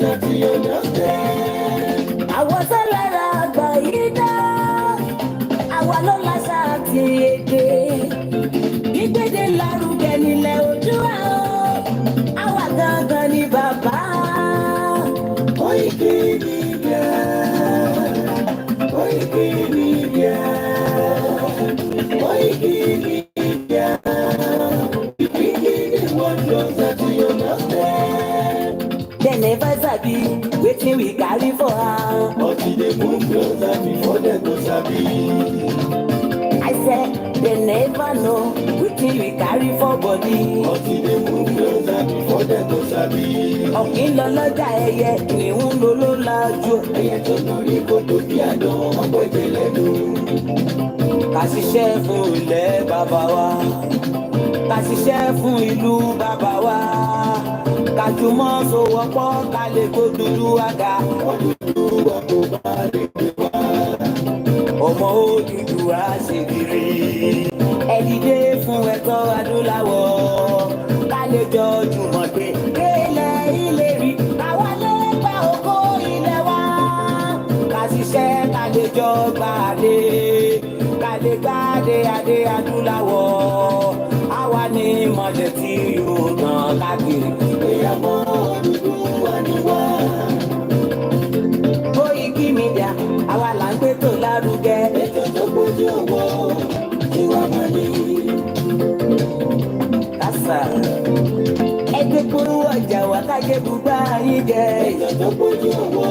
that you understand. I was a letter by Ida. I was no lasati ede. Ìgbéde lárugẹ nílẹ̀ Oòduà o. Àwa gangan ni bàbá. Koiki Media. Koiki Media. Koiki Media. They never sabi wetin we carry for her. But they move closer before they go sabi. I said they never know wetin we carry for body. But they move closer before they go sabi. Ọ̀kìn lọ lọ́jà ẹyẹ ìhun ló ló lajú. Ẹyẹ tó lórí kòtò bí àdán ọgbọ́ ìjẹlẹ́nu. Ká ṣiṣẹ́ fún ilẹ̀ bàbá wa. Ká ṣiṣẹ́ fún ìlú bàbá wa. Ká jùmọ̀ sowọ́pọ̀ ká lè kó dúdú àga. Odùduwà kò bá lè gbé wá. Ọmọ Odùduwà ṣe kiri. Ẹ dìde fún ẹ̀tọ́ adúláwọ̀. Ká lè jọ jùmọ̀ pé délẹ̀ ìlérí. Káwa lè gba ògo ilẹ̀ wa. Ká ṣiṣẹ́ ká lè jọ gbàdé. Ká lè gbàdé adé adúláwọ̀. Àwa ni ìmọ̀lẹ̀ tí yóò tàn káàkiri. Ìyàwó Odùduwà ni wá. Koiki Media, àwa là ń gbé tó lárugẹ. Ètò tó gbójú owó ìwà mọ́ni. Kásá. Ẹgbẹ́ polówó ọjà wà kájé bùbá yín jẹ. Ètò tó gbójú owó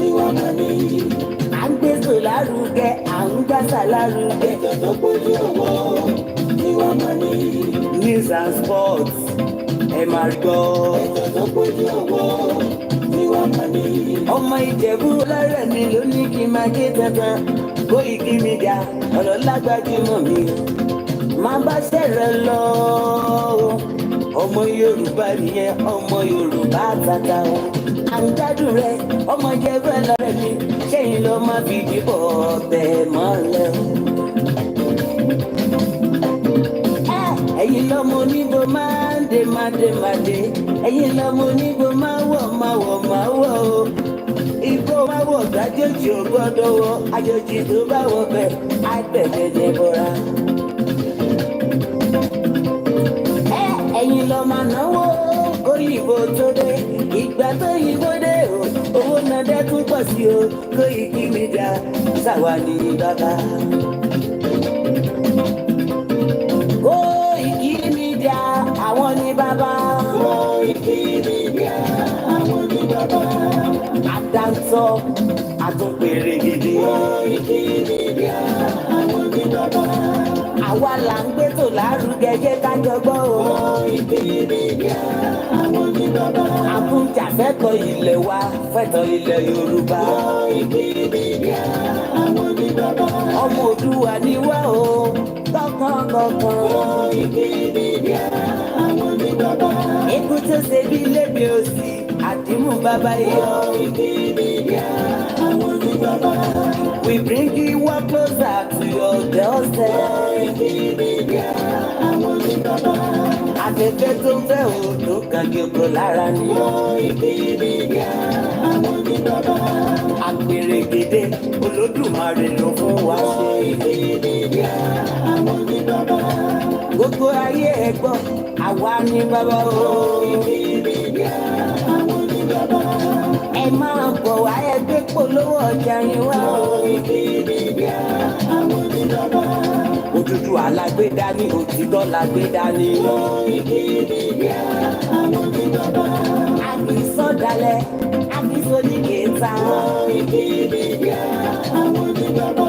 ìwà mọ́ni. À ń gbé tó lárugẹ, à ń gbàsà lárugẹ. Ètò tó gbójú owó ìwà mọ́ni. News and sports. Ẹ máa gbọ́. Ètò tó gbójú owó ìwà mọ́ni. Ọmọ Ìjẹ̀bú lọ́rẹ̀ mi ló ní kí n máa gé dandan. Koiki Media ọ̀rọ̀ lágbájúmọ̀ mi. Máa bá ṣẹ̀rẹ̀ lọ. Ọmọ Yorùbá nìyẹn, ọmọ Yorùbá tata o. À ń gbádùn rẹ, ọmọ Ìjẹ̀bú lọ́rẹ̀ mi. Ṣẹ́yìn ló máa fi dìbò ọbẹ̀ mọ́lẹ̀ o. Ẹ̀yin lọ́mọ onígbò máa ń dé máa dé máa dé. Ẹ̀yin lọ́mọ onígbò máa wọ̀ máa wọ̀ máa wọ̀ o. Igbó máa wọ̀ gbàjọ́jì ò gbọ́dọ̀ wọ. Àjòjì tó bá wọ bẹ̀ á gbẹ̀gẹ̀dẹ̀ bọ́ra. Ẹ̀yin lọ máa náwó kóyìnbó tó dé. Ìgbà tó yìnbó dé o. Owó náà dẹ́kun pọ̀ sí o. Koiki Media ṣàwa ní bàbá. Àwọn ni bàbá. Koiki Media, àwọn ni bàbá. Àdáńtọ́, àtúnpèrè gidi. Koiki Media, àwọn ni bàbá. Àwa là ń gbé tó lárugẹ jẹ́ ká jọgbọ́ o. Koiki Media, àwọn ni bàbá. Àbújá fẹ́tọ̀ ilẹ̀ wa, fẹ́tọ̀ ilẹ̀ Yorùbá. Koiki Media, àwọn ni bàbá. Ọmọ Oòduà ni wá o, kọ̀ọ̀kan. Koiki Media. Ikú tó ṣe bí lébi òsì, àdìmú bàbá yọ. Koiki Media, àwọn ní bàbá. We bring you one closer to your doorstep. Koiki Media, àwọn ní bàbá. Afẹ́fẹ́ tó ń fẹ́ òòlù kan kí o kò lára ni. Koiki Media, àwọn ní bàbá. Àpèrè gèdè Olódùmarè ló fún wa ṣe. Koiki Media, àwọn ní bàbá. Gbogbo ayé ẹ gbọ́, àwa ni bàbá o. Koiki Media, àwọn ni bàbá. Ẹ máa bọ̀ wá ẹgbẹ́ polówó ọjà yín wá. Koiki Media, àwọn ni bàbá. Òdùduwà lágbèdá ní òtítọ́ lágbèdá ní. Koiki Media, àwọn ni bàbá. Àkìsọ̀dálẹ̀, àkìsọ̀nìkẹta. Koiki Media, àwọn ni bàbá.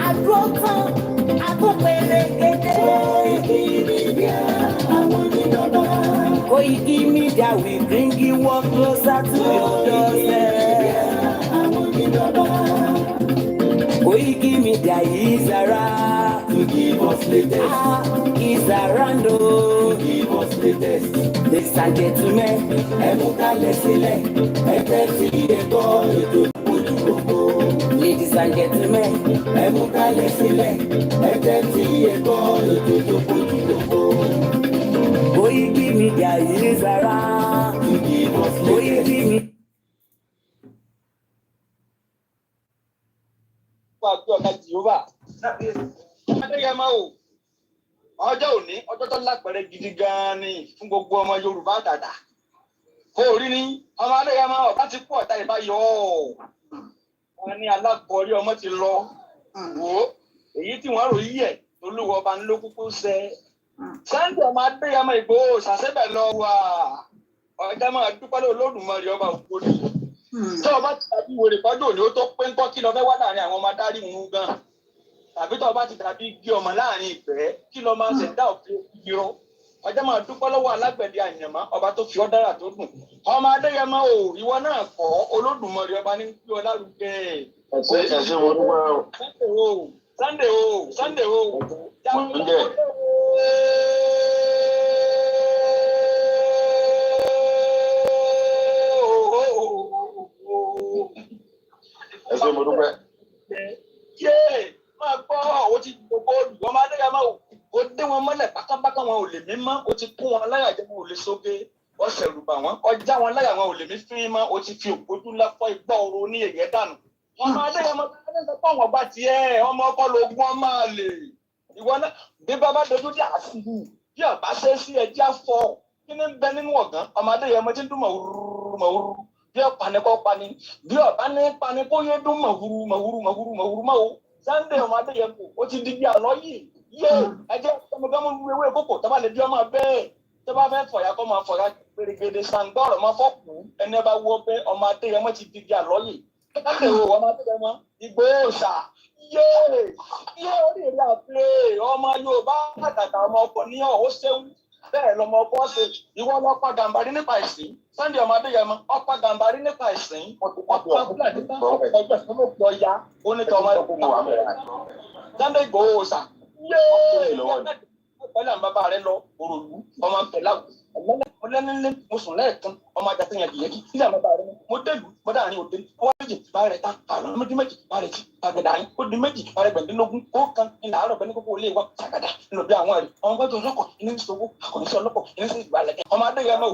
Àdúró tán, àtúnpẹ̀lẹ̀ kéde. Koiki Media, àwọn ni bàbá. Koiki Media, we bring you one closer to your doorstep. Àwọn ni bàbá. Koiki Media is around to give us latest. Is around to give us latest. Ladies and gentlemen, ẹ mú kalẹ̀ sílẹ̀, ẹ tẹ́tí ẹ̀kọ́ ètò ìpolówó. Ladies and gentlemen, ẹ mú kalẹ̀ sílẹ̀, ẹ tẹ́tí ẹ̀kọ́ ètò ìpolówó. Koiki Media is around to give us latest. máa gbé ọ̀gá Jèhófà. Adéyẹmọ o, ọjọ́ òní, ọjọ́ tó lápẹ̀rẹ̀ gidi gan-an ni fún gbogbo ọmọ Yorùbá àtàtà. Kó o rí ní ọmọ Adéyẹmọ ọ̀tá ti kú ọ̀tá ìbáyọ̀ wọn ní alákọ̀ọ́rí ọmọ ti lọ. Wò ó, èyí tí wọ́n rò yí ẹ̀ olúwo ọba ńlọ kúkú sẹ́. Sunday ọmọ Adéyẹmọ Ìgbòho ṣàṣẹ́bẹ̀ lọ wà. Ọjà máa dúpẹ́ lórí Olódùmarè ọba ògbóni. Tí ọba ti dàbí wèrè pọ́jọ́ òní ó tó pé ńkọ́ kí lọ fẹ́ wá láàrin àwọn ọmọ adarí wọn gan. Tàbí tí ọba ti dàbí igi ọmọ láàrin ìfẹ́ kí lọ máa ṣẹ̀dá òfin irọ́. Ọjà máa dúpẹ́ lọ́wọ́ alágbẹ̀dẹ àyànmọ́ ọba tó fi ọ́ dára tó dùn. Ọmọ Adéyẹmọ o, ìwọ náà kọ́ Olódùmarè ọba ní kí ọ lárugẹ. Ẹ̀sìn mo dúpẹ́ o. Sunday o. Ẹ̀sìn mo dúpẹ́. Máa gbọ́ ó ti gbogbo olùgbọ́n máa dé yàmá o. Ó dé wọn mọ́lẹ̀ pátápátá wọn ò lè mí mọ́. Ó ti kó wọn láyà jẹ́ wọn ò lè sóge. Wọ́n ṣẹ̀rù bà wọ́n. Ọjà wọn láyà wọn ò lè mí fín mọ́. Ó ti fi ògbójú lápọ̀ igbá oró ní èyẹ dànù. Ọmọ Adéyẹmọ pọ̀ wọ́n bá tiẹ̀ ọmọ ọkọ lógún ọmọ àlè. Ìwọ náà bí bàbá dojú dé àtìlù bí ọba ṣe sí ẹjẹ afọ kí ni bẹ nínú ọgán ọmọ Adéyẹmọ tí ń dún mọ̀wúrú bí ọ̀pá ni kò pani bí ọba ní pani kó yé dún mọ̀wúrú mọ́ o. Sunday ọmọ Adéyẹmọ ó ti di bí àlọ́ yìí yé ẹjẹ ọmọdéwọ́n lu ewé kókò tó bá lè di ọmọ bẹ́ẹ̀ tó bá fẹ́ fọ̀yà kó máa fọ̀yà gbèrègbèrè sàǹgbọ́rọ̀ máa fọ́kù ẹni bá wọ bẹ́ ọmọ Adéyẹmọ ti di bí àlọ́ yìí Sunday ọmọ Adéyẹmọ Ìgbòho ṣà yé orí ìrìn àpè ọmọ Yorùbá àtàtà ọmọ ọkọ ní ọ̀hún ṣéun bẹ́ẹ̀ lọmọ ọkọ ṣe ìwọ lọ́pàá gàmbàrí nípa ìsìn Sunday ọmọ Adéyẹmọ ọ̀pá gàmbàrí nípa ìsìn ọ̀pá fúlàní bá ọgbẹ́ fún òkú ọya onítọ̀ ọmọ Sunday Ìgbòho ṣà yé pẹ̀lú àwọn bàbá rẹ lọ òròlú ọmọ pẹ̀lú ọlẹ́nilé mo sùn lẹ́ẹ̀kan ọmọ ajá tẹ̀yàn kìyẹ́kì nílé àwọn bàbá rẹ mo délùú mo dáhàrin òde ọwọ́ méjì bá rẹ̀ ta àrùn méjì bá rẹ̀ tí àgbẹ̀dà yín ó di méjì bá rẹ̀ gbẹ̀ndínlógún ó kan ilà àárọ̀ bẹ́ẹ̀ ní kókó ilé wa ṣàgàdà nínú bí àwọn rẹ̀ ọmọ gbọ́dọ̀ ọlọ́kọ̀ ní ìṣòwò àkọ́níṣẹ́ ọlọ́kọ̀ ní ìṣòwò ìgbàlẹ̀ ọmọ Adéyẹmọ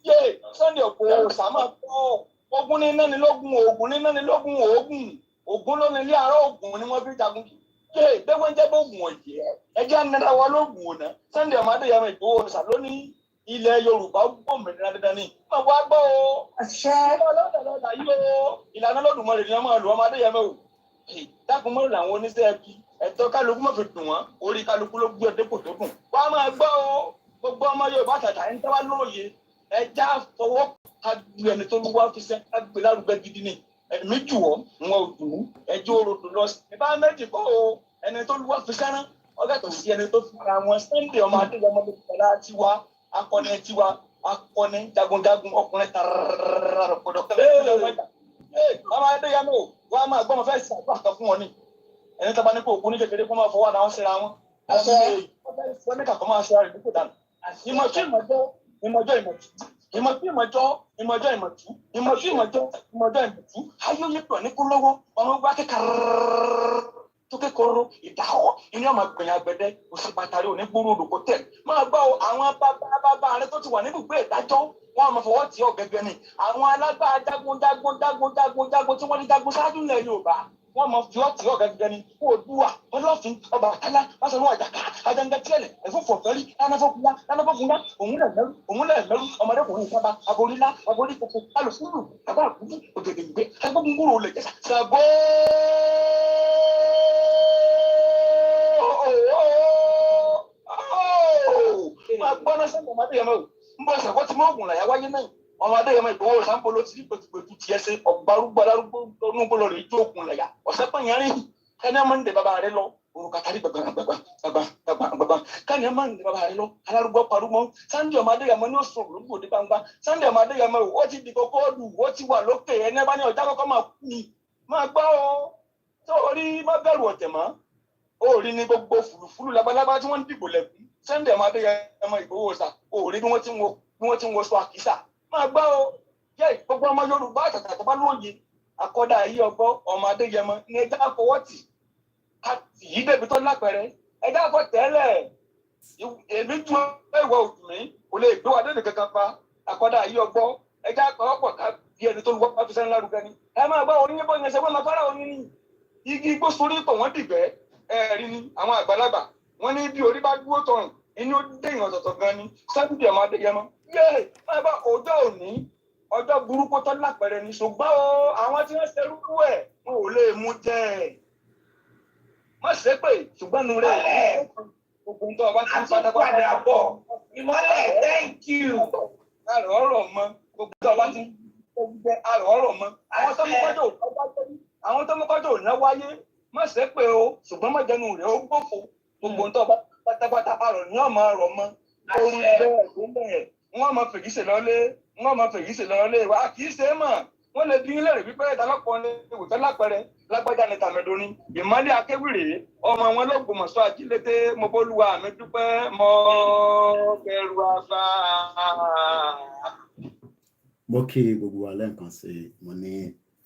yé Sunday Ìgbòho sàmà pọ̀ ogun ní nánilógún ogun ló ní ilé àárọ̀ ogun ni wọ́n fi jagun bẹ́ẹ̀ ń jẹ́ bóògùn ọ̀yẹ́ ẹjẹ́ anara wa lóògùn ọ̀nà Sunday ọmọ Adéyẹmọ Ìgbòho ṣà lónìí ilẹ̀ Yorùbá gbòmìnira dandan ni máa wá gbọ́ o ọlọ́dà yìí o ìlànà Olódùmarè ni wọ́n máa lò ọmọ Adéyẹmọ o dákun mọ́rin làwọn oníṣẹ́ ẹbí ẹ̀tọ́ kálukú má fi dùn wọ́n orí kálukú ló gbé ọdẹ kò tó dùn wá máa gbọ́ o gbogbo ọmọ Yorùbá àtàtà ẹni tẹ́wá lóye ẹja fọwọ́ ká gbé ẹni tó wá fi sẹ́ ká gbé lárugẹ gidi ni ẹ̀mí jù ọ́ wọn ò dùn ẹjọ́ orodò lọ sí ìbá méjì kọ́ o ẹni tó wá fi sẹ́rán ọgá tó sí ẹni tó fi ara wọn Sunday ọmọ Adéyẹmọ ló fi ọlá tiwa akọni jagunjagun ọkùnrin tararara rọpòdò kẹlẹ ọmọ Adéyẹmọ wàá máa gbọmọ fẹẹ ṣàdúrà kan fún wọn ni ẹni tó bá ní kó òkú ní kékeré kó máa fọwọ́ àdáwọn síra wọn wọn ní kàkọ́ máa ṣe ara ìdúkò dànù ìmọ̀jọ́ ayé yẹ pọ̀ ní kó lọ́wọ́ ọmọ gbá kékeré tó kékeré ìdáwọ́ ìní ọmọ gbẹ̀yìn àgbẹ̀dẹ òsì bàtàrí òní gbúrú òdòkó tẹ̀ máa gbọ́ àwọn bàbá rẹ tó ti wà níbùgbé ìdájọ́ wọn máa fọwọ́ tì ọ́ gẹ́gẹ́ ni àwọn alágbára jagun tí wọ́n ní jagun ṣáájú ilẹ̀ Yorùbá wọ́n mọ fi ọtí ọ̀gá gẹ́gẹ́ ni Oòduà Ọlọ́fin Ọbàtálá Báṣọ̀run Àjàká Àjàngàtìẹ̀lẹ̀ ẹ̀fọ́fọ̀fẹ́rí lánàfọ́kúnlá òun lẹ̀ mẹ́rú ọmọdékùnrin ìsábà aborílá aborí kòkó alùfúlù àbá àkúkú ògèdè ìgbé agbógungbòrò lè jẹ́sà Ṣàngó. máa gbọ́ná sẹ́ńtọ̀ ọmọdé yẹn mọ́ ń bọ́ Ṣàngó tí mọ́ ògùn làyà wáyé náà ọmọ Adéyẹmọ Ìgbòho sáńpolo ti rí pẹ̀tùpẹ̀tù tiẹ̀ ṣe ọ̀gbárùgbọ́ alárúgbó onúgbòlò rẹ̀ jó òkun lẹ̀yà ọ̀sẹ̀ pẹ̀yìn rí kẹ́ni ẹ̀ máa ń dè bàbá rẹ̀ lọ òrùka tàbí gbàgbà kẹ́ni ẹ̀ máa ń dè bàbá rẹ̀ lọ alárúgbó parúmọ́ Sunday ọmọ Adéyẹmọ ní oṣù òrùngbò ní gbangba Sunday ọmọ Adéyẹmọ ó ti di kókó ọdù ó ti wà lókè ẹni ẹ bá ní ọjà kọ́kọ́ máa kú ni máa gbọ́ ọ tó orí má bẹ̀rù ọ̀tẹ̀ mọ́ ó rí ní gbogbo fùlùfùlù labalábá tí wọ́n ń dìbò lẹ́kùn Sunday ọmọ Adéyẹmọ Ìgbòho ṣà ó rí bí wọ́n ti ń wọṣọ àkísà máa gbọ́ o jẹ́ gbogbo ọmọ Yorùbá àtàtà tó bá lóye àkọ́dá ayé ọgbọ́ ọmọ Adéyẹmọ ní ẹja àfọwọ́tì àti yìí débi tó lápẹ̀rẹ̀ ẹja àfọ tẹ́lẹ̀ èmi ju ẹ̀wọ̀ òdùnmí kò lè gbé wa débi kankan pa àkọ́dá ayé ọgbọ́ ẹja àpapọ̀ ká bí ẹni tó wọ́pọ̀ fi sẹ́ni lárugẹ ni ẹ máa gbọ́ orin yẹ́bọ̀ yẹn ṣe wọ́n máa fara orin ni igi igbó sórí pọ̀ wọ́n dìgbẹ́ ẹ̀rí ni àwọn àgbàlagbà wọ́n ní bí orí bá dúró tọrùn inú déyìn ọ̀tọ̀ọ̀tọ̀ gan ni sábìdì ọmọ adéyẹmọ yé máa bá ọjọ́ òní ọjọ́ burúkú tó lápẹẹrẹ ni ṣùgbọ́n o àwọn tí wọ́n ṣerú ẹ̀ wọn ò lè mú jẹ́ má ṣe pé ṣùgbọ́n nu rẹ̀ ogun tó ọba tí ń padà bọ̀ ìmọ̀lẹ̀ thank you àrò ọ̀rọ̀ mọ́ gbogbo tó ọba tí ń gbẹ àrò ọ̀rọ̀ mọ́ àwọn tó mú kọ́jọ́ ò ná wáyé má ṣe pé o ṣùgbọ́n má jẹnu rẹ̀ ó gbófo gbogbo tó ọba pátápátá àrò ní ọmọ ọ̀rọ̀ mọ́ orí bẹ́ẹ̀ tó bẹ́ẹ̀ wọ́n máa fèyí ṣe lọ́lé wa kì í ṣe é mọ̀ wọ́n lè bí ilé rẹ̀ wípé ìdálọ́pọ̀ ní ìwòtẹ́ lápẹẹrẹ lágbájá ní tàmẹ́dọ́ní ìmọ̀lẹ́ akéwìrè ọmọ wọn lọ́gbọ̀mọ̀ṣọ́ ajílété mo bólúwa mi dúpẹ́ mọ́ kẹrù afá. Mo kí gbogbo wa lẹ́ẹ̀kan sí mo ní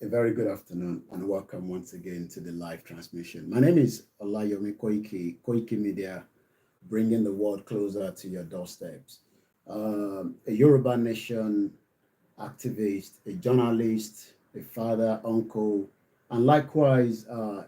a very good afternoon and welcome once again to the live transmission. My name is Olayomi Koiki Media, bringing the world closer to your doorsteps. A Yoruba nation activist, a journalist, a father, uncle, and likewise, a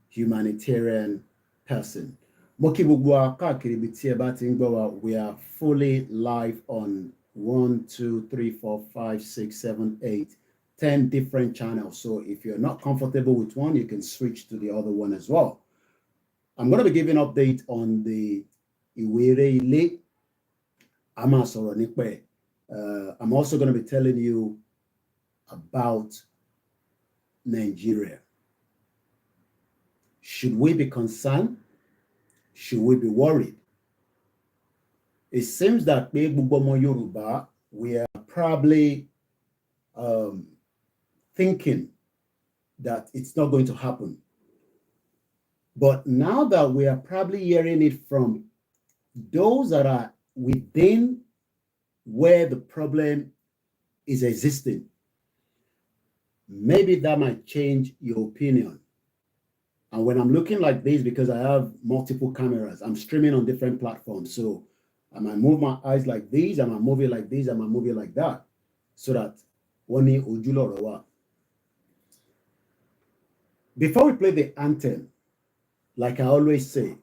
humanitarian person. Moki Bugwa Kakiri Bitie Batingbawa, we are fully live on 1, 2, 3, 4, 5, 6, 7, 8, 10 different channels. So if you're not comfortable with one, you can switch to the other one as well. I'm going to be giving an update on the Iwere Ile Amasoro Nikpe. I'm also going to be telling you about Nigeria. Should we be concerned? Should we be worried? It seems that Yoruba, we are probably thinking that it's not going to happen. But now that we are probably hearing it from those that are within where the problem is existing, maybe that might change your opinion. And when I'm looking like this, because I have multiple cameras, I'm streaming on different platforms. So I might move my eyes like this, I might move it like this, I might move it like that. So that before we play the anthem, like I always say,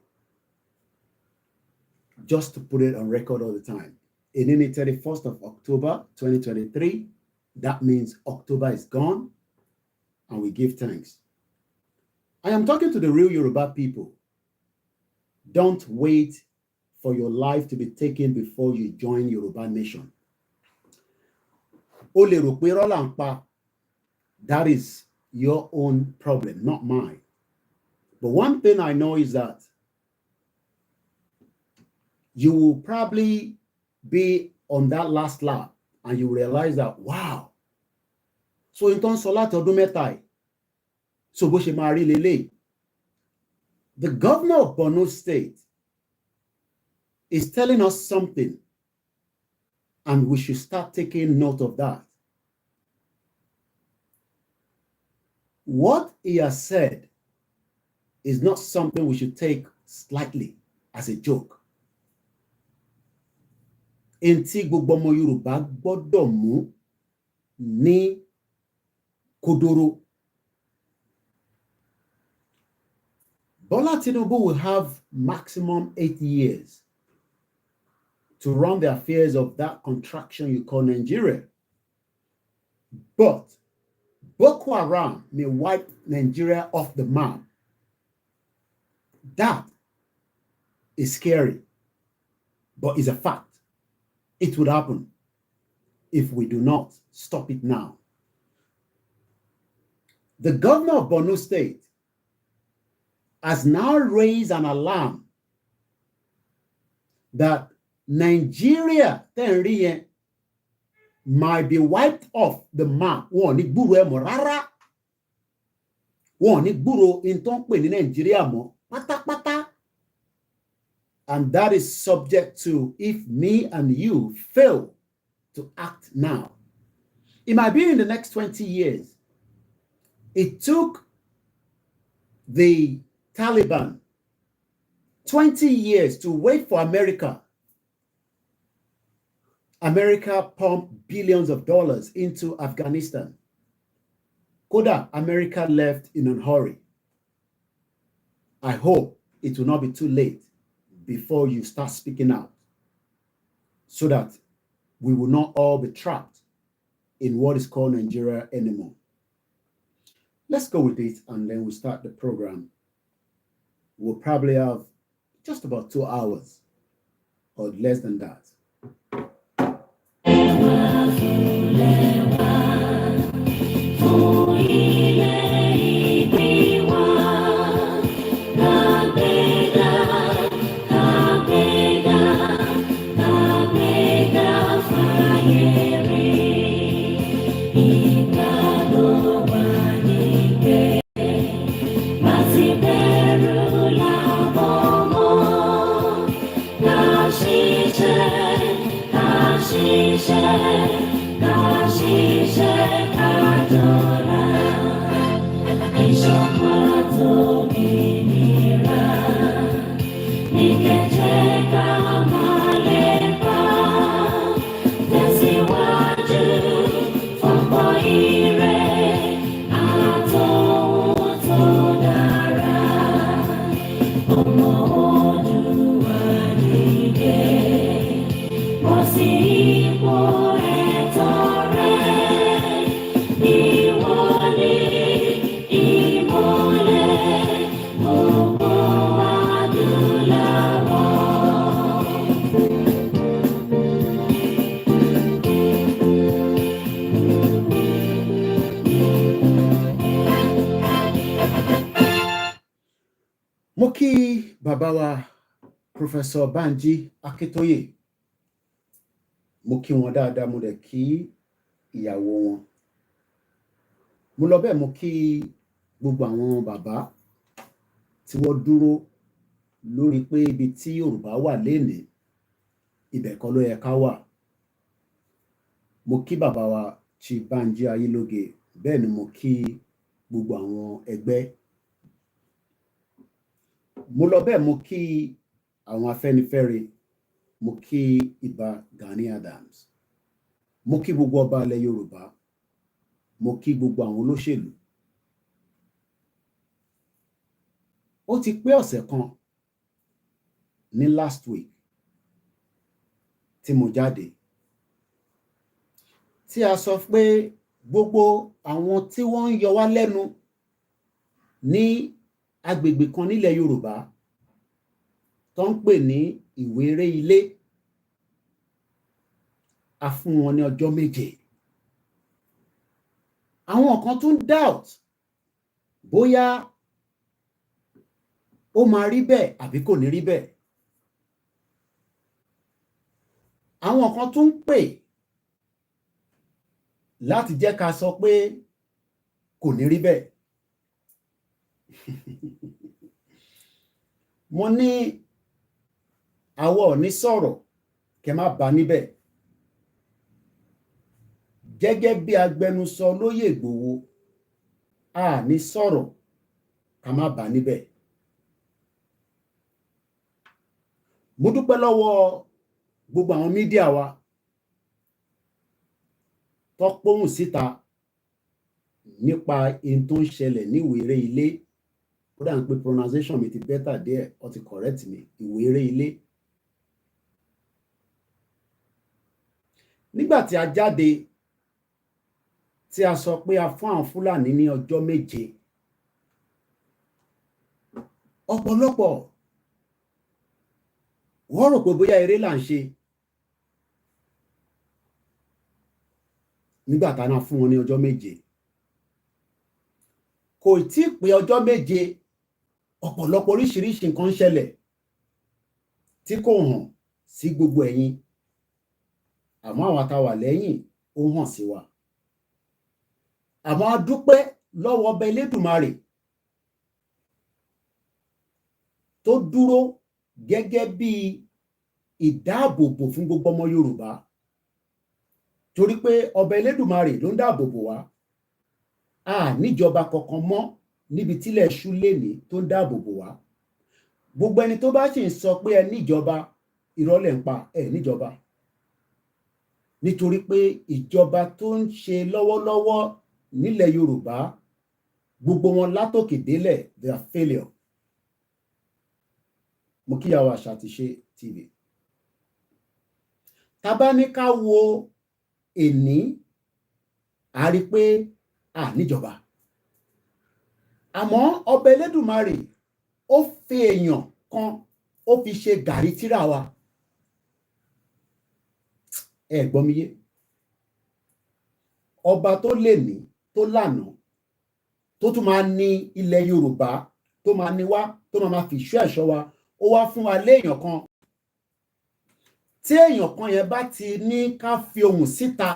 just to put it on record all the time, in the 31st of October 2023, that means October is gone, and we give thanks. I am talking to the real Yoruba people. Don't wait for your life to be taken before you join Yoruba Nation. That is your own problem, not mine. But one thing I know is that you will probably be on that last lap and you realize that, wow, so in terms of Metai, so the governor of Borno State is telling us something, and we should start taking note of that. What he has said is not something we should take slightly as a joke. Enti gbogbo ọmọ Yorùbá gbọ́dọ̀ mú ní kodoro. Bola Tinubu will have maximum 8 years to run the affairs of that contraction you call Nigeria. But Boko Haram may wipe Nigeria off the map. That is scary, but it's a fact. It would happen if we do not stop it now. The governor of Borno State has now raised an alarm that Nigeria might be wiped off the map. And that is subject to if me and you fail to act now. It might be in the next 20 years. It took the Taliban 20 years to wait for America America pumped billions of dollars into Afghanistan. Kódà, America left in a hurry. I hope it will not be too late before you start speaking out, so that we will not all be trapped in what is called Nigeria anymore. Let's go with it, and then we'll start the program. We'll probably have just about 2 hours or less than that. Mo kí bàbá wa Professor Banji Akintoye, mo kí wọn dáadáa, mo dẹ̀ kí ìyàwó wọn. Mo lọ bẹ́ẹ̀ mo kí gbogbo àwọn bàbá tí wọ́n dúró lórí pé ibi tí Yorùbá wà lénìí, ibẹ̀ kọ́ ló yẹ ká wà. Mo kí bàbá wa Chief Banji Ayiloge, bẹ́ẹ̀ ni mo kí gbogbo àwọn ẹgbẹ́. Mo lọ bẹ́ẹ̀ mo kí àwọn Afẹ́nifẹ́re, mo kí Ìbà Gani Adams, mo kí gbogbo ọba ilẹ̀ Yorùbá, mo kí gbogbo àwọn olóṣèlú. Ó ti pé ọ̀sẹ̀ kan ní last week tí mo jáde, tí a sọ pé gbogbo àwọn tí wọ́n ń yọ wá lẹ́nu ní agbègbè kan nílẹ̀ Yorùbá tó ń pè ní Ìwéré Ilé, a fún wọn ní ọjọ́ 7. Àwọn kan tún doubt bóyá ó máa rí bẹ́ẹ̀ àbí kò ní rí bẹ́ẹ̀. Àwọn kan tún pè láti jẹ́ ká sọ pé kò ní rí bẹ́ẹ̀. Mo ní àwa ò ní sọ̀rọ̀ kẹ́ má bá níbẹ̀. Gẹ́gẹ́ bí agbẹnusọ lóyè Ìgbòho, a ní sọ̀rọ̀ ká má bá níbẹ̀. Mo dúpẹ́ lọ́wọ́ gbogbo àwọn mídíà wa tó pohùn síta nípa ohun tó ń ṣẹlẹ̀ ní Ìwéré Ilé. Ó dà ń pé pronunciation mi ti better díẹ̀, ó ti correct mi, Ìwéré Ilé. Nígbà tí a jáde, tí a sọ pé a fún àwọn Fúlàní ní ọjọ́ 7, ọ̀pọ̀lọpọ̀ wọ́n rò pé bóyá eré là ń ṣe. Nígbà tá a fún wọn ní ọjọ́ 7, kò tí ì pé ọjọ́ 7, ọ̀pọ̀lọpọ̀ oríṣiríṣi nǹkan ń ṣẹlẹ̀ tí kò hàn sí gbogbo ẹ̀yin, àmọ́ àwọn tá a wà lẹ́yìn ó hàn sí wa. Àmọ́ a dúpẹ́ lọ́wọ́ ọba Elédùmarè tó dúró gẹ́gẹ́ bí ìdáàbòbò fún gbogbo ọmọ Yorùbá, torí pé ọba Elédùmarè ló ń dáàbòbò wa. A níjọba kankan mọ́ níbi tílẹ̀ ṣú lénìí tó ń dáàbòbò wa. Gbogbo ẹni tó bá sì ń sọ pé ẹ níjọba, irọ́ lẹ̀ ń pa, ẹ níjọba. nítorí pé ìjọba tó ń ṣe lọ́wọ́lọ́wọ́ nílẹ̀ Yorùbá gbogbo wọn látòkè délẹ̀ they are failure. Mo kíyàwó Àṣà àti Ìṣe TV. Tá bá ní ká wo èní a rí pé níjọba. Àmọ́ ọba Elédùmarè ó fi èèyàn kan ó fi ṣe gàrí tíra wa. Ẹ gbọ́ mi yé. Ọba tó lè ní tó lànà tó tún máa ní ilẹ̀ Yorùbá tó máa ní wá tó máa fi ìṣọ́ ẹ̀ṣọ́ wa ó wá fún wa léèyàn kan. Tí èèyàn kan yẹn bá ti ní ká fi ohùn síta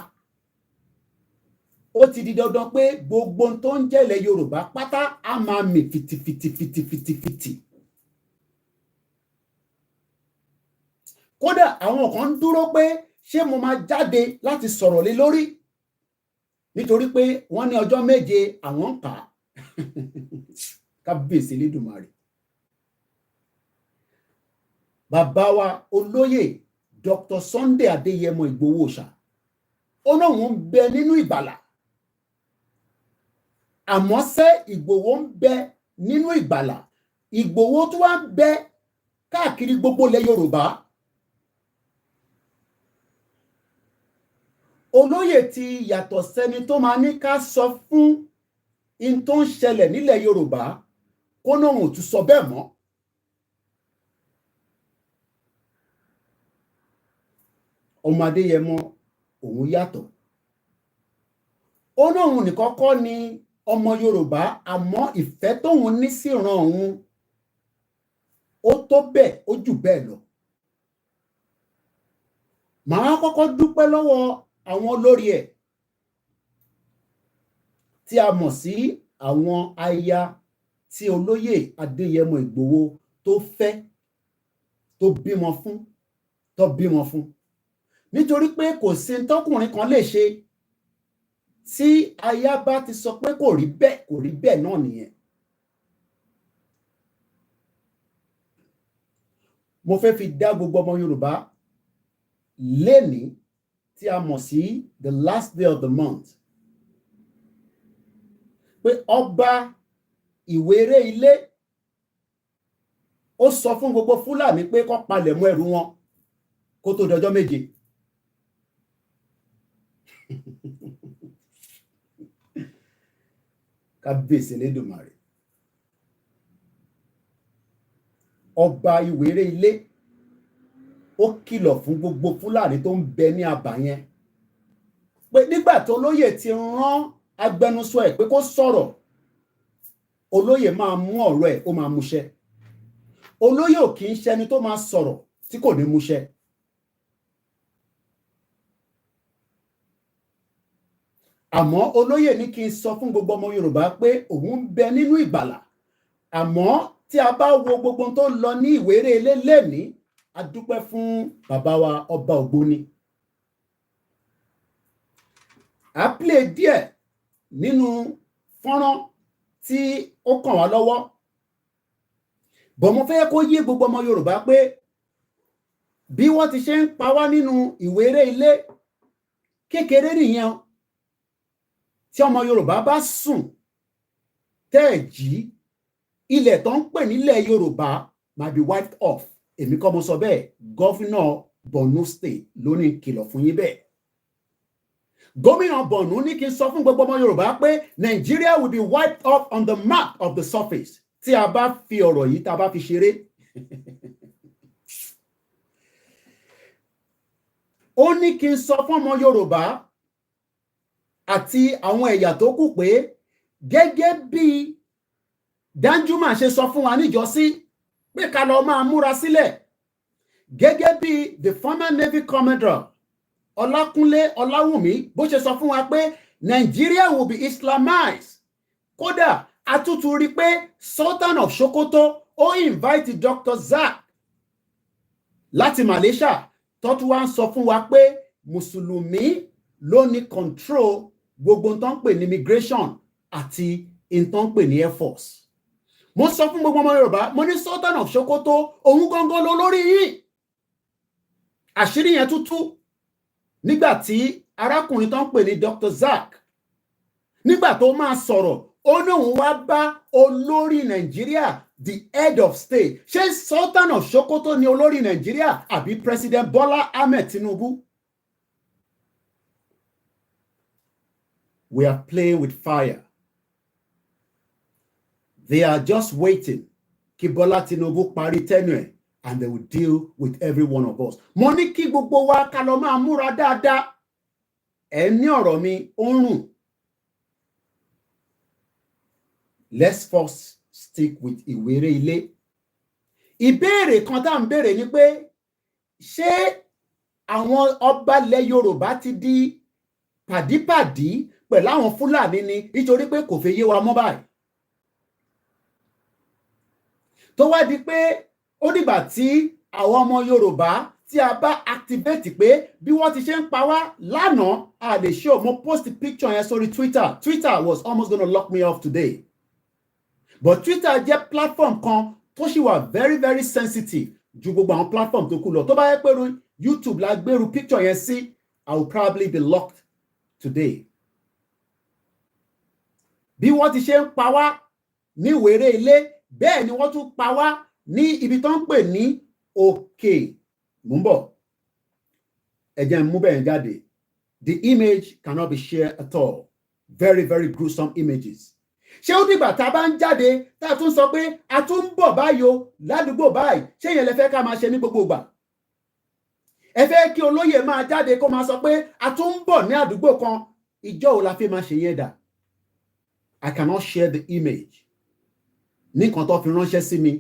ó ti di dandan pé gbogbo tó ń jẹ́ ilẹ̀ Yorùbá pátá á máa mì fìtìfìtìfìtìfìtì. Kódà àwọn kan ń dúró pé ṣé mo máa jáde láti sọ̀rọ̀ lé lórí nítorí pé wọ́n ní ọjọ́ méje àwọn ń kà á. Kábíyèsí Elédùmarè. Bàbá wa olóyè Dr. Sunday Adéyẹmọ Ìgbòho Òòṣà ó náà ń bẹ nínú ìgbàlà. Àmọ́ ṣé Ìgbòho ń bẹ nínú ìgbàlà, Ìgbòho tó wá ń bẹ káàkiri gbogbo ilẹ̀ Yorùbá. Olóyè ti yàtọ̀ sẹ́ni tó máa ní ká sọ fún in tó ń ṣẹlẹ̀ nílẹ̀ Yorùbá kó náà ò tún sọ bẹ́ẹ̀ mọ́. Ọmọ Adéyẹmọ òun yàtọ̀. Ó náà òun nìkan kọ́ ni ọmọ Yorùbá àmọ́ ìfẹ́ tóun ní sí ìran òun ó tó bẹ́ẹ̀ ó jù bẹ́ẹ̀ lọ. Màá kọ́kọ́ dúpẹ́ lọ́wọ́ àwọn olórí ẹ̀ tí a mọ̀ sí àwọn aya tí olóyè Adéyẹmọ Ìgbòho tó fẹ́ tó bímọ fún nítorí pé kò sí tọkùnrin kan lè ṣe tí aya bá ti sọ pé kò rí bẹ́ẹ̀ náà nìyẹn. Mo fẹ́ fi dá gbogbo ọmọ Yorùbá lénìí tí a mọ̀ sí the last day of the month pé ọba Ìwéré Ilé ó sọ fún gbogbo Fúlàní pé kó palẹ̀ mọ́ ẹrù wọn kó tó dọjọ́ méje. Kábíyèsí Elédùmarè. Ọba Ìwéré Ilé ó kìlọ̀ fún gbogbo Fúlàní tó ń bẹ ní abà yẹn pé nígbà tó olóyè ti rán agbẹnusọ ẹ̀ pé kó sọ̀rọ̀ olóyè máa mú ọ̀rọ̀ ẹ̀ ó máa múṣẹ. Olóyè ò kì í ṣẹni tó máa sọ̀rọ̀ tí kò ní múṣẹ. Àmọ́ olóyè ní kí n sọ fún gbogbo ọmọ Yorùbá pé òun ń bẹ nínú ìgbàlà. Àmọ́ tí a bá wo gbogbo tó lọ ní Ìwéré Ilé lénìí a dúpẹ́ fún bàbá wa ọba Ògbóni. A play díẹ̀ nínú fọ́nrán tí ó kàn wá lọ́wọ́. Bọ̀ mo fẹ́ kó yé gbogbo ọmọ Yorùbá pé bí wọ́n ti ṣe ń pa wá nínú Ìwéré Ilé kékeré nìyẹn. Tí ọmọ Yorùbá bá sùn tẹ́ ẹ̀ jí ilẹ̀ tó ń pè nílẹ̀ Yorùbá might be wiped off. Èmi kọ́ mo sọ bẹ́ẹ̀, gọ́fínà Borno State ló ní kìlọ̀ fún yín bẹ́ẹ̀. Gómìnà Borno ní kí n sọ fún gbogbo ọmọ Yorùbá pé Nigeria will be wiped off on the map of the surface tí a bá fi ọ̀rọ̀ yìí tá a bá fi ṣeré. Ó ní kí n sọ fún ọmọ Yorùbá àti àwọn ẹ̀yà tó kù pé gẹ́gẹ́ bí Danjuma ṣe sọ fún wa níjọ́sí pé ká lọ máa múra sílẹ̀ gẹ́gẹ́ bí the former Navy Commodore Ọlákúnlé Ọláwùmí bó ṣe sọ fún wa pé Nigeria will be Islamized. Kódà àtútù rí pé Sultan of Sokoto ó invite Dr. Zak láti Malaysia tó tún wá ń sọ fún wa pé Mùsùlùmí ló ní control gbogbo tó ń pè ní immigration àti tó ń pè ní Air Force. Mo sọ fún gbogbo ọmọ Yorùbá mo ní Sultan of Sokoto òun gangan ló lórí yìí. Àṣírí yẹn tútú nígbà tí arákùnrin tó ń pè ní Dr. Zack nígbà tó máa sọ̀rọ̀ ó ní òun wá bá olórí Nàìjíríà the head of state ṣé Sultan of Sokoto ni olórí Nàìjíríà àbí President Bola Ahmed Tinubu. We are playing with fire. They are just waiting kí Bola Tinubu parí tenure and they will deal with every one of us. Mo ní kí gbogbo wa ká lọ máa múra dáadáa. Ẹ ní ọ̀rọ̀ mi ó ń rùn. Let's first stick with Iwere ilé. Ìbéèrè kan tá ń béèrè ni pé ṣé àwọn ọba ilẹ̀ Yorùbá ti di pàdípàdí pẹ̀lú àwọn Fúlàní ni nítorí pé kò fẹ́ yé wa mọ́ báyìí. Tó wá di pé ó dìgbà tí àwọn ọmọ Yorùbá tí a bá activate pé bí wọ́n ti ṣe ń pa wá lánàá a lè show mo post picture yẹn sórí Twitter. Twitter was almost gonna lock me off today. But Twitter jẹ́ platform kan tó ṣì wà very very sensitive ju gbogbo àwọn platform tó kù lọ. Tó bá yẹ pé YouTube la gbèrú picture yẹn sí, I will probably be locked today. Bí wọ́n ti ṣe ń pa wá ní Ìwéré Ilé bẹ́ẹ̀ ni wọ́n tún pa wá ní ibi tó ń pè ní Òkè. Mò ń bọ̀. Ẹ jẹ́ n mú bẹ́ẹ̀ jáde. The image cannot be shared at all. Very very gruesome images. Ṣé ó dìgbà tá a bá ń jáde tá a tún sọ pé a tún ń bọ̀ báyìí o ládùúgbò báyìí ṣé yẹn lẹ fẹ́ ká máa ṣe ní gbogbo ìgbà? Ẹ fẹ́ kí olóyè máa jáde kó máa sọ pé a tún ń bọ̀ ní àdúgbò kan, ìjọ́ ò la fi máa ṣe yẹn dà? I cannot share the image. Ní kan tó fi ránṣẹ́ sí mi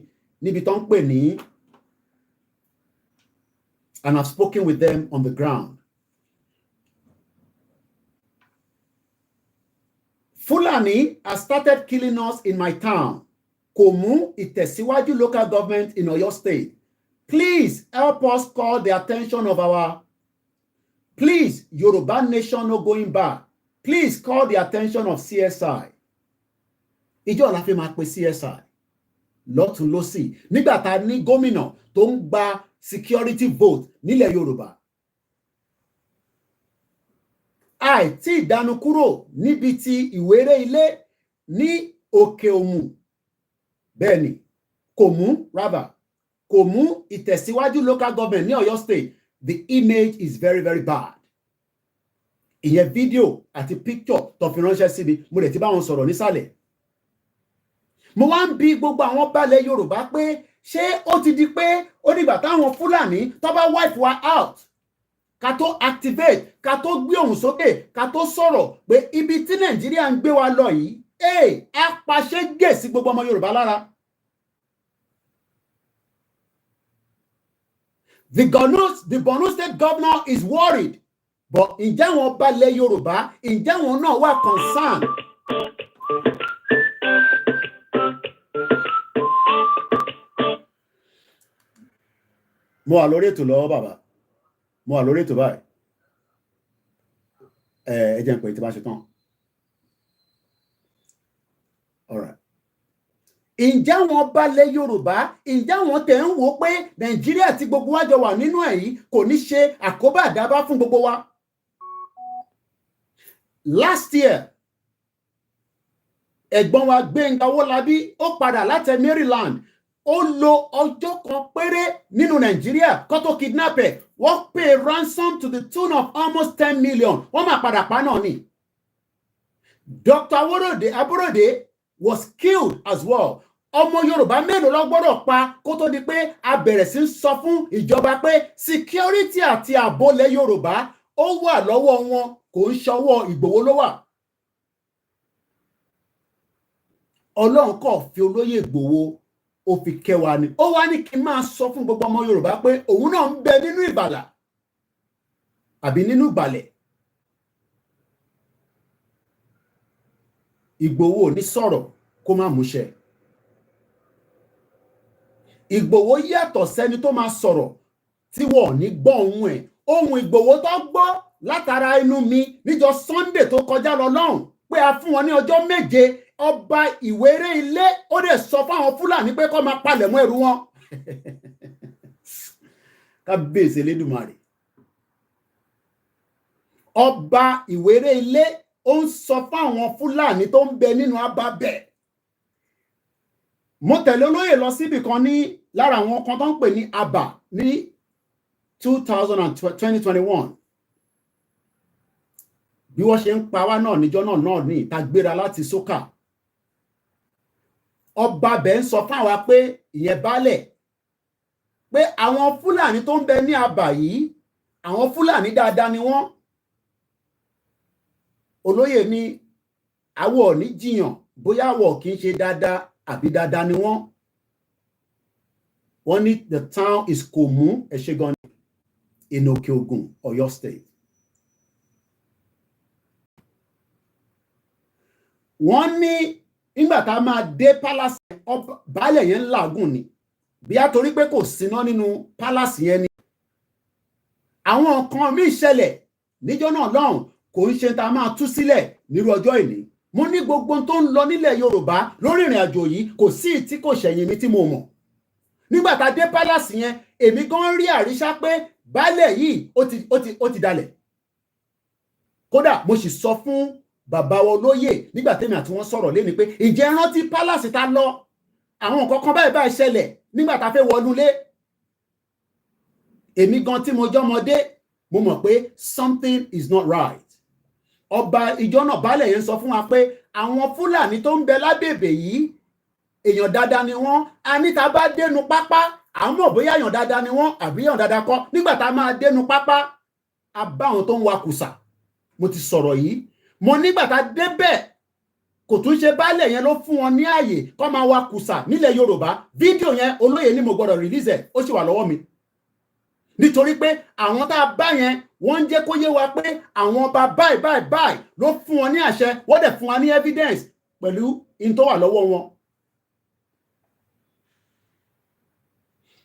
níbi tó ń pè ní, and I've spoken with them on the ground. Fulani has started killing us in my town. Kò mú ìtẹ̀síwájú local government in Oyo State. Please help us call the attention of our, please, Yoruba nation no going back. Please call the attention of CSI. Ìjọ́ la fi máa pe CSI lọ́tún lọ́sì nígbà tá a ní gómìnà tó ń gba security vote nílẹ̀ Yorùbá. Àìtí ìdánu kúrò níbi tí Ìwéré Ilé ní Òkè Òmù. Bẹ́ẹ̀ ni, kò mú ìtẹ̀síwájú local government ní Ọ̀yọ́ State. The image is very very bad. Ìyẹn fídíò àti picture tó fi ránṣẹ́ sí mi, mo lè ti bá wọn sọ̀rọ̀ nísàlẹ̀. Mo wá ń bi gbogbo àwọn balẹ̀ Yorùbá pé ṣé ó ti di pé ó dìgbà táwọn Fúlàní tó bá wipe wa out ká tó activate, ká tó gbé ohùn sókè, ká tó sọ̀rọ̀ pé ibi tí Nàìjíríà ń gbé wa lọ yìí, apàṣẹ gè sí gbogbo ọmọ Yorùbá lára. The Borno State governor is worried, but ǹjẹ́ àwọn balẹ̀ Yorùbá, ǹjẹ́ àwọn náà wà concerned? Mo wà lórí ètò lọ́wọ́ bàbá. Mo wà lórí ètò báyìí. Ẹ jẹ́ n pé tí bá ṣe tán. All right. Ǹjẹ́ àwọn balẹ̀ Yorùbá, ǹjẹ́ àwọn tẹ̀ ń wò pé Nàìjíríà tí gbogbo wa jọ wà nínú ẹ̀ yìí kò ní ṣe àkóbá àdábá fún gbogbo wa? Last year, ẹ̀gbọ́n wa Gbénga Owólabí ó padà láti Maryland. Ó lo ọjọ́ kan péré nínú Nàìjíríà kó tó kidnap ẹ̀. Wọ́n pay ransom to the tune of almost 10 million. Wọ́n máa padà pa náà ni. Dr. Aborode was killed as well. Ọmọ Yorùbá mélòó ló gbọ́dọ̀ pa kó tó di pé a bẹ̀rẹ̀ sí sọ fún ìjọba pé security àti ààbò ilẹ̀ Yorùbá ó wà lọ́wọ́ wọn, kò ń ṣọwọ́ Ìgbòho ló wà. Ọlọ́run kò fi olóyè Ìgbòho ó fi kẹwàá ni. Ó wá ní kí n máa sọ fún gbogbo ọmọ Yorùbá pé òun náà ń bẹ nínú ìgbàlà àbí nínú ìgbàlẹ̀. Ìgbòho ò ní sọ̀rọ̀ kó má múṣẹ. Ìgbòho yàtọ̀ sẹ́ni tó máa sọ̀rọ̀ tí wọ́n ò ní gbọ́ ohun ẹ̀. Ohun Ìgbòho tó gbọ́ látara inú mi níjọ́ Sunday tó kọjá lọ lọ́hùn pé a fún wọn ní ọjọ́ 7. Ọba Ìwéré Ilé ó dẹ̀ sọ fáwọn Fúlàní pé kó máa palẹ̀mọ́ ẹrù wọn. Kábíyèsí Elédùmarè. ọba Ìwéré Ilé ó ń sọ fún àwọn Fúlàní tó ń bẹ nínú ababẹ̀. Mo tẹ̀lé olóyè lọ síbì kan ní lára àwọn kan tó ń pè ní Abà ní 2021. Bí wọ́n ṣe ń pa wá náà níjọ́ náà ní ìta gbéra láti Sókà. Ọba bẹ̀ ń sọ fún àwa pé ìyẹn baálẹ̀ pé àwọn Fúlàní tó ń bẹ ní Abà yìí, àwọn Fúlàní dáadáa ni wọ́n. Olóyè ní àwọ̀ ní jiyàn bóyá àwọ̀ kì í ṣe dáadáa àbí dáadáa ni wọ́n. Wọ́n ní the town is Komu Eshegon in Òkè Ògùn, Ọ̀yọ́ State. Wọ́n ní nígbà tá a máa dé palace baálẹ̀ yẹn làágùn ni bí a torí pé kò síná nínú palace yẹn ni. Àwọn nǹkan míì ṣẹlẹ̀ níjọ́ náà lọ́hùn kò ń ṣe tá a máa tú sílẹ̀ nírú ọjọ́ ìní. Mo ní gbogbo tó ń lọ nílẹ̀ Yorùbá lórí ìrìn àjò yìí kò sí tí kò ṣẹ̀yìn mi tí mo mọ̀. Nígbà tá a dé palace yẹn èmi gan rí àríṣà pé baálẹ̀ yìí ó ti dalẹ̀. Kódà mo sì sọ fún bàbá wa olóyè nígbà tèmi àti wọn sọ̀rọ̀ léni pé ìjẹ́ rántí palace ta lọ àwọn nǹkan kan báyìí ṣẹlẹ̀ nígbà tá a fẹ́ wọnúlé. Èmi gan tí mo jọmọdé mo mọ̀ pé something is not right. Ọba ìjọ náà baálẹ̀ yẹn sọ fún wa pé àwọn Fúlàní tó ń bẹ lábèbè yìí èèyàn dáadáa ni wọ́n. A ní ta bá dénú pápá àwọn mọ̀ bóyá èèyàn dáadáa ni wọ́n àbí èèyàn dáadáa kọ́. Nígbà tá a máa dénú pápá a bá àwọn tó ń wa kùsà. Mo ti sọ̀rọ̀ yìí. Mo nígbà tá a débẹ̀ kò tún ṣe baálẹ̀ yẹn ló fún wọn ní ààyè kó máa wa kùsà nílẹ̀ Yorùbá. Fídíò yẹn olóyè ní mo gbọ́dọ̀ release ẹ̀ ó sì wà lọ́wọ́ mi. Nítorí pé àwọn tá a bá yẹn wọ́n ń jẹ́ kó yé wa pé àwọn ọba báyìí ló fún wọn ní àṣẹ wọ́n dẹ̀ fún wa ní evidence pẹ̀lú in tó wà lọ́wọ́ wọn.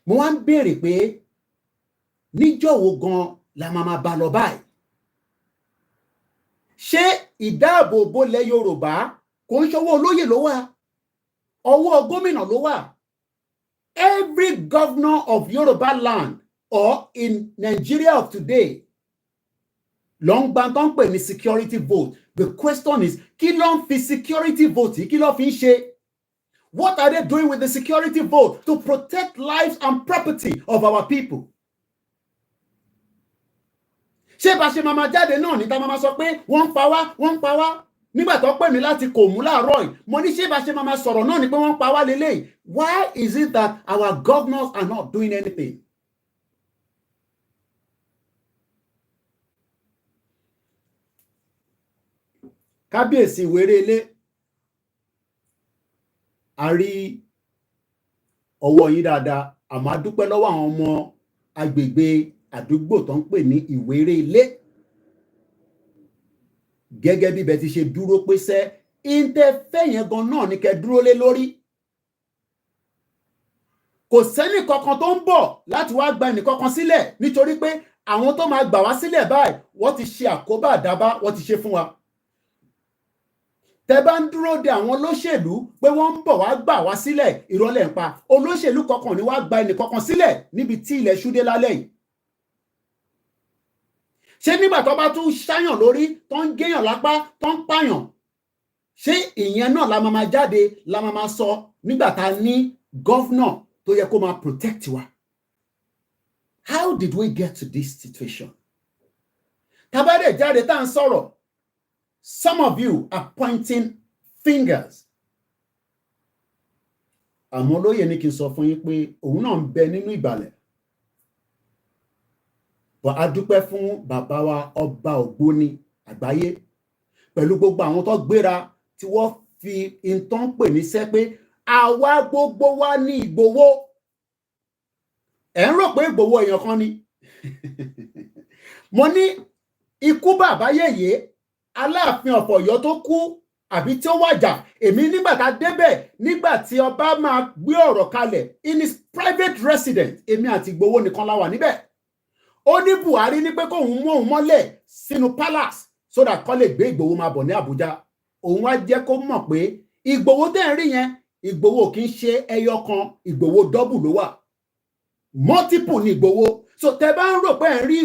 Mo wá ń béèrè pé níjọ́ wo gan la máa bá lọ báyìí? Ṣé ìdáàbòbò lẹ̀ Yorùbá kò ń ṣọwọ́ olóyè ló wà? Ọwọ́ gómìnà ló wà? Every governor of Yoruba land or in Nigeria of today long ban tó ń pè ní security vote. The question is kí ló ń fi security vote kí ló fi ń ṣe? What are they doing with the security vote to protect lives and property of our people? Ṣé bá ṣe máa jáde náà ní tá máa sọ pé wọ́n ń pa wá nígbà tó pè mí láti Kòmú láàárọ̀ yìí mo ní ṣé bá ṣe máa sọ̀rọ̀ náà ní pé wọ́n ń pa wá lélẹ́yìí? Why is it that our governors are not doing anything? Kábíyèsí Ìwéré Ilé a rí ọwọ́ yín dáadáa àmọ́ a dúpẹ́ lọ́wọ́ àwọn ọmọ agbègbè àdúgbò tó ń pè ní Ìwéré Ilé gẹ́gẹ́ bí bẹ́ẹ̀ ti ṣe dúró pé sẹ́ ìntẹ́fẹ́ yẹn gan náà ní kẹ́ dúró lé lórí. Kò sẹ́nì kankan tó ń bọ̀ láti wá gba ẹnì kankan sílẹ̀ nítorí pé àwọn tó máa gbà wá sílẹ̀ báyìí wọ́n ti ṣe àkóbá àdábá wọ́n ti ṣe fún wa. Tẹ́ bá ń dúró de àwọn olóṣèlú pé wọ́n ń bọ̀ wá gbà wá sílẹ̀ ìrọ̀lẹ́ ń pa. Olóṣèlú kankan ní wá gba ẹnì kankan sílẹ̀ níbi tí ilẹ̀ ṣúdé lálẹ́ yìí. Ṣé nígbà tó bá tún ṣáyàn lórí tó ń géyàn lápá tó ń pààyàn ṣé ìyẹn náà la máa jáde la máa sọ nígbà tá a ní gọ́fúnà tó yẹ kó máa protect wa? How did we get to this situation? Tabade jáde tá à ń sọ̀rọ̀. Some of you are pointing fingers. Àmọ́ olóyè ní kí n sọ fún yín pé òun náà ń bẹ nínú ìgbàlẹ̀. Bọ̀ a dúpẹ́ fún bàbá wa ọba Ògbóni àgbáyé pẹ̀lú gbogbo àwọn tó gbéra tí wọ́n fi ìtàn pè níṣẹ́ pé àwa gbogbo wa ní Ìgbòho. Ẹ̀ ń rò pé Ìgbòho èèyàn kan ni. Mo ní ikú bàbá yèyé Aláàfin of Ọ̀yọ́ tó kú àbí tí ó wàjà èmi nígbà tá a débẹ̀ nígbà tí ọba máa gbé ọ̀rọ̀ kalẹ̀ in his private residence èmi àti Ìgbòho nìkan la wà níbẹ̀. Ó ní Buhari ní pé kóun mú òun mọ́lẹ̀ sínú palace so that kó lè gbé Ìgbòho máa bọ̀ ní Àbújá. Òun wá jẹ́ kó mọ̀ pé Ìgbòho tẹ́ ń rí yẹn Ìgbòho kì í ṣe ẹyọ kan Ìgbòho double ló wà. Multiple ni Ìgbòho. So tẹ́ bá ń rò pé ẹ̀ ń rí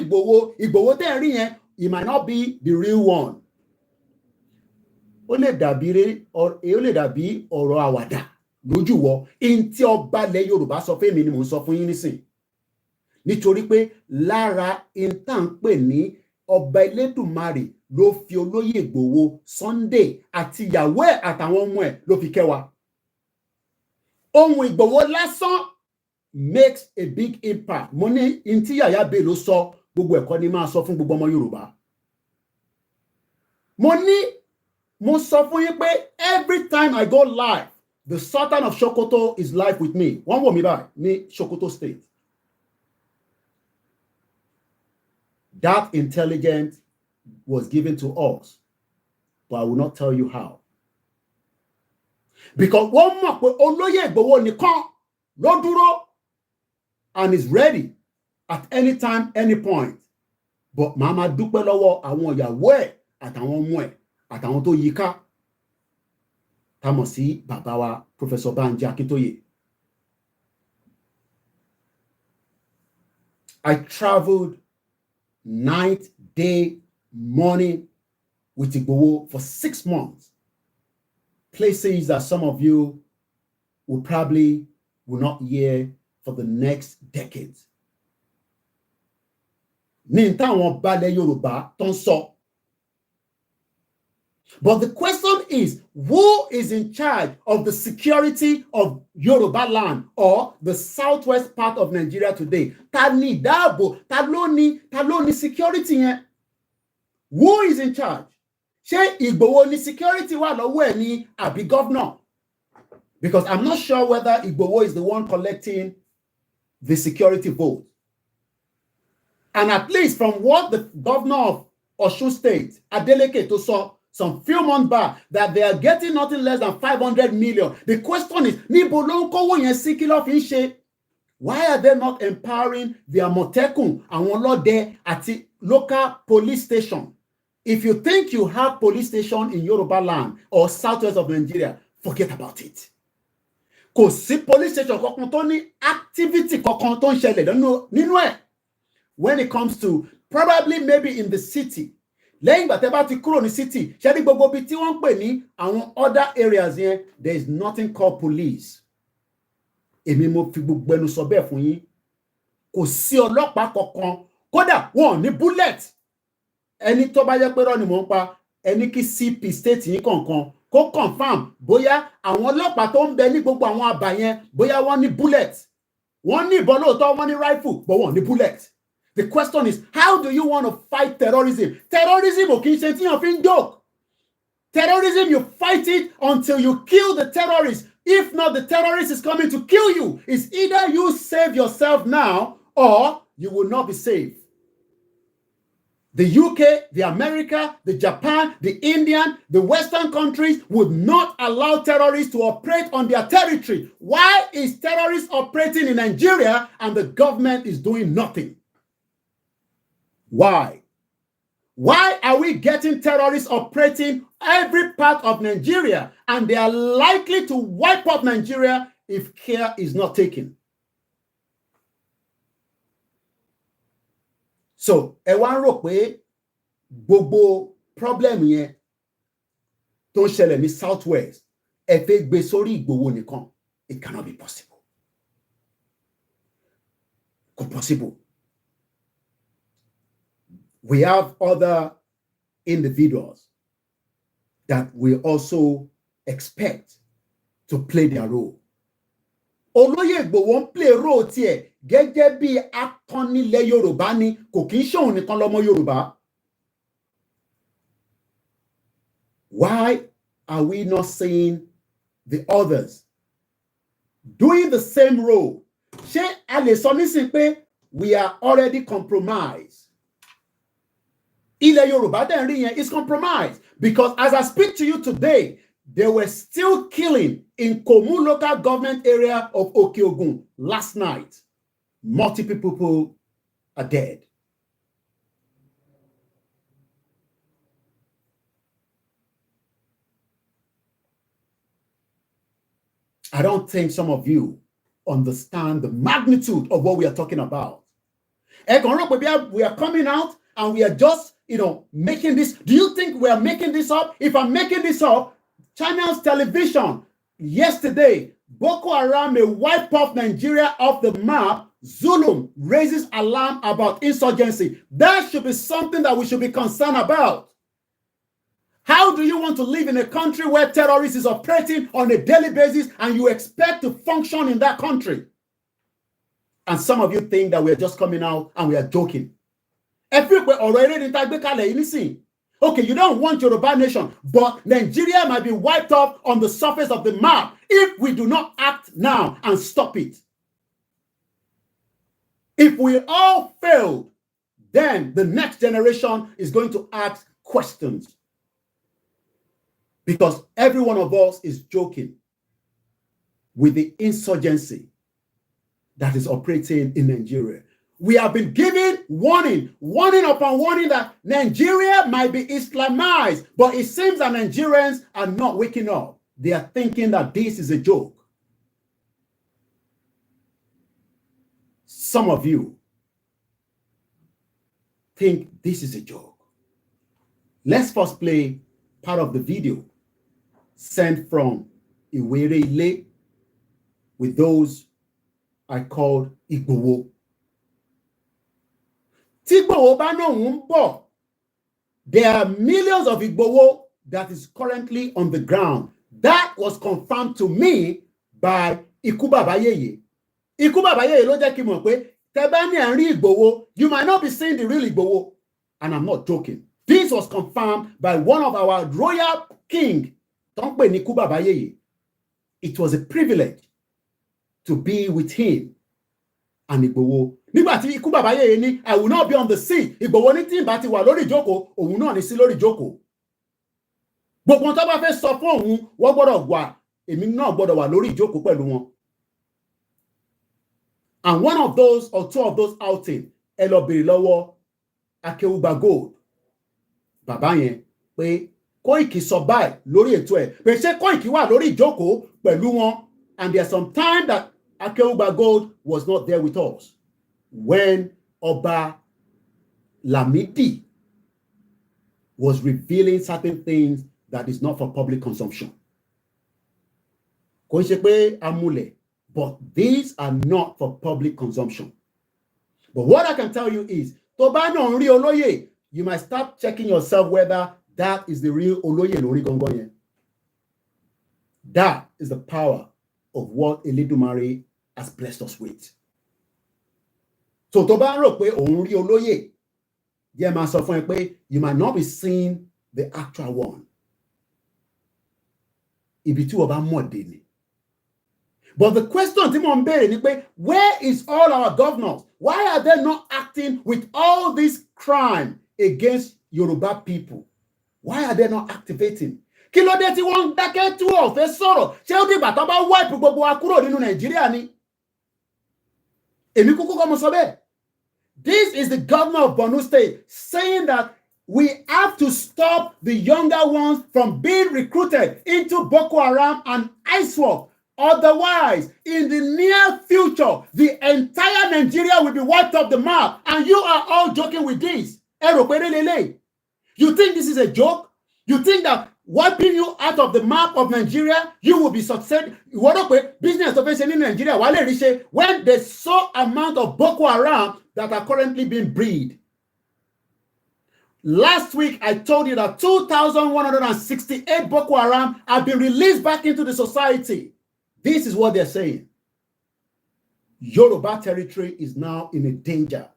Ìgbòho tẹ́ ń rí yẹn it might not be the real one. Ó lè dàbí ọ̀rọ̀ àwàdà lójú wọ. In tí ọba ilẹ̀ Yorùbá sọ fún èmi ni mò ń sọ fún yín nísìn. Nítorí pé lára in tá ń pè ní ọba Elédùmarè ló fi olóyè Ìgbòho Sunday àti ìyàwó ẹ̀ àtàwọn ọmọ ẹ̀ ló fi kẹ́ wa. Ohun Ìgbòho lásán makes a big impact. Mo ní in tí Yàyà Bello sọ gbogbo ẹ̀kọ́ ni máa sọ fún gbogbo ọmọ Yorùbá. Mo sọ fún yín pé every time I go live, the Sultan of Sokoto is live with me. Wọ́n wò mí báyìí ní Sokoto State. That intelligence was given to us, but I will not tell you how. Because wọ́n mọ̀ pé olóyè Ìgbòho nìkan ló dúró and is ready at any time, any point. But màmá dúpẹ́ lọ́wọ́ àwọn ìyàwó ẹ̀ àtàwọn ọmọ ẹ̀ àtàwọn tó yí ká. Tá mọ̀ sí bàbá wa Professor Banji Akintoye. I traveled night, day, morning with Igboho for 6 months. Places that some of you will not hear for the next decades. Ní táwọn balẹ̀ Yorùbá tó ń sọ. But the question is, who is in charge of the security of Yoruba land or the southwest part of Nigeria today? Ta ni dáàbò, ta ló ní security yẹn? Who is in charge? Ṣé Ìgbòho ní security wà lọ́wọ́ ẹ̀ ní àbí governor? Because I'm not sure whether Ìgbòho is the one collecting the security vote. And at least from what the governor of Osun State, Adeleke, to saw some few months back, that they are getting nothing less than 500 million. The question is, níbo ló ń kówó yẹn sí, kí ló fi ń ṣe? Why are they not empowering the Àmọ̀tẹ́kùn, àwọn ọlọ́dẹ àti local police station? If you think you have police station in Yoruba land or southwest of Nigeria, forget about it. Kò sí police station kankan tó ní activity kankan tó ń ṣẹlẹ̀ nínú ẹ̀. When it comes to probably maybe in the city, lẹ́yìn ìgbà tẹ́ bá ti kúrò ní city, ṣé ní gbogbo ibi tí wọ́n ń pè ní àwọn other areas yẹn, there is nothing called police. Èmi mo fi gbogbo ẹnu sọ bẹ́ẹ̀ fún yín. Kò sí ọlọ́pàá kankan, kódà wọn ò ní bullet. Ẹni tó bá jẹ́ pé rọ́ ni mò ń pa, ẹni kí CP state yín kankan kó confirm bóyá àwọn ọlọ́pàá tó ń bẹ ní gbogbo àwọn àbá yẹn bóyá wọ́n ní bullet. Wọ́n ní ìbọn lóòótọ́, wọ́n ní rifle, but wọ́n ní bullet. The question is, how do you want to fight terrorism? Terrorism ò kì í ṣe tí yàn fi ń joke. Terrorism, you fight it until you kill the terrorist. If not, the terrorist is coming to kill you. It's either you save yourself now or you will not be safe. The UK, the America, the Japan, the Indian, the Western countries would not allow terrorists to operate on their territory. Why is terrorists operating in Nigeria and the government is doing nothing? Why? Why are we getting terrorists operating every part of Nigeria and they are likely to wipe out Nigeria if care is not taken? So, ẹ wá ń rò pé gbogbo problem yẹn tó ń ṣẹlẹ̀ ní Southwest, ẹ fẹ́ gbé sórí Ìgbòho nìkan. It cannot be possible. Kò possible. We have other individuals that we also expect to play their role. Olóyè Ìgbòho ń play role tiẹ̀ gẹ́gẹ́ bí akọ́nilẹ̀ Yorùbá ni, kò kí ń ṣòun nìkan lọ́mọ Yorùbá. Why are we not seeing the others doing the same role? Ṣé a lè sọ nísìnyí pé we are already compromised? Ilẹ̀ Yorùbá tẹ̀ ń rí yẹn is compromised because as I speak to you today, they were still killing in Komu local government area of Okeogun last night. Multiple people are dead. I don't think some of you understand the magnitude of what we are talking about. We are coming out and we are just making this. Do you think we are making this up? If I'm making this up, Channels Television yesterday, Boko Haram may wipe off Nigeria off the map. Zulum raises alarm about insurgency. That should be something that we should be concerned about. How do you want to live in a country where terrorists is operating on a daily basis and you expect to function in that country? And some of you think that we're just coming out and we are joking. Everywhere already okay, you don't want Yoruba nation, but Nigeria might be wiped off on the surface of the map if we do not act now and stop it. If we all failed, then the next generation is going to ask questions. Because every one of us is joking with the insurgency that is operating in Nigeria. We have been given warning upon warning that Nigeria might be Islamized, but it seems that Nigerians are not waking up. They are thinking that this is a joke. Some of you think this is a joke. Let's first play part of the video sent from Iwere with those I called Igbowo. There are millions of Igbowo that is currently on the ground. That was confirmed to me by Ikubabayeye. Ikubabayeye ló jẹ́ kí mọ̀ pé tẹ́ bá ní àárín Igbowo, you might not be seeing the real Igbowo. And I'm not joking. This was confirmed by one of our royal king, tó ń pè ní Ikubabayeye. It was a privilege to be with him and Igbowo. Nígbà tí Ikubabayeye ní, I will not be on the seat. Igbowo ní tí ìbá ti wà lórí ìjókòó, òun náà ní sí lórí ìjókòó. Gbogbo tó bá fẹ́ sọ fún òun, wọ́n gbọ́dọ̀ wà, èmi náà gbọ́dọ̀ wà lórí ìjókòó pẹ̀lú wọn. And one of those or two of those outing, ẹ lọ bèrè lọ́wọ́ Akeugba Gold. Bàbá yẹn pé Koiki sọ báyìí lórí ètò ẹ̀. Pé ṣé Koiki wà lórí ìjókòó pẹ̀lú wọn? And there's some time that Akeugba Gold was not there with us when Oba Lamidi was revealing certain things that is not for public consumption. Kò ṣe pé amúlẹ̀, but these are not for public consumption. But what I can tell you is, tó bá náà ń rí olóyè, you might start checking yourself whether that is the real olóyè lórí gangan yẹn. That is the power of what Elédùmarè has blessed us with. So tó bá rò pé òun rí olóyè, yẹ máa sọ fún ẹ pé you might not be seeing the actual one. Ibi tí wọ́n bá mọ̀ dé ni. But the question tí mo ń béèrè ni pé, where is all our governors? Why are they not acting with all this crime against Yoruba people? Why are they not activating? Kí ló dé tí wọ́n ń dákẹ́ tí wọ́n ò fẹ́ sọ̀rọ̀? Ṣé ó dìgbà tó bá wipe gbogbo wa kúrò nínú Nàìjíríà ni? Èmi kúkú kọ́ mo sọ bẹ́ẹ̀. This is the governor of Borno State saying that we have to stop the younger ones from being recruited into Boko Haram and ISWAP. Otherwise, in the near future, the entire Nigeria will be wiped off the map. And you are all joking with this. You think this is a joke? You think that wiping you out of the map of Nigeria, you will be successful? Business in Nigeria, when there's so amount of Boko Haram that are currently being bred. Last week, I told you that 2,168 Boko Haram have been released back into the society. This is what they're saying. Yoruba territory is now in a danger.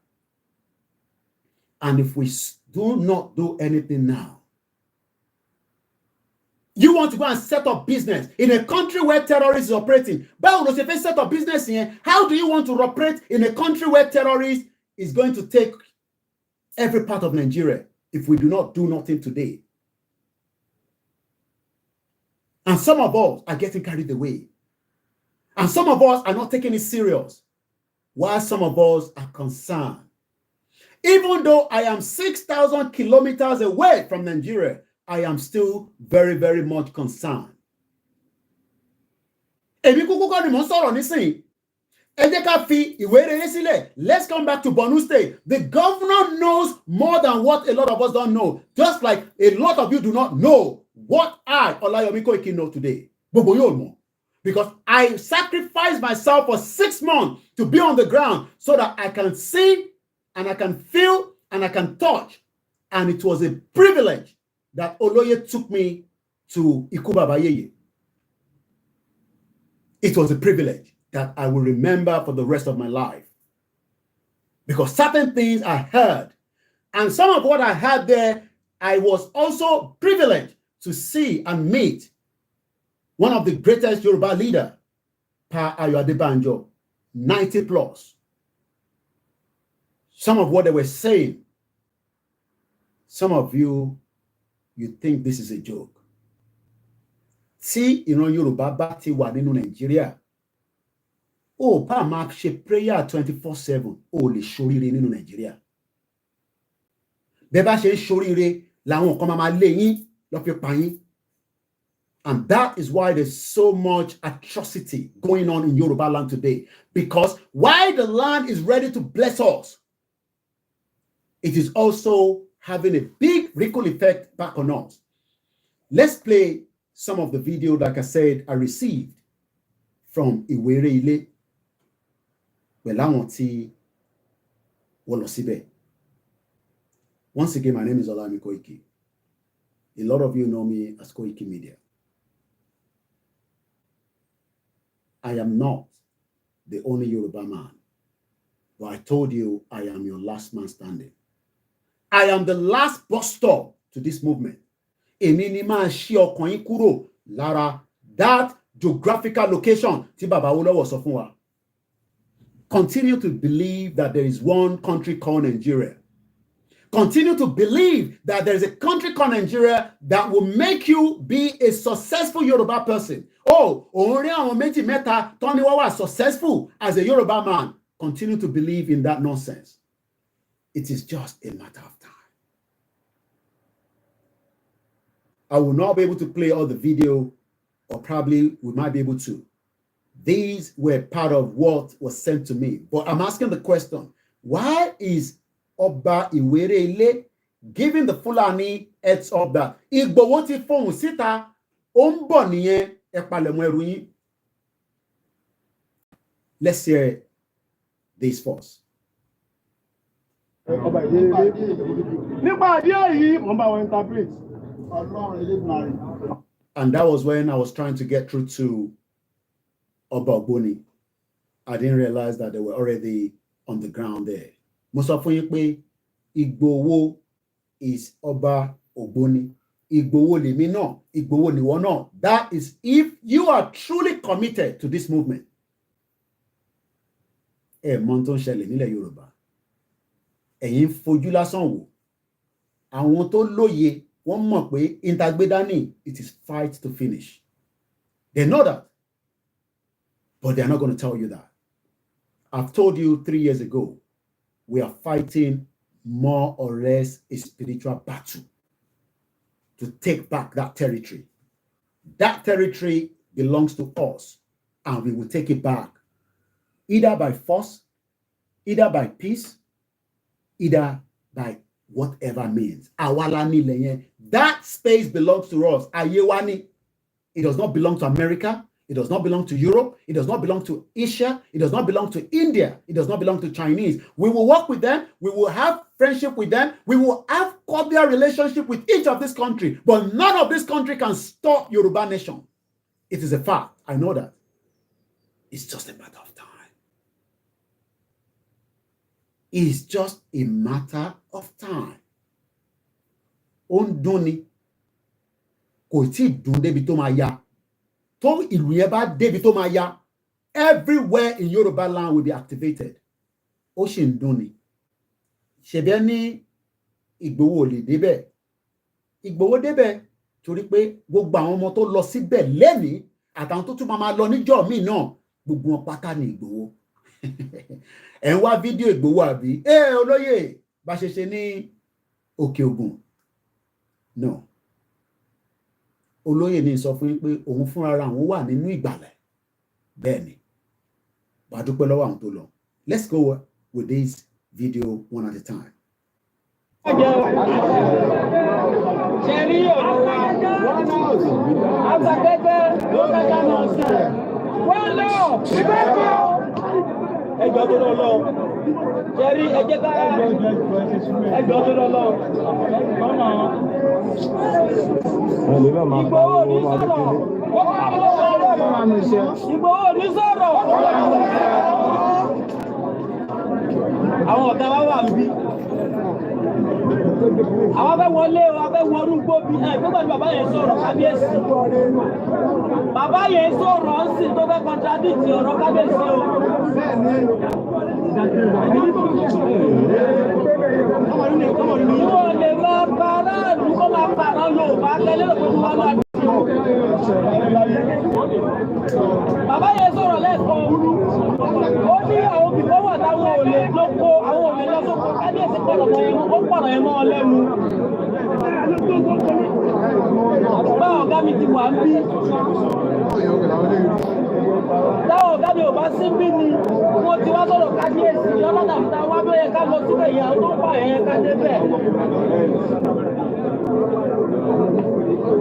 And if we do not do anything now, you want to go and set up business in a country where terrorists is operating. But if you set up business here, how do you want to operate in a country where terrorists is going to take every part of Nigeria if we do not do nothing today? And some of us are getting carried away. And some of us are not taking it serious, while some of us are concerned. Even though I am 6,000 kilometers away from Nigeria, I am still very, very much concerned. Let's come back to Borno State. The governor knows more than what a lot of us don't know. Just like a lot of you do not know what I, Olayomi Koiki, know today. Because I sacrificed myself for 6 months to be on the ground so that I can see and I can feel and I can touch. And it was a privilege that Oloye took me to Ikuba Bayeye. It was a privilege that I will remember for the rest of my life. Because certain things I heard, and some of what I heard there, I was also privileged to see and meet one of the greatest Yoruba leaders, Pa Ayo Adebanjo, 90 plus. Some of what they were saying, some of you think this is a joke. See, ìran Yorùbá bá ti wà nínú Nàìjíríà, ó bá máa ṣe prayer 24/7, ó lè ṣoríire nínú Nàìjíríà. Bẹ́ bá ṣe ń ṣoríire, làwọn kan máa lé yín lọ fi pa yín. And that is why there's so much atrocity going on in Yoruba land today. Because while the land is ready to bless us, it is also having a big ripple effect back on us. Let's play some of the video, like I said, I received from Iwere Ile. Once again, my name is Olayomi Koiki. A lot of you know me as Koiki Media. I am not the only Yoruba man, but I told you I am your last man standing. I am the last bus stop to this movement. That geographical location tí Baba Awólọ́wọ̀ sọ fún wa. Continue to believe that there is one country called Nigeria. Continue to believe that there is a country called Nigeria that will make you be a successful Yoruba person. Oh, òun rí àwọn méjì mẹ́ta tó ní wọ́n wà successful as a Yoruba man. Continue to believe in that nonsense. It is just a matter of time. I will not be able to play all the video, or probably we might be able to. These were part of what was sent to me. But I'm asking the question, why is Oba Iwere Ile giving the Fulani heads up that Igbowo ti fohùn síta, ó ń bọ̀ nìyẹn, ẹ palẹ̀mọ́ ẹrù yín? Let's hear this first. And that was when I was trying to get through to Oba Ogboni. I didn't realize that they were already on the ground there. Mo sọ fún yín pé Igbowo is Oba Ogboni. Igbowo lèmi náà, Igbowo nìwọ náà. That is if you are truly committed to this movement. Mọ tó ń ṣẹlẹ̀ nílẹ̀ Yorùbá. Ẹ̀yin fojú lásán wò. Àwọn tó lóye wọ́n mọ̀ pé ìtagbédání, it is fight to finish. They know that. But they're not going to tell you that. I've told you 3 years ago, we are fighting more or less a spiritual battle to take back that territory. That territory belongs to us, and we will take it back either by force, either by peace, either by whatever means. That space belongs to us. Ayewani. It does not belong to America. It does not belong to Europe. It does not belong to Asia. It does not belong to India. It does not belong to Chinese. We will work with them. We will have friendship with them. We will have cordial relationship with each of this country. But none of this country can stop Yoruba nation. It is a fact. I know that. It's just a matter of time. It's just a matter of time. Ondoni kò tí dùn débi tó máa yá. Tó ìlú yẹn bá débi tó máa yá, everywhere in Yoruba land will be activated. Ó ṣì ń dùn ni. Ṣebí ẹni Ìgbòho lè débẹ̀. Ìgbòho débẹ̀ torí pé gbogbo àwọn ọmọ tó lọ síbẹ̀ lẹ́nìí àtàwọn tó tún máa lọ níjọ́ míì náà, gbogbo wọn pátá ni Ìgbòho. Ẹ ń wá fídíò Ìgbòho àbí? Olóyè bá ṣe ṣe ní Òkè Ògùn. No. Olóyè ní sọ fún yín pé òun fúnra ara òun wà nínú ìgbàlẹ̀. Bẹ́ẹ̀ ni. Bá dúpẹ́ lọ́wọ́ àwọn tó lọ. Let's go with this video one at a time. Jerry Yoruba, one house. After local government. One law. Ẹjọ́ tó lọ lọ. Jerry ẹjẹ́ ká ẹjọ́ tó lọ lọ. Ìgbòho ní sọ̀rọ̀. Ìgbòho ní sọ̀rọ̀. Àwọn ọ̀gá wa wà níbí. Àwọn abẹ́ wọlé o, abẹ́ wọrú gbóbi ẹ̀ gbọ́dọ̀ ni bàbá yẹn sọ̀rọ̀ kábíyèsí. Bàbá yẹn sọ̀rọ̀ ń sìn tó fẹ́ kọ́ntradíìtì ọ̀rọ̀ kábíyèsí o. Ìwọ lè máa pa aráàlú kó máa pa àwọn Yorùbá tẹ́lẹ̀ lọ́pọ̀ tó wá máa dùn. Bàbá yẹn sọ̀rọ̀ lẹ́ẹ̀kan òru. Ó ní àwọn òbíkọ́ wà táwọn ò lè lóko, àwọn ò lè lọ sóko. Kábíyèsí pọ̀rọ̀ mọ́ ẹnu, ó pọ̀rọ̀ ẹ mọ́ ọ lẹ́nu. Bá ọ̀gá mi ti wà ń bí. Táwọn ọ̀gá mi ò bá sí bí ni, wọ́n ti wá sọ̀rọ̀ kábíyèsí. Ọlọ́dà mi ta wá bóyá ká lọ síbẹ̀ yẹn, àwọn tó ń pa ẹ̀yẹ ká débẹ̀.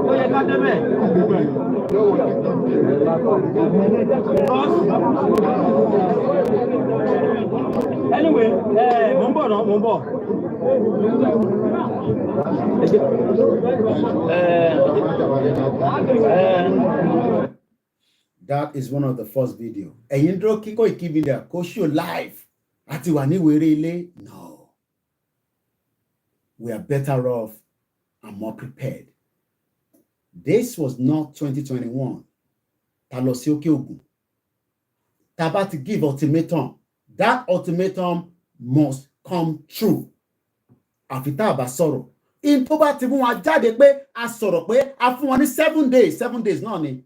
Ó yẹ ká débẹ̀. Anyway, mo ń bọ̀ náà, mo ń bọ̀. That is one of the first video. Ẹ̀yin dúró kí Koiki Media kó show live àti wà ní Iwere ilé. No. We are better off and more prepared. This was not 2021. Ta lọ sí òkè Ògùn. Ta bá ti give ultimatum. That ultimatum must come true. Àfi tá a bá sọ̀rọ̀. In tó bá ti mú wọn jáde pé a sọ̀rọ̀ pé a fún wọn ní 7 days. 7 days náà ni.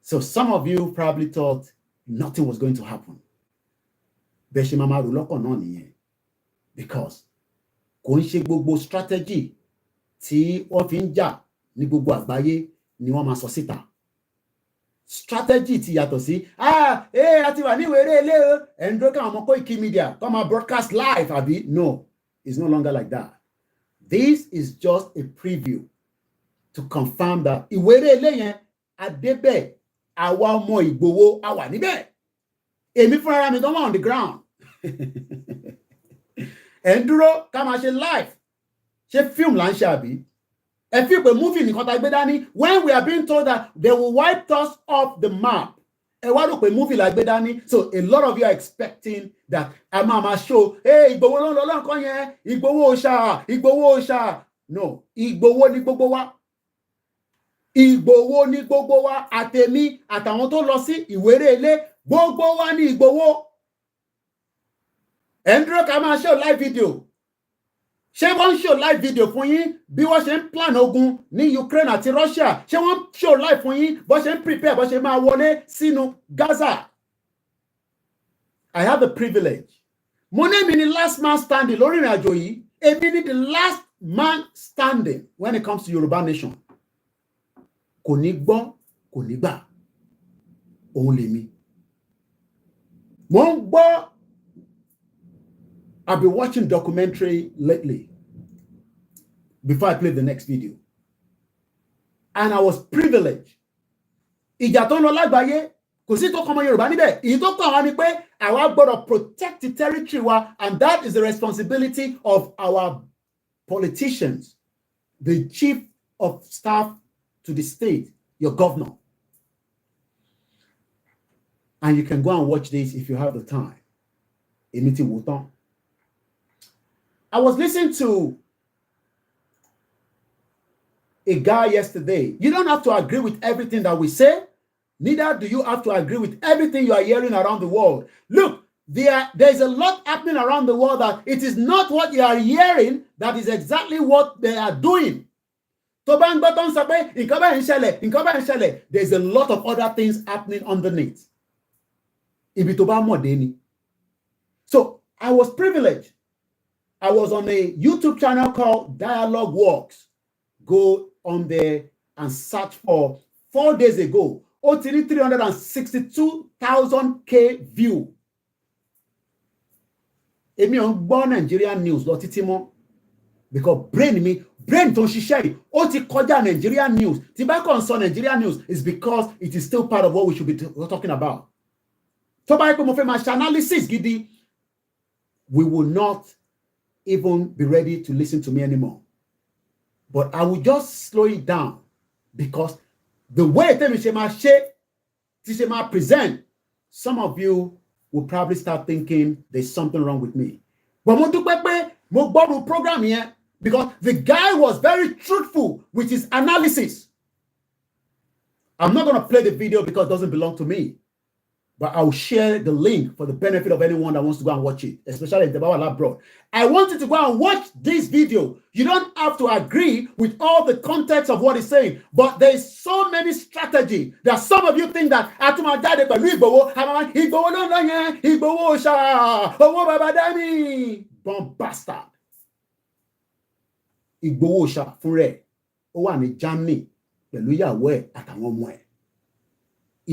So some of you probably thought nothing was going to happen. Bẹ́ẹ̀ ṣe máa máa rò lọ́kàn náà nìyẹn. Because kò ń ṣe gbogbo strategy tí wọ́n fi ń jà ní gbogbo àgbáyé ni wọ́n máa sọ síta. Strategy ti yàtọ̀ sí a ti wà ní Iwere ilé o ẹ̀ ń dúró káwọn ọmọ Koiki Media kọ́ máa broadcast live àbí? No, it's no longer like that. This is just a preview to confirm that Iwere ilé yẹn adébẹ̀ àwa ọmọ Ìgbòho a wà níbẹ̀. Èmi fúnra mi tó wà on the ground. Ẹ̀ ń dúró ká máa ṣe live. Ṣé fíìmù là ń ṣe àbí? Ẹ fi pé movie nìkan tá gbé dání when we are being told that they will wipe us off the map. Ẹ wá rò pé movie la gbé dání. So a lot of you are expecting that a máa show Ìgbòho ló ń lọ lọ́nkàn yẹn Ìgbòho ṣá Ìgbòho ṣá. No, Ìgbòho ni gbogbo wa. Ìgbòho ní gbogbo wa àtèmi àtàwọn tó lọ sí Ìwéré ilé gbogbo wa ní Ìgbòho. Ẹ ń dúró ká máa show live video. Ṣé wọ́n ń show live video fún yín bí wọ́n ṣe ń plan ogun ní Ukraine àti Russia? Ṣé wọ́n ń show live fún yín bó ṣe ń prepare bó ṣe máa wọlé sínú Gaza? I have the privilege. Mo ní èmi ni last man standing lórí ìrìn àjò yìí. Èmi ni the last man standing when it comes to Yoruba nation. Kò ní gbọ́, kò ní gbà. Òun lèmi. Mo ń gbọ́. I've been watching documentary lately before I play the next video. And I was privileged. Ìjà tó ń lọ lágbàáyé kò sí tó kàn ọmọ Yorùbá níbẹ̀. Èyí tó kàn wá ni pé àwa gbọ́dọ̀ protect the territory wa, and that is the responsibility of our politicians, the chief of staff to the state, your governor. And you can go and watch this if you have the time. Èmi ti wò tán. I was listening to a guy yesterday. You don't have to agree with everything that we say. Neither do you have to agree with everything you are hearing around the world. Look, there's a lot happening around the world that it is not what you are hearing that is exactly what they are doing. There's a lot of other things happening underneath. So I was privileged. I was on a YouTube channel called Dialogue Works. Go on there and search for 4 days ago. 362,000 view. Èmi ò ń gbọ́ Nigerian news lọ títí mọ́. because brain tó ń ṣiṣẹ́ yìí ó ti kọjá Nigerian news. Tí bá kàn sọ Nigerian news is because it is still part of what we should be talking about. Tó bá yẹ pé mo fẹ́ máa ṣe analysis gidi, we will not even be ready to listen to me anymore. But I will just slow it down because the way tẹ́mi ṣe máa ṣe, tí ṣe máa present, some of you will probably start thinking there's something wrong with me. But mo dúpẹ́ pé mo gbọ́dọ̀ program yẹn because the guy was very truthful with his analysis. I'm not going to play the video because it doesn't belong to me. But I'll share the link for the benefit of anyone that wants to go and watch it, especially if they're abroad. I want you to go and watch this video. You don't have to agree with all the context of what he's saying, but there's so many strategy that some of you think that bomb bastard. Igboho Òòṣà fún rẹ̀ ó wà ní Germany pẹ̀lú ìyàwó ẹ̀ àtàwọn ọmọ ẹ̀.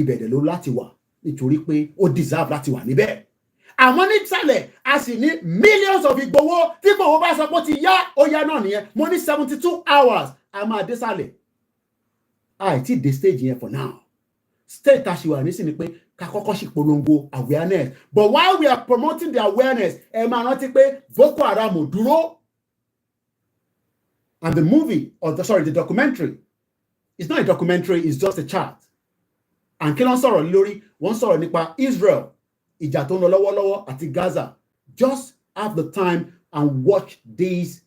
Ibẹ̀ dẹ̀ ló láti wà nítorí pé ó deserve láti wà níbẹ̀. Àmọ́ ní ìsàlẹ̀ a sì ní millions of Igboho tí Igboho bá sọ pé ó ti yá ó yá náà nìyẹn. Mo ní 72 hours a máa dé sàlẹ̀. Àìtí dé stage yẹn for now. State tá a ṣì wà nísìn ni pé ká kọ́kọ́ ṣì polongo awareness. But while we are promoting the awareness, ẹ máa rántí pé Boko Haram ò dúró. And the movie, the documentary, it's not a documentary, it's just a chart. And kí ló ń sọ̀rọ̀ lórí, wọ́n sọ̀rọ̀ nípa Israel, ìjà tó ń lọ lọ́wọ́lọ́wọ́ àti Gaza. Just have the time and watch these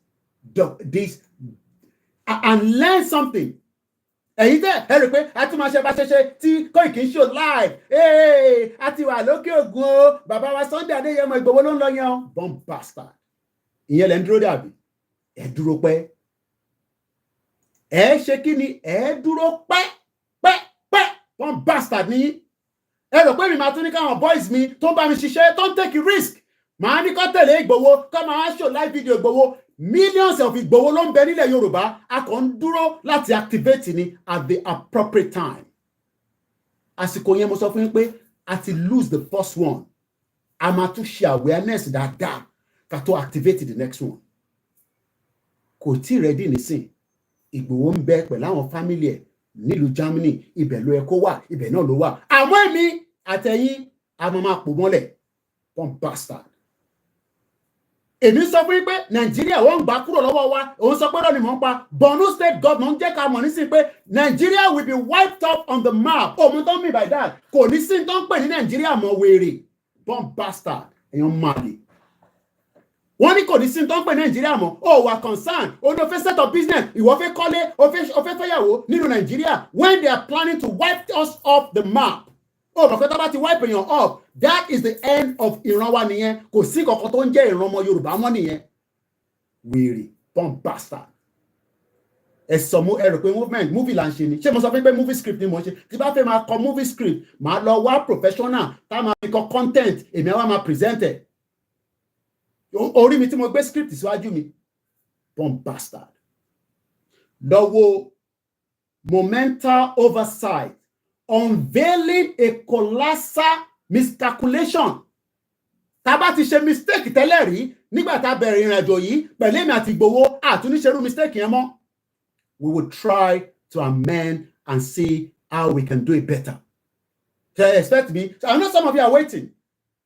and learn something. Ẹ̀yin tẹ́ ẹ rí pé a tún máa ṣe bá ṣe tí Koiki ń show live. A ti wà lókè ògùn o, bàbá wa Sunday Adéyẹmọ Ìgbòho ló ń lọ yẹn o. Bomb bastard. Ìyẹn lẹ́ ń dúró dàbí. Ẹ dúró pẹ́. Ẹ ṣe kí ni ẹ dúró pẹ́. One bastard ni. Ẹ rò pé mi máa tún ní káwọn boys mi tó ń bá mi ṣiṣẹ́ tó ń take risk. Màá ní kó tẹ̀lé Ìgbòho kó máa show live video Ìgbòho. Millions of Ìgbòho ló ń bẹ nílẹ̀ Yorùbá. A kàn ń dúró láti activate ni at the appropriate time. Àsìkò yẹn mo sọ fún yín pé a ti lose the first one. A máa tún ṣe awareness dáadáa ká tó activate the next one. Kò tí ready nísìn. Ìgbòho ń bẹ pẹ̀lú àwọn family ẹ̀ nílùú Germany, ibẹ̀ ló yẹ kó wà, ibẹ̀ náà ló wà. Àmọ́ èmi àtẹ̀yìn a máa pò mọ́lẹ̀. One bastard. Èmi sọ fún yín pé Nàìjíríà wọ́n ń gbà kúrò lọ́wọ́ wa. Òun sọ pé lọ́ni mò ń pa. Borno state government jẹ́ ká mọ̀ nísìn pé Nigeria will be wiped off on the map. Òun tó ń mean by that. Kò ní sí tó ń pè ní Nàìjíríà mọ́ wèrè. One bastard. Èèyàn máa lè. Wọ́n ní kò ní sí tó ń pè Nàìjíríà mọ́. Ó wà concern. Ó ní o fẹ́ set up business. Ìwọ fẹ́ kọ́lé. O fẹ́ fẹ́yàwó nínú Nàìjíríà. When they are planning to wipe us off the map. Ó mọ̀ pé tó bá ti wipe èèyàn off. That is the end of ìran wa nìyẹn. Kò sí kankan tó ń jẹ́ ìran ọmọ Yorùbá mọ́ nìyẹn. Wèrè. Bomb bastard. Ẹ rò pé movie là ń ṣe ni. Ṣé mo sọ pé movie script ni mo ń ṣe? Tí bá fẹ́ máa kọ movie script, màá lọ wá professional tá máa fi kọ content. Èmi á wá máa present ẹ̀. Orí mi tí mo gbé script síwájú mi. Bomb bastard. Lọ́wọ́ monumental oversight, unveiling a colossal miscalculation. Tá bá ti ṣe mistake tẹ́lẹ̀ rí nígbà tá bẹ̀rẹ̀ ìrìnàjò yìí pẹ̀lú èmi àti Ìgbòho àtúnṣerú mistake yẹn mọ́. We will try to amend and see how we can do it better. So expect me. So I know some of you are waiting.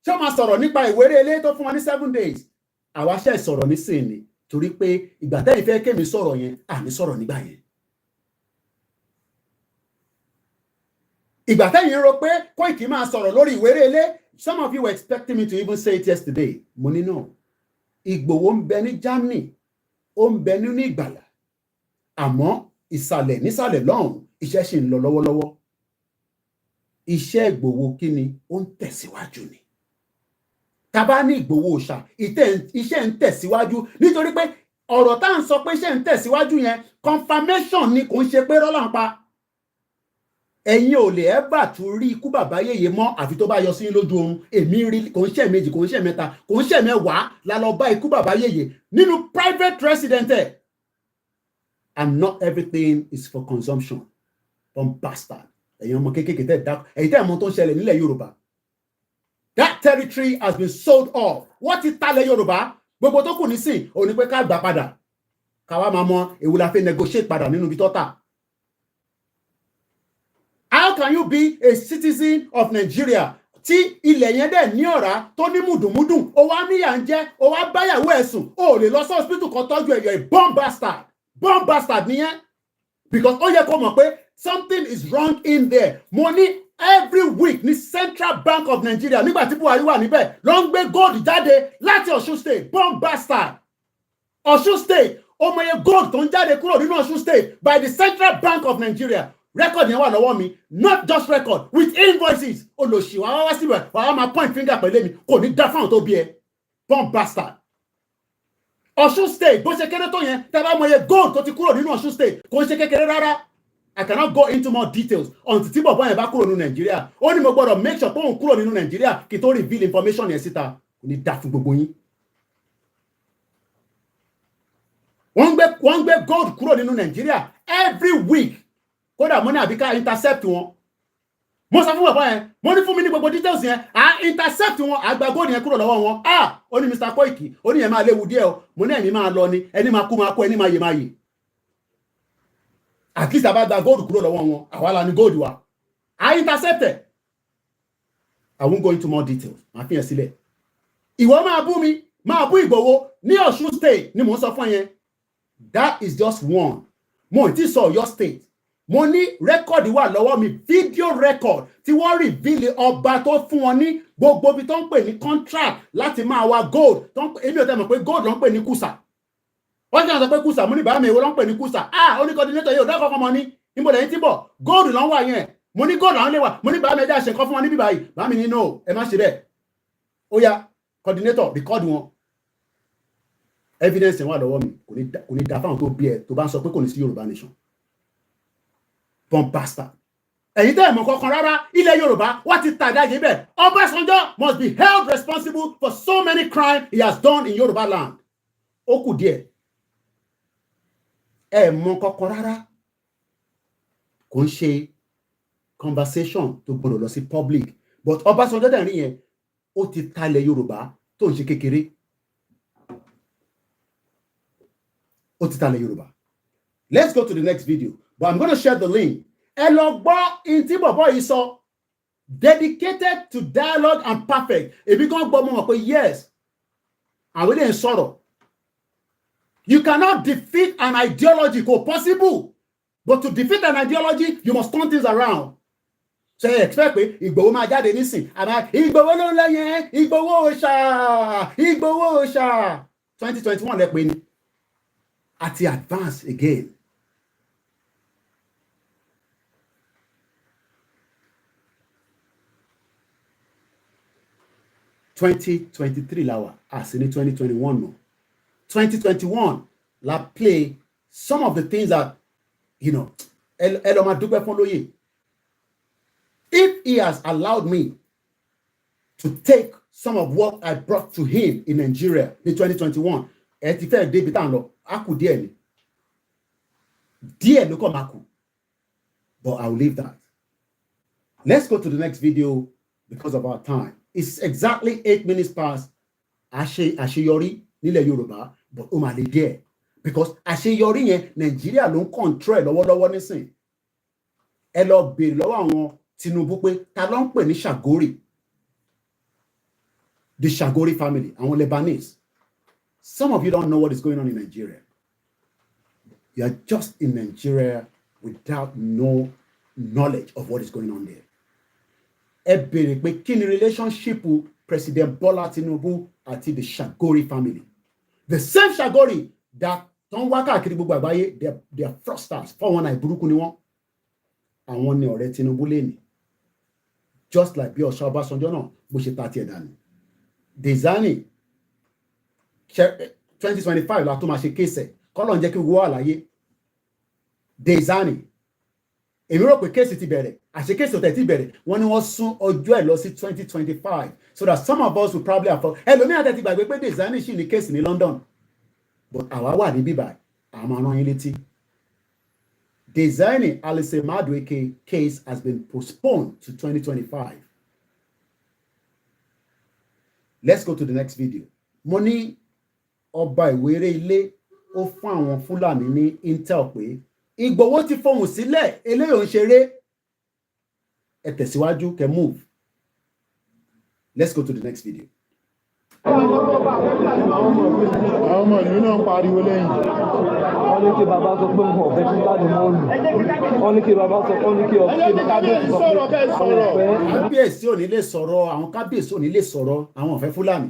Ṣé o máa sọ̀rọ̀ nípa Ìwéré ilé tó fún wa ní 7 days? Àwa ṣe sọ̀rọ̀ nísìnyí torí pé ìgbà tẹ́yìn fẹ́ kémi sọ̀rọ̀ yẹn àní sọ̀rọ̀ nígbà yẹn. Ìgbà tẹ́yìn rò pé Koiki máa sọ̀rọ̀ lórí Ìwéré ilé, some of you were expecting me to even say it yesterday. Mo ní náà. Ìgbòho ń bẹ ní Germany, ó ń bẹ nínú Ìgbàlà. Àmọ́ nísàlẹ̀ lọ́hùn iṣẹ́ ṣì ń lọ lọ́wọ́lọ́wọ́. Iṣẹ́ Ìgbòho kí ni? Ó ń tẹ̀síwájú ni. Tàbá ní Ìgbòho Òòṣà, iṣẹ́ ń tẹ̀síwájú nítorí pé ọ̀rọ̀ tá à ń sọ pé iṣẹ́ ń tẹ̀síwájú yẹn confirmation ni kò ń ṣe pé rọ́lá ń pa. Ẹ̀yin ò lè ẹ́bà tún rí ikú bàbá yèyé mọ́ àfi tó bá yọ sí lójú oorun. Èmi rí kò ń ṣe méjì, kò ń ṣe mẹ́ta, kò ń ṣe mẹ́wàá la lọ bá ikú bàbá yèyé nínú private residence ẹ̀. And not everything is for consumption. Bomb bastard. Ẹ̀yin ọmọ kéékèèké tẹ́ dá ẹ̀yin tẹ́ mọ̀ tó ń ṣẹlẹ̀ nílẹ̀ Yorùbá. That territory has been sold off. Wọ́n ti talẹ̀ Yorùbá. Gbogbo tó kù nísìn òní pé ká gbà padà. káwa máa mọ èwo la fẹ́ negotiate padà nínú ibi tó tà. How can you be a citizen of Nigeria tí ilẹ̀ yẹn dẹ̀ ní ọ̀rá tó ní mùdùmùdù ó wá níyà ń jẹ́ ó wá báyàwó ẹ̀ sùn ó lè lọ sí hospital kan tọ́jú ẹ̀, you're a bomb bastard nìyẹn, because ó yẹ kó mọ̀ pé something is wrong in there. Mo ní every week ní Central Bank of Nigeria nígbà tí Buhari wà níbẹ̀ ló ń gbé gold jáde láti Ọ̀ṣun state, bomb bastard. Ọ̀ṣun state ó mọ iye gold tó ń jáde kúrò nínú Ọ̀ṣun state by the Central Bank of Nigeria. Record yẹn wà lọ́wọ́ mi, not just record, with invoices. Olóṣì wàá wá síbẹ̀ wàá máa point finger pẹ̀lẹ́ mi, kò ní dá fáwọn tó bí ẹ, bomb bastard. Ọ̀ṣun state bó ṣe kéré tó yẹn tẹ́ bá mọ iye gold tó ti kúrò nínú Ọ̀ṣun state kò ń ṣe kékeré rárá. I cannot go into more details until tí bọ̀bọ̀ yẹn bá kúrò nínú Nàìjíríà. Ó ní mo gbọ́dọ̀ make sure pé òun kúrò nínú Nàìjíríà kí tó reveal information yẹn síta, kò ní dá fún gbogbo yín. Wọ́n gbé gold kúrò nínú Nàìjíríà every week. Kódà mo ní àbí ká intercept wọn. Mo sọ fún bàbá yẹn, mo ní fún mi ní gbogbo details yẹn, intercept wọn, àgbà gold yẹn kúrò lọ́wọ́ wọn. Ó ní Mr. Koiki, ó ní yẹn máa léwu díẹ̀ o. Mo ní ẹ̀mí máa lọ ni, ẹni máa kú máa kú, ẹni máa yè máa yè. At least àbá gba gold kúrò lọ́wọ́ wọn, àwa la ní gold wa. Intercepted. I won't go into more details. Màá fi yẹn sílẹ̀. Ìwọ máa bú mi, máa bú Ìgbòho ní Ọ̀ṣun state ni mò ń sọ fún yẹn. That is just one. Mo ti sọ your state. Mo ní rẹ́kọ̀dì wà lọ́wọ́ mi, fídíò rẹ́kọ̀d tí wọ́n reveal ọba tó fún wọn ní gbogbo ibi tó ń pè ní contract láti máa wá gold. Èmi ò tẹ́ mọ̀ pé gold ló ń pè ní kùsà. Wọ́n ti sọ pé kùsà, mo ní bàá mi èwo ló ń pè ní kùsà. Ó ní coordinator yóò dákọ̀ fún ọmọ ní ìmọ̀lẹ̀ yín tí bọ̀ gold ló ń wà yẹn. Mo ní gold àwọn lè wà, mo ní bàá mi ẹja ṣe nǹkan fún wọn níbí báyìí. Bàá mi ní no, ẹ má ṣe bẹ́ẹ̀. Ó yá coordinator record wọn. Evidence wà lọ́wọ́ mi, kò ní dá fáwọn tó bí ẹ tó bá ń sọ pé kò ní sí Yorùbá nation. Bomb bastard. Ẹ̀yin tẹ́ ẹ̀ mọ̀ kankan rárá, ilẹ̀ Yorùbá wá ti tàgá yìí bẹ́ẹ̀. Ọbásanjọ́ must be held responsible for so many crimes he has done in Yorùbá land. Ó kù díẹ̀. Ẹ mọ̀ kankan rárá. Kò ń ṣe conversation tó gbọdọ̀ lọ sí public. But Ọbásanjọ́ dẹ̀ rí yẹn, ó ti ta ilẹ̀ Yorùbá tó ń ṣe kékeré. Ó ti ta ilẹ̀ Yorùbá. Let's go to the next video. But I'm going to share the link. Ẹ lọ gbọ́ in tí bọ̀bọ̀ yìí sọ, dedicated to dialogue and perfect. Èmi kan gbọ́ mọ̀ pé yes, àwọn ilé ń sọ̀rọ̀. You cannot defeat an ideology, kò possible. But to defeat an ideology, you must turn things around. So you expect pé Ìgbòho máa jáde nísìn. Àmà Ìgbòho ló ń lẹ́yìn, Ìgbòho ṣá, Ìgbòho ṣá. 2021 lẹ pé ni. Àti advance again. (2023) lawa as in 2021 no. 2021 la play some of the things that Eloma dúpẹ́ fún lóyè. If he has allowed me to take some of what I brought to him in Nigeria in 2021, ẹ ti fẹ́ débi tá ń lọ, a kù díẹ̀ ni. Díẹ̀ ló kọ́ máa kù. But I'll leave that. Let's go to the next video because of our time. It's exactly 8 minutes past àṣeyọrí nílẹ̀ Yorùbá, but ó máa lè díẹ̀ because àṣeyọrí yẹn Nàìjíríà ló ń control lọ́wọ́lọ́wọ́ nísìn. Ẹ lọ béèrè lọ́wọ́ àwọn Tinubu pé ta ló ń pè ní Shagori, the Shagori family, àwọn Lebanese. Some of you don't know what is going on in Nigeria. You are just in Nigeria without no knowledge of what is going on there. Ẹ béèrè pé kí ni relationship President Bola Tinubu àti the Shagori family. The same Shagori that don't wá káàkiri gbogbo àgbáyé, they are fraudsters, 419 burúkú ni wọ́n. Àwọn ni ọ̀rẹ́ Tinubu lẹ́ni. Just like bí Ọ̀ṣọ́ Ọbásanjọ́ náà bó ṣe ta tiẹ̀ dànù. Dezani 2025 la tó máa ṣe kéèsẹ̀ kọ́lọ̀ ń jẹ́ kí wọ́n wà láyé. Dezani èmi rò pé kéèsì ti bẹ̀rẹ̀, àṣẹ kéèsì ọ̀tẹ̀ ti bẹ̀rẹ̀, wọ́n ní wọ́n sún ọjọ́ ẹ̀ lọ sí 2025 so that some of us will probably have ẹlòmíràn tẹ̀ ti gbàgbé pé Dezani ṣì ní kéèsì ní London, but àwa wà ní bíbá àmọ́ rán yín létí. Dezani Alise Madueke case has been postponed to 2025. Let's go to the next video. Mo ní ọba Ìwéré ilé ó fún àwọn Fúlàní ní intel pé Ìgbòho ti fohùn sílẹ̀ eléyìí ò ń ṣeré. Ẹ tẹ̀síwájú kẹ́ move. Let's go to the next video. Àwọn ọmọ ìlú náà pariwo lẹ́yìn. Wọ́n ní kí bàbá sọ pé wọn ò fẹ́ Fúlàní mọ́ lù. Wọ́n ní kí bàbá sọ pé kábíyèsí sọ pé àwọn ọ̀fẹ́. Kábíyèsí ò ní lè sọ̀rọ̀, àwọn kábíyèsí ò ní lè sọ̀rọ̀, àwọn ò fẹ́ Fúlàní.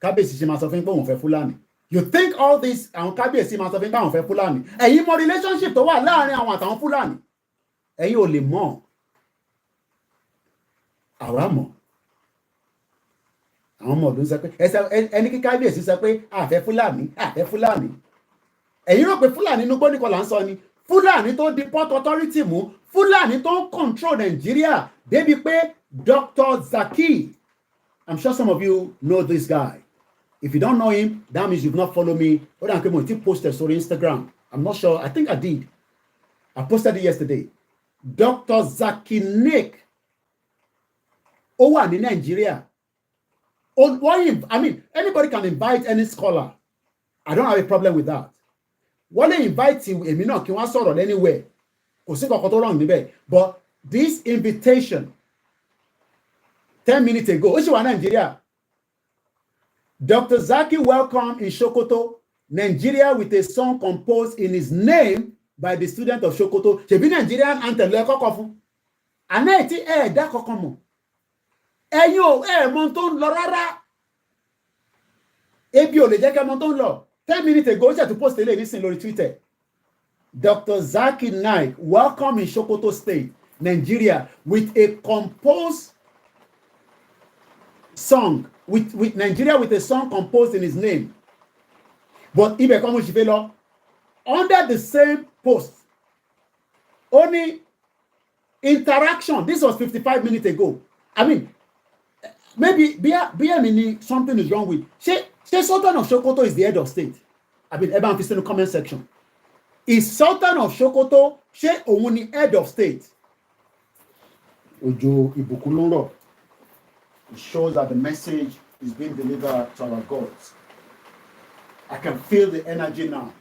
Kábíyèsí ṣe máa sọ fún pé òun fẹ́ Fúlàní. You think all this àwọn kábíyèsí máa sọ fún pé àwọn fẹ́ Fúlàní. Ẹ̀yin mọ relationship tó wà láàrin àwọn àtàwọn Fúlàní. Ẹ̀yin ò lè mọ̀. Àwa mọ̀. Àwọn ọmọ ọdún sọ pé ẹni kí kábíyèsí sọ pé àfẹ́ Fúlàní, àfẹ́ Fúlàní. Ẹ̀yin rò pé Fúlàní inú gbóníkọ̀ là ń sọ ni. Fúlàní tó di port authority mú, Fúlàní tó ń control Nigeria débi pé Dr. Zaki, I'm sure some of you know this guy. If you don't know him, that means you've not followed me. Hold on, come on, you posted on Instagram. I'm not sure. I think I did. I posted it yesterday. Dr. Zaki Nick. Ó wà ní Nigeria. I mean, anybody can invite any scholar. I don't have a problem with that. Wọ́n lè invite èmi náà kí wọ́n sọ̀rọ̀ anywhere. Kò sí kankan tó wrong níbẹ̀. But this invitation 10 minutes ago, ó sì wà Nigeria. Dr. Zaki welcome in Sokoto, Nigeria with a song composed in his name by the student of Sokoto. Ṣebí Nigerian anthem lẹ kọ́kọ́ fún. Àná ẹ̀ tí dá kankan mọ̀. Ẹ̀yin ò mọ̀ tó ń lọ rárá. Ebi ò lè jẹ́ kẹ́ mọ̀ tó ń lọ. 10 minutes ago, ó ṣe to post eléyìí nísìn lórí Twitter. Dr. Zaki Naik welcome in Sokoto State, Nigeria with a composed song. With Nigeria with a song composed in his name. But ibẹ̀ kan mo ṣì fẹ́ lọ. Under the same post, only interaction. This was 55 minutes ago. I mean, maybe something is wrong with. Say Sultan of Sokoto is the head of state. I mean, everyone is in the comment section. Is Sultan of Sokoto ṣé òun ni head of state? Òjò ìbùkún ló ń rọ̀. It shows that the message is being delivered to our gods. I can feel the energy now.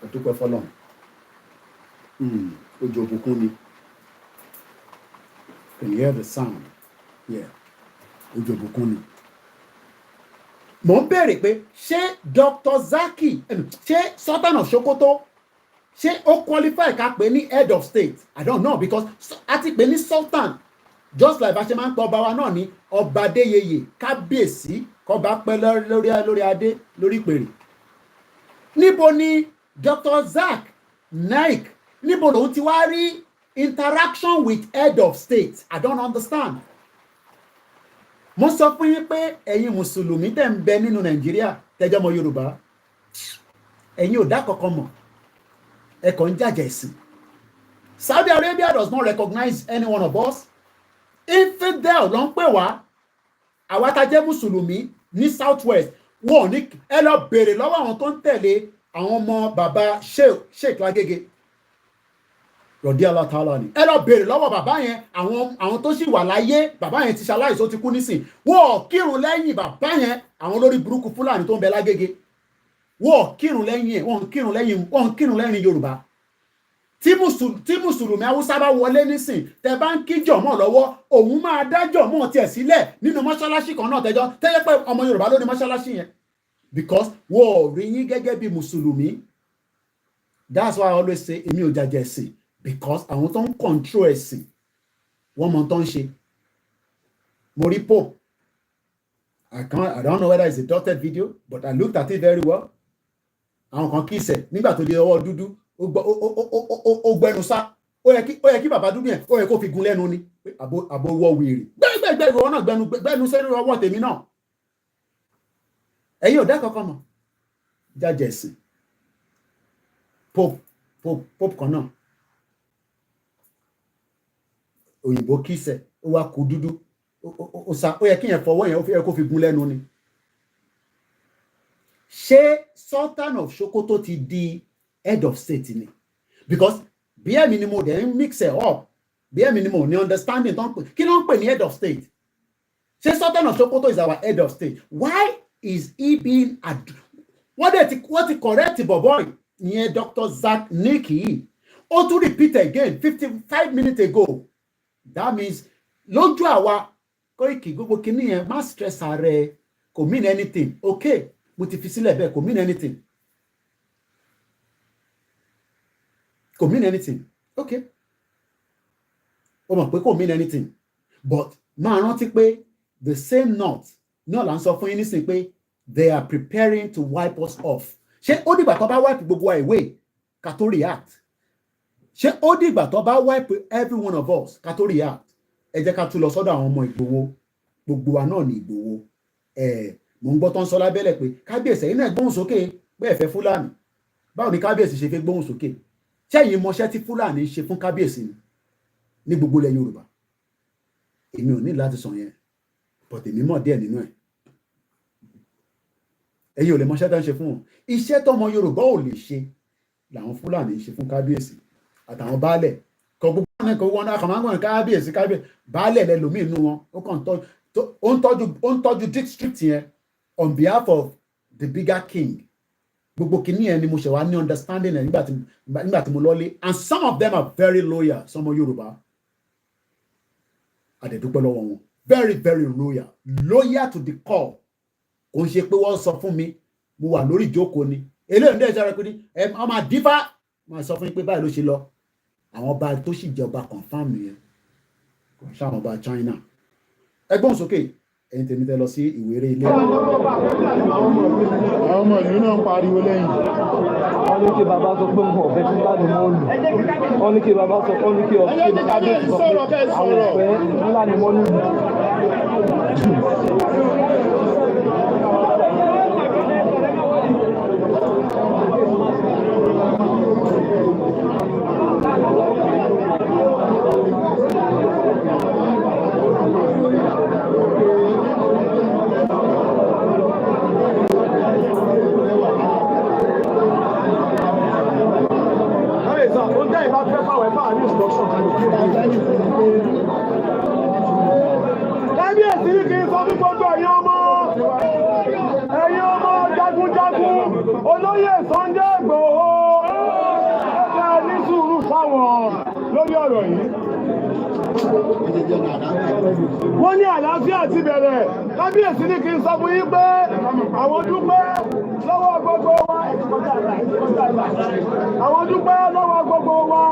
I took it for long. Òjò ìbùkún ni. Can you hear the sound? Yeah. Òjò ìbùkún ni. Mo ń bèèrè pé ṣé Dr. Zaki, ṣé Sultan of Sokoto, ṣé ó qualify ká pè ní head of state? I don't know because a ti pè ní Sultan. Just like bá ṣe máa ń pọ̀ ọba wa náà ní ọba Adéyẹyè kábíyèsí kọba pẹ́ lórí adé lórí ìpèrè. Níbo ni Dr. Zaki Naik, níbo lòun ti wá rí interaction with head of state? I don't understand. Mo sọ fún yín pé ẹ̀yin mùsùlùmí tẹ́ ń bẹ nínú Nàìjíríà tẹ́jọ́ ọmọ Yorùbá, ẹ̀yin ò dá kankan mọ̀, ẹ kàn ń jàjà ẹ̀sìn. Saudi Arabia does not recognize any one of us. Infidel ló ń pè wá, àwa tá jẹ́ mùsùlùmí ní Southwest. Wọ́n ní ẹ lọ béèrè lọ́wọ́ àwọn tó ń tẹ̀lé àwọn ọmọ bàbá Sheikh Lágége. Rọ̀dí alátàlá ni. Ẹ lọ béèrè lọ́wọ́ bàbá yẹn, àwọn tó sì wà láyé, bàbá yẹn ti ṣaláìsí, ó ti kú nísìn. Wọ́n kírun lẹ́yìn bàbá yẹn, àwọn olórí burúkú Fúlàní tó ń bẹ Lágége. Wọ́n kírun lẹ́yìn ẹ̀, wọ́n kírun lẹ́yìn Yorùbá. Tí mùsùlùmí Haúsá bá wọlé nísìn, tẹ bá ń kí jọ̀mọ́ lọ́wọ́, òun máa dá jọ̀mọ́ tiẹ̀ sílẹ̀ nínú mọ́ṣáláṣí kan náà tẹ́jẹ́ pé ọmọ Yorùbá ló ní mọ́ṣáláṣí yẹn. Because wọ́n ò rí yín gẹ́gẹ́ bí mùsùlùmí. That's why I always say èmi ò jàjẹ́ ẹ̀sìn. Because àwọn tó ń control ẹ̀sìn, wọ́n mọ tó ń ṣe. Mo rí Pope. I don't know whether it's a dotted video, but I looked at it very well. Àwọn kan kí ìṣẹ̀ nígbà tó di ọwọ́ dúdú, ó gbẹnu sá. Ó yẹ kí bàbá dúdú yẹn, ó yẹ kó fi gun lẹ́nu ni. Àbò wọ wèrè. Gbẹ́gbẹ́ ìwọ náà gbẹnu sẹ́nu ọwọ́ tèmi náà. Ẹ̀yin ò dá kankan mọ̀. Jàjẹ́ ẹ̀sìn. Pope kan náà. Òyìnbó kíṣẹ̀, ó wá kú dúdú. Ó yẹ kí yẹn fọwọ́ yẹn, ó yẹ kó fi gun lẹ́nu ni. Ṣé Sultan of Sokoto ti di head of state ni? Because bí ẹ̀mí ni mo dẹ̀ ń mix it up, bí ẹ̀mí ni mo ní understanding tó ń pè, kí ló ń pè ní head of state? Ṣé Sultan of Sokoto is our head of state? Why is he being wọ́n ti correct bọ̀bọ́ ìyẹn Dr. Zach Nicky ó tún repeat again 55 minutes ago. That means lójú àwa Koiki gbogbo kìíní yẹn má stress ààrẹ kò mean anything. Okay, mo ti fi sílẹ̀ bẹ́ẹ̀ kò mean anything. Kò mean anything. Okay. Ó mọ̀ pé kò mean anything. But máa rántí pé the same knot náà là ń sọ fún yín nísìnyí pé they are preparing to wipe us off. Ṣé ó dìgbà tó bá wipe gbogbo wa away ká tó react? Ṣé ó dìgbà tó bá wipe every one of us ká tó react? Ẹ jẹ́ ká tún lọ sọ́dọ̀ àwọn ọmọ Ìgbòho. Gbogbo wa náà ní Ìgbòho. Mo ń gbọ́ tó ń sọ lábẹ́lẹ̀ pé kábíyèsí ẹ̀yin náà gbóhùn sókè pé ẹ fẹ́ Fúlàní. Báwo ni kábíyèsí ṣe fẹ́ gbóhùn sókè? Ṣé ẹ̀yin mọṣẹ́ tí Fúlàní ṣe fún kábíyèsí ni ní gbogbo ilẹ̀ Yorùbá? Èmi ò ní láti sọ yẹn, but èmi mọ̀ díẹ̀ nínú ẹ̀. Ẹ̀yin ò lè mọṣẹ́ tó ń ṣe fún wọn. Iṣẹ́ tọmọ Yorùbá ò lè ṣe làwọn Fúlàní ṣe fún kábíyèsí àtàwọn baálẹ̀. Kọ gbogbo wọn kò wọn náà máa ń kábíyèsí baálẹ̀ lẹ́lòmíì inú wọn ó kàn ó ń tọ́jú district yẹn on behalf of the bigger king. Gbogbo kìíní yẹn ni mo ṣe wá ní understanding ẹ̀ nígbà tí mo lọ́lé, and some of them are very loyal, some of Yorùbá. Àdẹ̀dúpẹ́ lọ́wọ́ wọn, very very loyal to the core. Kò ń ṣe pé wọ́n sọ fún mi mo wà lórí ìjókòó ni eléyìí ní ẹ̀ṣọ́ rẹ̀ pé ní ọmọ àdífá máa sọ fún yín pé báyìí ló ṣe lọ. Àwọn ọba tó sì jẹ ọba confam nìyẹn, kò ṣe àwọn ọba China. Ẹgbọ́n sókè ẹ̀yin tèmi tẹ lọ sí Ìwéré ilé. Àwọn ọmọ ìlú náà ń pariwo lẹ́yìn. Wọ́n ní kí bàbá sọ pé nǹkan ọ̀fẹ́ tí láti mọ́ lù. Wọ́n ní kí bàbá sọ pé kí kábíyèsí sọ pé àwọn ọ̀fẹ́ ńlá ni wọ́n lù. Kábíyèsí ní kí n sọ fún gbogbo ẹ̀yin ọmọ jagunjagun olóyè Sunday Igboho ẹgbẹ́ ní sùúrù fáwọn lórí ọ̀rọ̀ yìí. Wọ́n ní àlàáfíà ti bẹ̀rẹ̀. Kábíyèsí ní kí n sọ fún yín pé àwọn dúpẹ́ lọ́wọ́ gbogbo wa. Àwọn dúpẹ́ lọ́wọ́ gbogbo wa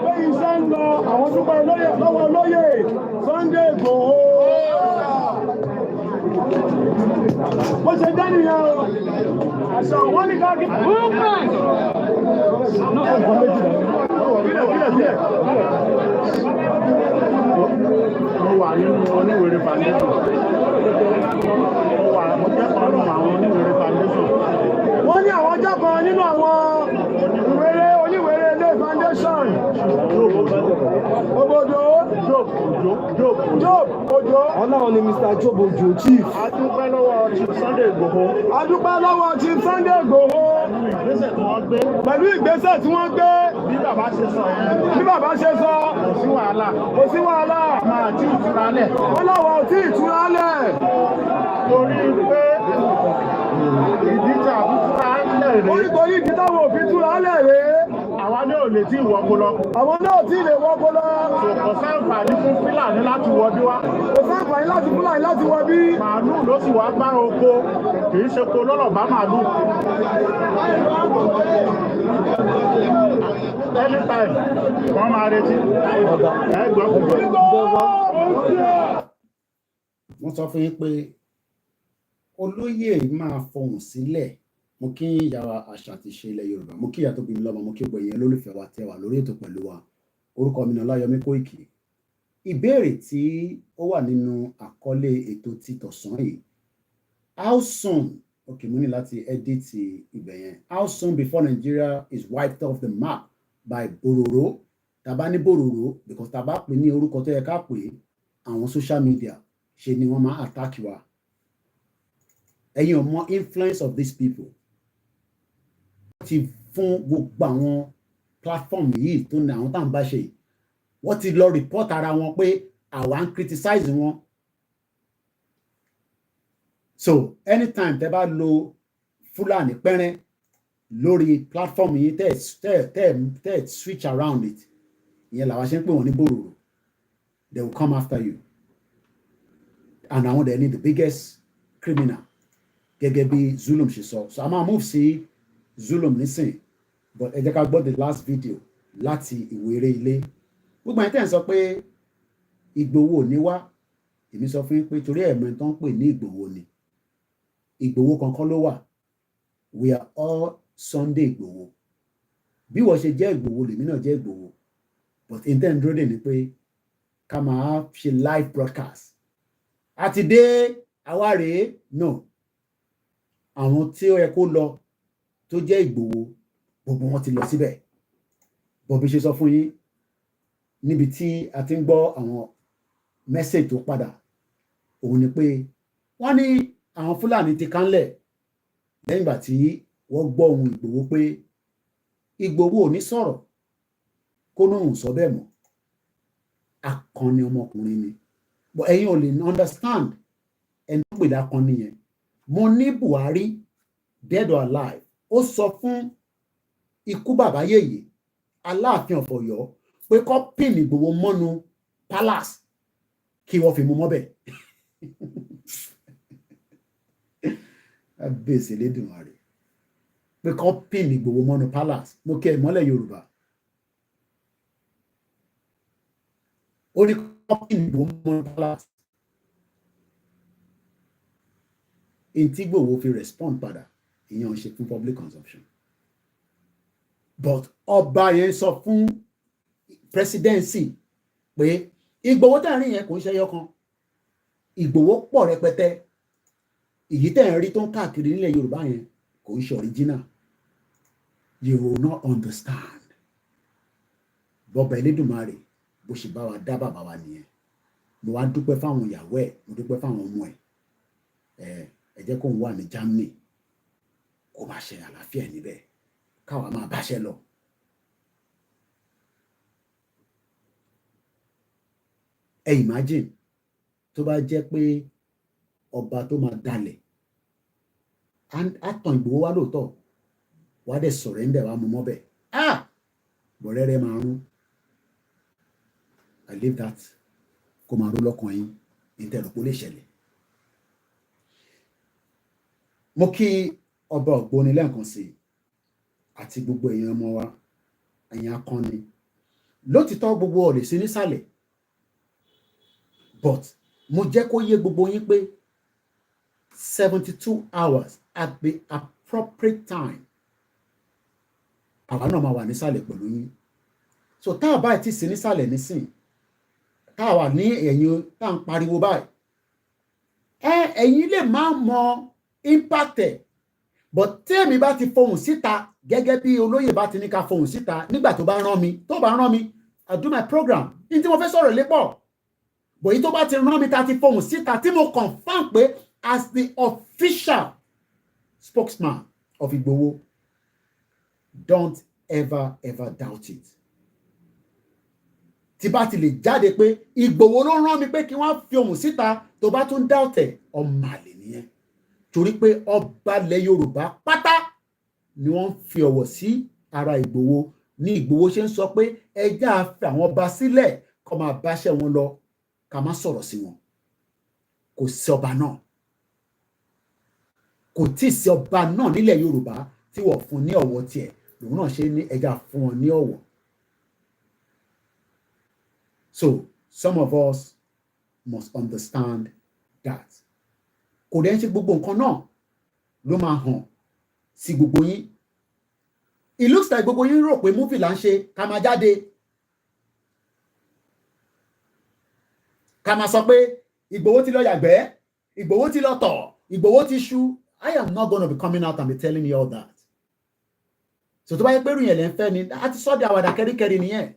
pé iṣẹ́ ń lọ. Àwọn dúpẹ́ lọ́wọ́ olóyè Sunday Igboho. Bó ṣe jẹ́ nìyẹn o. Àṣà wọ́n ní káàkiri. Mo wà nínú Oníwèrè Foundation. Mo jẹ́ kan nínú àwọn Oníwèrè Foundation. Wọ́n ní àwọn jẹ́ kan nínú àwọn Oníwèrè ilé foundation. Obodo. Job Ojo. Ọlọ́run ni Mr. Job Ojo chief. A dúpẹ́ lọ́wọ́ Chief Sunday Igboho. A dúpẹ́ lọ́wọ́ Chief Sunday Igboho. Pẹ̀lú ìgbésẹ̀ tí wọ́n gbé. Bí bàbá ṣe sọ. Kò sí wàhálà. Máa tí ìtura lẹ̀. Wọ́n láwọn ò tí ìtura lẹ̀. Torí pé ìdí tí àbúkúrá lẹ̀ rèé. Orítorí ìdí táwọn òfin túra lẹ̀ rèé. Àwa ní ò lè tí ìwọ́kó lọ. Àwọn náà tí ì lè wọ́kó lọ. Kò sáǹfààní fún Fúlàní láti wọ bí wá. Kò sáǹfààní láti Fúlàní láti wọ bí. Màálù ló sì wá bá oko, kì í ṣe ko lọ́rọ̀ bá màálù. Anytime, wọ́n máa retí. Wọ́n sọ fún yín pé olóyè máa fohùn sílẹ̀. Mo kí ìyá àṣà àti ìṣe ilẹ̀ Yorùbá, mo kí ìyá tó bí mi lọ́mọ, mo kí gbogbo ìyẹn lólùfẹ́ wa tẹ́ wà lórí ètò pẹ̀lú wa. Orúkọ mi ni Ọláyọmí Kóìkì. Ìbéèrè tí ó wà nínú àkọlé ètò ti tọ̀sán yìí, how soon, okay, mo ní láti edit ibẹ̀ yẹn, how soon before Nigeria is wiped off the map by Bororo? Tàbá ní Bororo because tàbá pè ní orúkọ tó yẹ ká pè àwọn social media ṣe ni wọ́n máa attack wa. Ẹ̀yin ò mọ influence of these people. Ti fún gbogbo àwọn platform yìí tó ní àwọn tá à ń bá ṣe yìí, wọ́n ti lọ report ara wọn pé àwa ń criticize wọn. So anytime tẹ́ bá lo Fúlàní pẹ́rẹ́ lórí platform yìí tẹ́ switch around it ìyẹn làwọn ṣe ń pè wọ́n ní Bororo. They will come after you and àwọn dẹ̀ ní the biggest criminal gẹ́gẹ́ bí Zulum ṣe sọ. So a máa move sí Zulum nísìn but ẹ jẹ́ ká gbọ́ the last video láti Ìwéré Ilé. Gbogbo ẹni tẹ́ ń sọ pé Ìgbòho ní wá èmi sọ fún yín pé torí ẹ̀mọ́ tó ń pè ní Ìgbòho ni Ìgbòho kankan ló wà. We are all Sunday Ìgbòho. Bí wọ́n ṣe jẹ́ Ìgbòho lèmi náà jẹ́ Ìgbòho but intent dúró dè ní pé ká máa ṣe live broadcast àti dé àwa rèé no àwọn tí ó yẹ kó lọ tó jẹ́ Ìgbòho gbogbo wọn ti lọ síbẹ̀. Bọ̀bí ṣe sọ fún yín níbi tí a ti ń gbọ́ àwọn message tó padà òun ni pé wọ́n ní àwọn Fúlàní ti kánlẹ̀ lẹ́yìn ìgbà tí wọ́n gbọ́ ohun Ìgbòho pé Ìgbòho ò ní sọ̀rọ̀ kó náà sọ bẹ́ẹ̀ mọ́ akọni ọmọkùnrin ni but ẹ̀yin ò lè understand ẹni tó pè lákọni yẹn. Mo ní Buhari dead or alive ó sọ fún ikú bàbá yèyé Aláàfin of Ọ̀yọ́ pé kó pin Ìgbòho mọ́nu palace kí wọ́n fi mú mọ́bẹ̀. Abèsè lédùmarè pé kó pin Ìgbòho mọ́nu palace. Mo kẹ́ ìmọ́lẹ̀ Yorùbá ó ní kó pin Ìgbòho mọ́nu palace. Ntí Ìgbòho fi respond padà ìyẹn ò ṣe fún public consumption but ọba yẹn sọ fún presidency pé Ìgbòho tẹ̀ ń rí yẹn kò ń ṣe ẹyọ kan Ìgbòho pọ̀ rẹpẹtẹ èyí tẹ̀ ń rí tó ń káàkiri nílẹ̀ Yorùbá yẹn kò ń ṣe original. You will not understand. Bọ́ba Elédùmarè bó ṣe bá wa dá bàbá wa nìyẹn. Mo wá dúpẹ́ fáwọn ìyàwó ẹ̀ mo dúpẹ́ fáwọn ọmọ ẹ̀ ẹ jẹ́ kó ń wà ní Germany kó máa ṣe àlàáfíà níbẹ̀ káwa máa báṣẹ́ lọ. Ẹ imagine tó bá jẹ́ pé ọba tó máa dalẹ̀ àtàn Ìgbòho wá lóòótọ́ wá dẹ̀ surrender wá mú mọ́bẹ̀ bọ̀rẹ́rẹ́ máa rún. I leave that kó máa rú lọ́kàn yín ìtẹ̀rùpọ̀ lè ṣẹlẹ̀. Mo kí ọba Ògbóni lẹ́ẹ̀kan sí àti gbogbo èèyàn ọmọ wa ẹ̀yin akọni lótìtọ́ gbogbo ọ̀lẹ̀ sí nísàlẹ̀ but mo jẹ́ kó yé gbogbo yín pé 72 hours at the appropriate time àwa náà máa wà nísàlẹ̀ pẹ̀lú yín. So tá a bá ti sí nísàlẹ̀ nísìn tá a wà ní ẹ̀yìn tá à ń pariwo báyìí ẹ̀yin lè má mọ impact ẹ̀ but tẹ́mi bá ti fohùn síta gẹ́gẹ́ bí olóyè bá ti ní ká fohùn síta nígbà tó bá rán mi I do my program ní tí mo fẹ́ sọ̀rọ̀ lépọ̀ but yìí tó bá ti rán mi ta ti fohùn síta tí mo confirm pé as the official spokesman of Igboho don't ever doubt it. Tí bá ti lè jáde pé Ìgbòho ló rán mi pé kí wọ́n fi ohùn síta tó bá tún doubt ẹ̀ ọmọ àlè nìyẹn torí pé ọba ilẹ̀ Yorùbá pátá ni wọ́n fi ọ̀wọ̀ sí ara Ìgbòho ní Ìgbòho ṣe ń sọ pé ẹjẹ́ àfẹ́ àwọn ọba sílẹ̀ kó máa báṣẹ́ wọn lọ ká má sọ̀rọ̀ sí wọn. Kò sí ọba náà kò tí ì sí ọba náà nílẹ̀ Yorùbá tí wọ́n fún ní ọ̀wọ̀ tiẹ̀ lòun náà ṣe ní ẹjẹ́ fún wọn ní ọ̀wọ̀. So some of us must understand that. Kò dẹ̀ ń ṣe gbogbo nǹkan náà ló máa hàn sí gbogbo yín. It looks like gbogbo yín rò pé múfì là ń ṣe ká máa jáde ká máa sọ pé Ìgbòho ti lọ yàgbẹ́ Ìgbòho ti lọ tọ̀ Ìgbòho ti ṣú. I am not going to be coming out and be telling you all that. So tó bá yẹ pé ròyìn ẹ̀lẹ́ ń fẹ́ ni àti sọ́dẹ̀ àwàdà kẹ́ríkẹ́rí nìyẹn.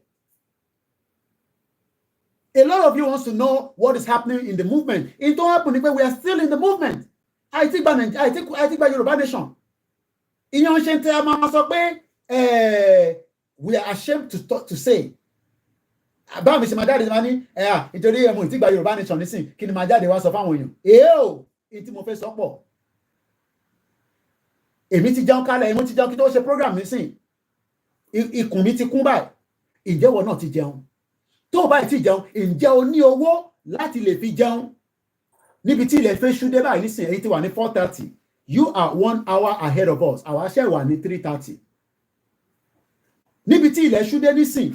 A lot of you wants to know what is happening in the movement. It don't happen because we are still in the movement. I think by Yoruba nation. Ìyẹn ṣe ń tẹ́ a máa sọ pé we are ashamed to say. Báwo mi ṣe máa jáde máa ní nítorí ẹ̀mú ìtìgbà Yoruba nation nísìn kí ni máa jáde wá sọ fáwọn èèyàn. Èé o, èyí tí mo fẹ́ sọ pọ̀. èmi ti jẹun kálẹ̀ èmi ti jẹun kí tó ṣe program nísìn ikùn mi ti kún báyìí ǹjẹ́ ìwọ náà ti jẹun tó o báyìí ti jẹun ǹjẹ́ o ní owó láti lè fi jẹun níbi tí ilẹ̀ fẹ́ ṣú dé báyìí nísìn èyí ti wà ní 4:30 you are 1 hour ahead of us àwa ṣẹ̀ wà ní 3:30 níbi tí ilẹ̀ ṣú dé nísìn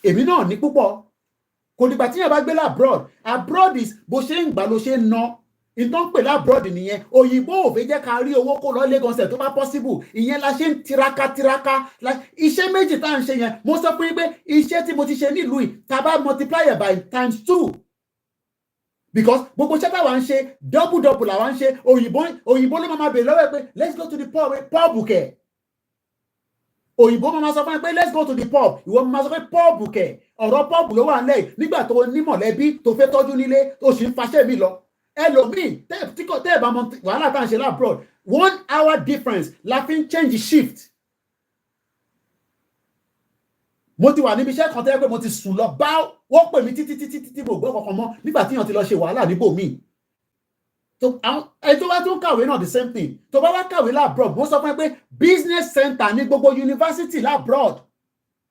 èmi náà ní púpọ̀ kò dìgbà tí yẹn bá gbé abroad is bó ṣe ń gbà ló ṣe ń ná ìtàn pè lábroad nìyẹn òyìnbó ò fẹ́ jẹ́ ká rí owó kó lọ Lagos tó bá possible ìyẹn la ṣe ń tiraka iṣẹ́ méjì tá à ń ṣe yẹn mo sọ fún yín pé iṣẹ́ tí mo ti ṣe nílùú yìí tá a bá multiply it by ×2 because gbogbo iṣẹ́ táwa ń ṣe double làwa ń ṣe òyìnbó ló máa bèèrè lọ́wọ́ ẹ pé let's go to the pub kẹ̀ òyìnbó máa sọ fún ẹ pé let's go to the pub ìwọ máa sọ pé pub kẹ̀ ọ̀rọ̀ pub ló wà nílẹ̀ nígbà tó ní mọ̀lẹ́bí tó fẹ́ tọ́jú nílé tó sì ń faṣẹ́ mi lọ ẹlòmíì tẹ́ ẹ̀ bá mọ wàhálà tá à ń ṣe labroad 1 hour difference la fi ń change shift. mo ti wà níbi iṣẹ́ kan tẹ́ pé mo ti sùn lọ bá wọ́n pè mí títí mo gbọ́ kankan mọ́ nígbà tí èèyàn ti lọ ṣe wàhálà níbòmíì. ẹ tó bá tún kàwé náà the same thing tó bá wá kàwé labroad mo sọ fún ẹ pé business center ní gbogbo university labroad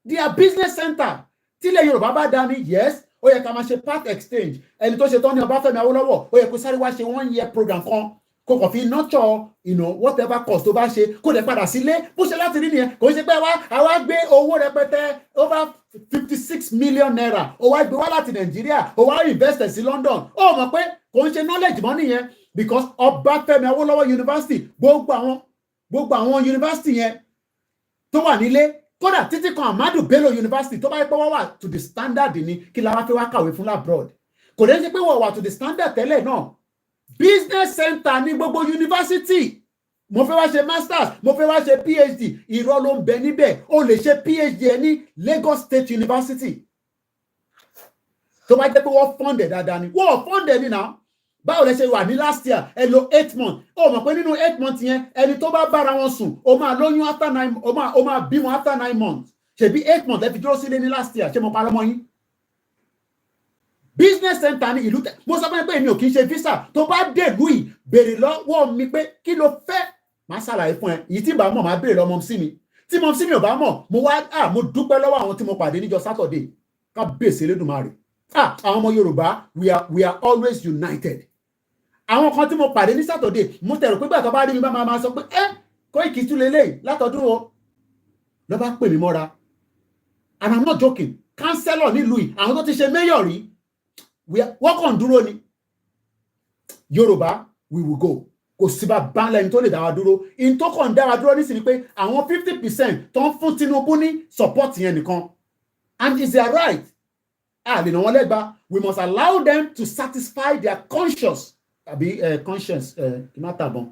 they are business center tílẹ̀ Yorùbá bá dání yes ó yẹ ká máa ṣe part exchange ẹni tó ṣe tán ní Ọbáfẹ́mi Awólọ́wọ̀ ó yẹ kó sáré wá ṣe 1 year program kan kó kàn fi nurture whatever cost tó bá ṣe kó lè padà sílé bó ṣe láti rí nìyẹn kò ṣe pé àwa gbé owó rẹpẹtẹ over 56 million naira ó wá gbé wá láti Nàìjíríà ó wá invest sí London ó mọ̀ pé kò ń ṣe knowledge mọ́ nìyẹn because Ọbáfẹ́mi Awólọ́wọ̀ University gbogbo àwọn university yẹn tó wà nílé kódà títí kan Ahmadu Bello University tó bá yẹ pé wọ́n wà to the standard ni kí la wá fẹ́ wá kàwé fún labroad kò dé ṣe pé wọ́n wà to the standard tẹ́lẹ̀ náà business center ní gbogbo university mo fẹ́ wá ṣe masters mo fẹ́ wá ṣe PhD irọ́ ló ń bẹ níbẹ̀ o lè ṣe PhD ẹ ní Lagos State University tó bá jẹ́ pé wọ́n fọ́ndẹ̀ dáadáa ni wọ́n fọ́ndẹ̀ ni náà báwo lẹ ṣe wà ní last year ẹ lò 8 months ó mọ̀ pé nínú 8 months yẹn ẹni tó bá bára wọn sùn ó máa lóyún after 9 ó máa bímọ after 9 months ṣebí 8 months ẹ fi dúró sílé ní last year ṣé mo parọ́ mọ́ yín. business center ní ìlú mo sọ fún ẹ pé èmi ò kì í ṣe visa tó bá dé ìlú yìí béèrè lọ́wọ́ mi pé kí ló fẹ́ máa ṣàlàyé fún ẹ èyí tí bá mọ̀ máa béèrè lọ́mọ sí mi tí mo sí mi ò bá mọ̀ mo dúpẹ́ lọ́wọ́ àwọn tí mo pàdé níjọ́ Saturday ká bèsè Elédùmarè àwọn ọmọ Yorùbá we are always united. Àwọn kan tí mo pàdé ní Saturday mo tẹ̀rù pé gbàtọ́ bá rí mi bá máa sọ pé Koiki tún lélẹ̀ látọdún o lọ bá pè mí mọ́ra and I'm not joking councillor nílùú yìí àwọn tó ti ṣe mayor rí wọ́n kàn dúró ni Yorùbá we will go kò sí bá bánlẹ̀ ní tó lè dá wa dúró in tó kàn dá wa dúró nísìnyí pé àwọn 50% tó ń fún Tinubu ní support yẹn nìkan and is their right lè nà wọ́n lẹ́gba we must allow them to satisfy their conscience ìmátàbọ̀n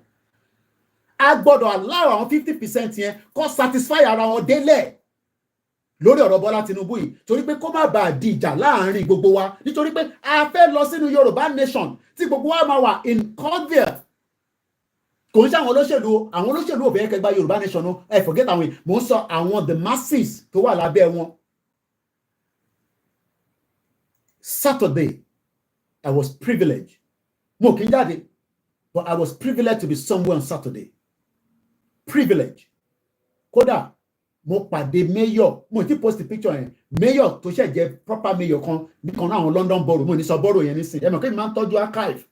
a gbọ́dọ̀ allow àwọn 50% yẹn kó satisfy ara wọn délẹ̀ lórí ọ̀rọ̀ Bọ́lá Tinubu yìí torí pé kó má bàa di ìjà láàrin gbogbo wa nítorí pé a fẹ́ lọ sínú Yorùbá nation tí gbogbo wa máa wà in cordial kò ń ṣe àwọn olóṣèlú òbí ẹ̀kẹ́gbà Yorùbá nation o ẹ forget àwọn yìí mò ń sọ àwọn the masses tó wà lábẹ́ wọn. Saturday I was privileged mo kì í jáde but I was privileged to be somewhere on Saturday privilege kódà mo pàdé mayor mo ti post picture yẹn mayor tó ṣe jẹ́ proper mayor kan nìkan náà àwọn London borough mo ní sọ borough yẹn nísìnyí ẹ mọ̀ kí n máa ń tọ́jú archive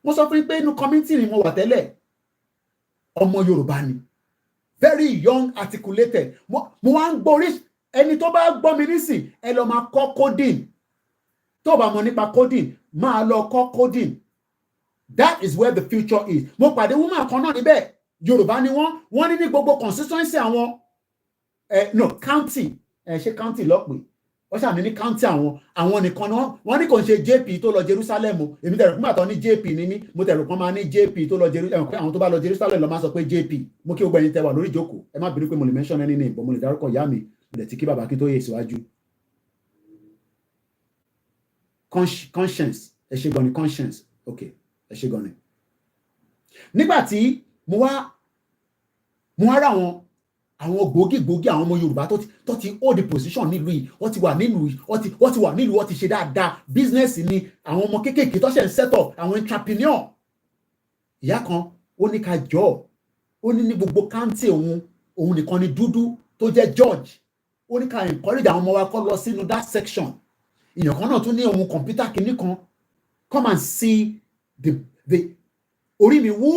mo sọ fún yín pé inú community ni mo wà tẹ́lẹ̀ ọmọ Yorùbá ni very young articulated mo wá ń gbórí ẹni tó bá gbọ́ mi nísìn ẹ lọ máa kọ́ coding tó bá mọ̀ nípa coding máa lọ kọ́ coding that is where the future is mo pàdé woman kan náà níbẹ̀ Yorùbá ni wọ́n ní gbogbo constituency àwọn no county ṣe county lọ́pẹ́ wọ́n ṣàmì ní county àwọn nìkan ni wọ́n ní kò ń ṣe JP tó lọ Jerusalem o èmi tẹ̀rù fún àtọ́ ní JP ní mí mo tẹ̀rù kan máa ní JP tó lọ Jerusalem àwọn tó bá lọ Jerusalem lọ máa sọ pé JP mo kí gbogbo ẹ̀yin tẹ́ wà lórí ìjókòó ẹ má bínú pé mo lè mention ẹni ní ìbọn mo lè dárúkọ ìyá mi mo lè ti kí bàbá kí tó yẹ síwájú conscience ẹ ṣe gan ni conscience okay ẹ ṣe gan ni nígbà tí mo wá rà àwọn gbòógì àwọn ọmọ Yorùbá tó ti hold the position nílùú yìí wọ́n ti wà nílùú wọ́n ti ṣe dáadáa business ni àwọn ọmọ kéékèèké tó ṣe ń set up àwọn entrepreneur ìyá kan ó ní ká jọ ó ní gbogbo káńtì òun nìkan ni dúdú tó jẹ́ George ó ní ká encourage àwọn ọmọ wa kó lọ sínú that section èèyàn kan náà tún ní òun kọ̀ǹpútà kìíní kan come and see the orí mi wú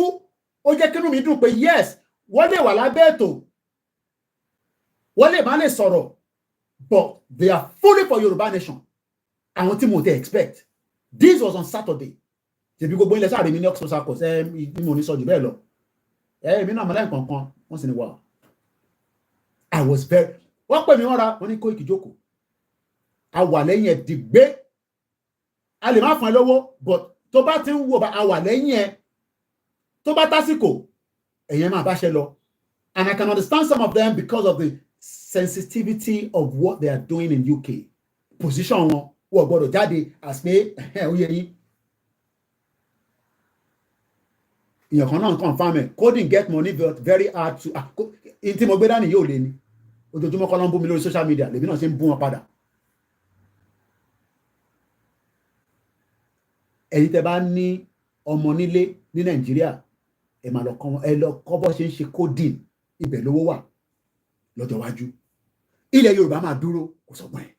ó jẹ́ kínú mi dùn pé yes wọ́n lè wà lábẹ́ ètò wọ́n lè má lè sọ̀rọ̀ but they are fully for Yoruba nation àwọn tí mo dey expect this was on Saturday ṣèbí gbogbo ilẹ̀ sáré mi ní Oxford Circus ní mo ní sọ jù bẹ́ẹ̀ lọ èmi náà mọ̀lẹ́ nǹkan kan wọ́n sì ní wà I was very wọ́n pè mí wọ́n ra wọ́n ní Koiki jókòó a wà lẹ́yìn ẹ̀ dìgbé a lè má fún ẹ lọ́wọ́ but tó bá ti ń wò bá a wà lẹ́yìn ẹ̀ tó bá tásìkò ẹ̀yẹn máa bá ṣe lọ and I can understand some of them because of the sensitivity of what they are doing in UK position wọn wọ́n gbọ́dọ̀ jáde as pé ó yẹ yín èèyàn kan náà confirm ẹ̀ coding get money but very hard to in tí mo gbé dání yóò lé ní ojoojúmọ́ kọ́ ló ń bú mi lórí social media lèmi náà ṣe ń bú wọn padà ẹ̀yin tẹ́ bá ní ọmọ nílé ní Nàìjíríà ẹ máa lọ kọ́ bọ́ ṣe ń ṣe coding ibẹ̀ lówó wà lọ́jọ́ iwájú ilẹ̀ Yorùbá máa dúró kò sọ́gbọ́n ẹ̀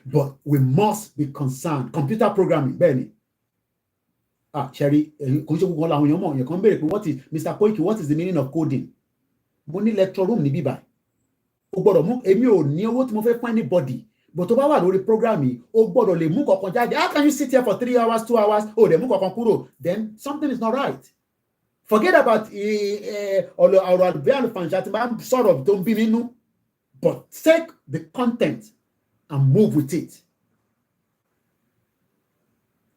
but we must be concerned computer programming bẹ́ẹ̀ ni ṣẹ́rí kò ń ṣe gbogbo àwọn èèyàn mọ̀ èèyàn kan béèrè pé what is Mr. Koiki what is the meaning of coding mo ní lecture room ní bíbá o gbọ́dọ̀ mú èmi ò ní owó tí mo fẹ́ fún anybody but tó bá wà lórí program yìí o gbọ́dọ̀ lè mú kankan jáde how can you sit here for 3 hours 2 hours o dẹ̀ mú kankan kúrò then something is not right forget about ọ̀rọ̀ àlùbẹ́ àlùfànṣá tí máa ń sọ̀rọ̀ tó ń bí nínú but take the content and move with it.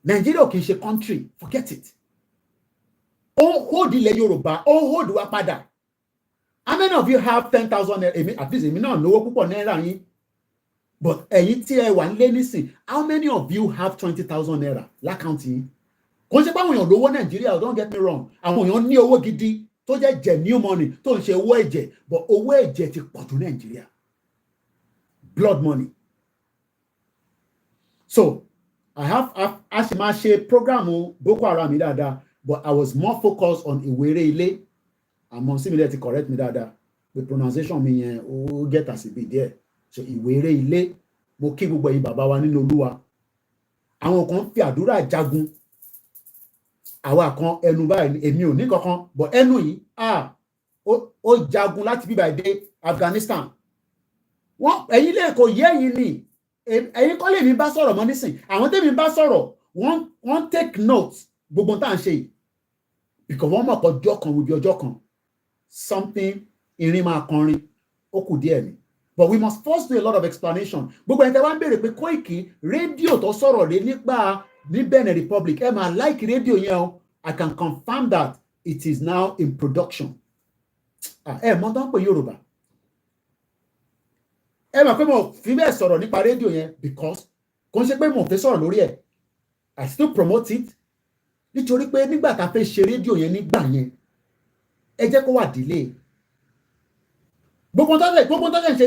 Nigeria kì í ṣe country forget it. Ó hold ilẹ̀ Yorùbá ó hold wa padà. How many of you have 10,000 naira? At least èmi náà lówó púpọ̀ náírà yín. But ẹ̀yin tí ẹ wà ń lé nísìn, how many of you have 20,000 naira lákàntì yín? Kò ń ṣe pé àwọn èèyàn lówó Nàìjíríà don't get me wrong. Àwọn èèyàn ní owó gidi tó jẹ́ genuine money tó ń ṣe owó ẹ̀jẹ̀ but owó ẹ̀jẹ̀ ti pọ̀ jù Nàìjíríà. Blood money. So I ṣe máa ṣe programu Boko Haram dáadáa but I was more focused on Iwere ilé àmọ́ sí mi lẹ́ ti correct mi dáadáa the pronunciation mi yẹn ó get àsìbí díẹ̀ so Iwere ilé mo kí gbogbo ẹ̀yin bàbá wa nínú Olúwa àwọn kan fi àdúrà jagun àwa kan ẹnu báyìí èmi ò ní kankan but ẹnu yìí ó jagun láti bíbá dé Afghanistan wọ́n ẹ̀yin lè kò yé ẹ̀yin ni ẹ̀yin kọ́ lè mi bá sọ̀rọ̀ mọ́ nísìn àwọn tẹ́mi bá sọ̀rọ̀ wọ́n take note gbogbo tá à ń ṣe yìí because wọ́n mọ̀ pé ọjọ́ kan wùdí ọjọ́ kan something irin máa kanrin ó kù díẹ̀ ni but we must first do a lot of explanation gbogbo ẹni tẹ́ wá ń béèrè pé Koiki rédíò tó sọ̀rọ̀ lé nípa ní Benin Republic ẹ máa like rédíò yẹn o I can confirm that it is now in production mọ̀ tó ń pè Yorùbá ẹ mọ̀ pé mo fi bẹ́ẹ̀ sọ̀rọ̀ nípa rédíò yẹn because kò ń ṣe pé mo fẹ́ sọ̀rọ̀ lórí ẹ̀ I still promote it nítorí pé nígbà tá a fẹ́ ṣe rédíò yẹn nígbà yẹn ẹ jẹ́ kó wà delay gbogbo tó ṣe ń ṣe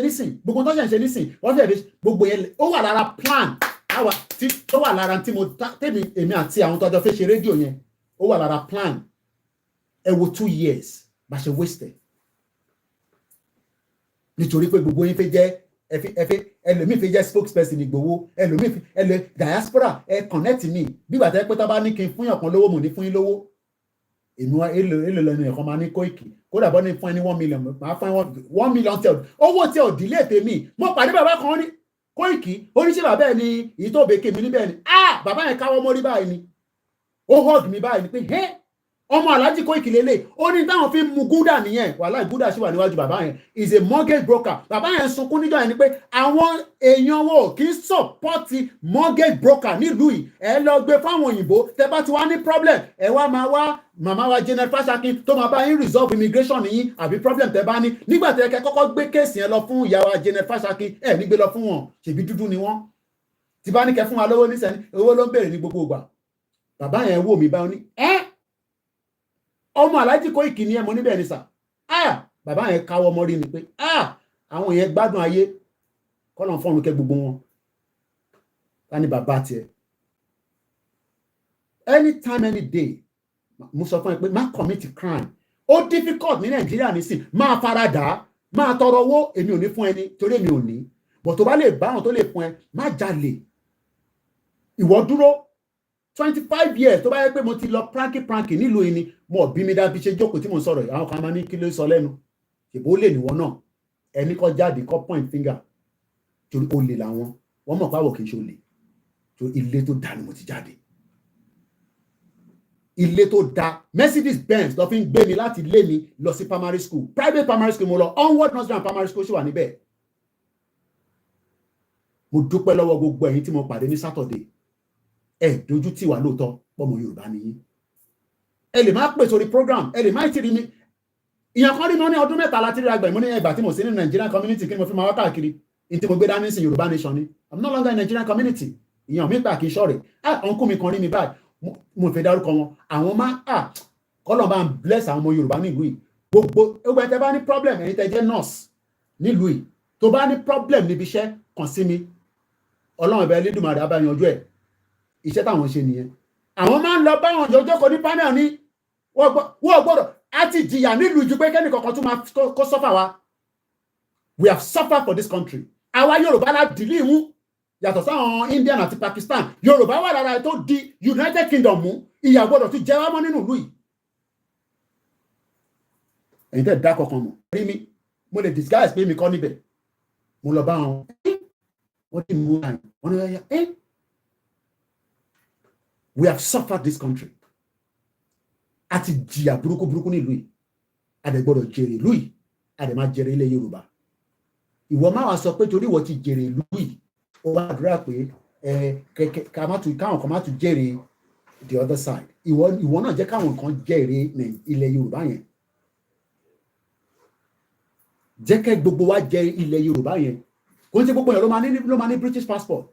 nísìn wọ́n fẹ́ gbogbo yẹn ó wà lára plan tó wà lára tí èmi àti àwọn tó jọ fẹ́ ṣe rédíò yẹn ó wà lára plan ẹ wo 2 years bá ṣe wasted nítorí pé gbogbo yín fẹ́ jẹ́ ẹlòmíì fẹ́ jẹ́ spokesperson Ìgbòho ẹlòmíì diaspora connect me bí bàtà pé tá bá ní kí n fún yàn kan lówó mo ní fún yín lówó èmi wá èlò lẹ́nu ẹ̀kan máa ní Koiki kódà bọ́ ní fún ẹni 1 million máa fún 1 million owó tí ò dílé tèmi mo pàdé bàbá kan ní Koiki oníṣẹ́ bàbá ẹ̀ ní èyí tó bèké mi níbẹ̀ ni bàbá yẹn káwọ́ mọ́rí báyìí ni ó hug mi báyìí ni pé ọmọ Alhaji Koiki lélẹ̀ ó ní táwọn fi mú gúdà nìyẹn wàhálà gúdà sì wà níwájú bàbá yẹn is a mortgage broker bàbá yẹn sunkún níjọ́ yẹn ni pé àwọn èèyàn wọn ò kí ń sọpọ́tì mortgage broker nílùú yìí ẹ lọ gbé fáwọn òyìnbó tẹ bá ti wá ní problem ẹ wá máa wá màmá wa Janet Fashakin tó máa bá yín resolve immigration yín àbí problem tẹ bá ní nígbà tẹ kẹ kọ́kọ́ gbé kéèsì yẹn lọ fún ìyá wa Janet Fashakin ẹ ní gbé lọ fún wọn ṣèbí dúdú ni wọn tí bá ní kẹ fún wa lówó nísẹni owó ló ń béèrè ní gbogbo ìgbà bàbá yẹn wò mí báyọ̀ ní ọmọ Alhaji Koiki ni ẹ mọ níbẹ̀ ni sà bàbá yẹn káwọ́ mọ́rí ni pé àwọn yẹn gbádùn ayé kọ́nà fọ́ọ̀rùn kẹ gbogbo wọn ká ní bàbá tiẹ̀ anytime any day mo sọ fún ẹ pé má commit crime ó difficult ní Nàìjíríà nísìn máa faradà máa tọrọ owó èmi ò ní fún ẹni torí èmi ò ní but tó bá lè bá àwọn tó lè fún ẹ má jalè ìwọ dúró 25 years tó bá yẹ pé mo ti lọ pranky nílùú yìí ni mo bí mi dábí ṣe jókòó tí mo sọ̀rọ̀ àwọn kan máa ní kí ló sọ lẹ́nu ìbò lè níwọ náà ẹni kọ́ jáde kọ́ point finger torí olè làwọn wọ́n mọ̀ páwọ̀ kì í ṣe olè tó ilé tó dá ni mo ti jáde ilé tó dá Mercedes Benz lọ fi ń gbé mi láti lé mi lọ sí primary school private primary school mo lọ onward nursery and primary school ṣì wà níbẹ̀ mo dúpẹ́ lọ́wọ́ gbogbo ẹ̀yin tí mo pàdé ní Saturday ẹ dojú tì wá lóòótọ́ pọ́mọ Yorùbá nìyí ẹ lè má pè sórí program ẹ lè má ti rí mi ìyẹn kan rí mi ní ọdún mẹ́ta láti rí agbẹ̀mọ́ ní ẹgbà tí mo sí ní Nigerian community kí ni mo fi máa wá káàkiri ní tí mo gbé dání sí Yorùbá nation ni I'm no longer in Nigerian community ìyẹn mi gbà kí n ṣọ̀rẹ́ ọ̀nkú mi kan rí mi báyìí mo fẹ́ dárúkọ wọn àwọn máa kọ́lọ̀ bá ń bless àwọn ọmọ Yorùbá nílùú yìí gbogbo ẹgbẹ́ tẹ bá ní problem ẹ̀yin tẹ jẹ́ nurse nílùú yìí tó bá ní problem níbi iṣẹ́ kàn sí mi Ọlọ́run ẹ̀bẹ̀ Elédùmarè á bá yanjú ẹ̀ iṣẹ́ táwọn ṣe nìyẹn àwọn máa ń lọ báwọn jọjọ́ kò ní panel ní wọ́n gbọ́dọ̀ á ti jìyà nílùú ju pé kẹ́nì kankan tún máa kó sọ́fà wa we have suffered for this country àwa Yorùbá la dìlí ìmú yàtọ̀ sáwọn Indian àti Pakistan Yorùbá wà lára tó di United Kingdom mú ìyà gbọ́dọ̀ tún jẹ́ wá mọ́ nínú ìlú yìí ẹ̀yin tẹ́ dá kankan mọ̀ rí mi mo lè disguise pé mi kọ́ níbẹ̀ mo lọ bá wọn wọ́n ti mú àyìn wọ́n ní wáyà we have suffered this country àti jìyà burúkú ní ìlú yìí àdẹ̀gbọ́dọ̀ jèrè ìlú yìí àdẹ̀má jèrè ilẹ̀ Yorùbá ìwọ máa wá sọ pé torí ìwọ ti jèrè ìlú yìí ó wá àdúrà pé káwọn kan má tún jèrè the other side ìwọ náà jẹ́ káwọn kan jèrè ilẹ̀ Yorùbá yẹn jẹ́ kẹ́ gbogbo wa jẹ ilẹ̀ Yorùbá yẹn kò ní ṣe gbogbo yẹn ló máa ní British passport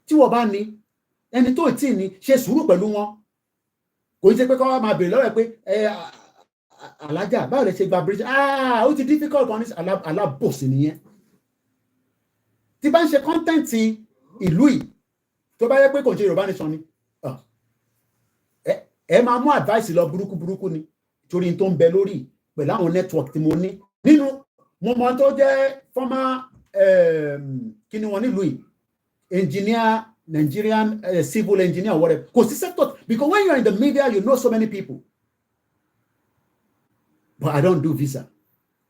tí wọ́n bá ní ẹni tó tí ní ṣe sùúrù pẹ̀lú wọn kò ní ṣe pé kọ́ wá máa bèèrè lọ́wọ́ ẹ̀ pé alájà báwo lè ṣe gba British ó ti difficult kan ní alábòsí nìyẹn tí bá ń ṣe kọ́ńtẹ́ǹtì ìlú yìí tó bá yẹ pé kò ń ṣe Yorùbá nation ni ẹ máa mú advice lọ burúkú ni torí tó ń bẹ lórí pẹ̀lú àwọn network tí mo ní nínú mo mọ tó jẹ́ former kí ni wọ́n nílùú yìí engineer Nigerian civil engineer or whatever kò sí sector because when you are in the media you know so many people but I don't do visa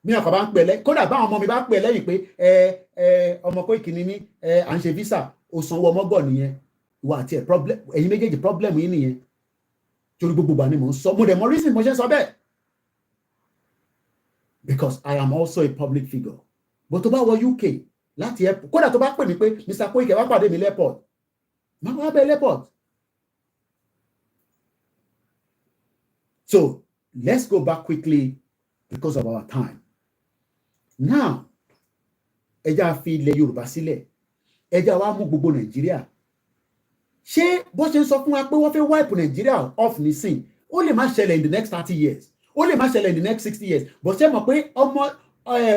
mi ọkọ̀ bá ń pè lẹ́yìn kódà báwọn ọmọ mi bá pè lẹ́yìn pé ọmọ Koiki ni mí à ń ṣe visa ó sanwó ọmọgọ̀ nìyẹn ìwà àti ẹ̀ problem ẹ̀yin méjèèjì problem yìí nìyẹn torí gbogbo ìgbà ni mò ń sọ mo dẹ̀ mọ reason mo ṣe ń sọ bẹ́ẹ̀ because I am also a public figure but tó bá wọ UK láti airport kódà tó bá pè mí pé Mr. Koiki wá pàdé mi airport máa wá bẹ airport so let's go back quickly because of our time now ẹja fi ilẹ̀ Yorùbá sílẹ̀ ẹja wa mú gbogbo Nàìjíríà ṣé bó ṣe ń sọ fún wa pé wọ́n fẹ́ wipe Nàìjíríà off nísìn ó lè má ṣẹlẹ̀ in the next 30 years ó lè má ṣẹlẹ̀ in the next 60 years but ṣé mọ̀ pé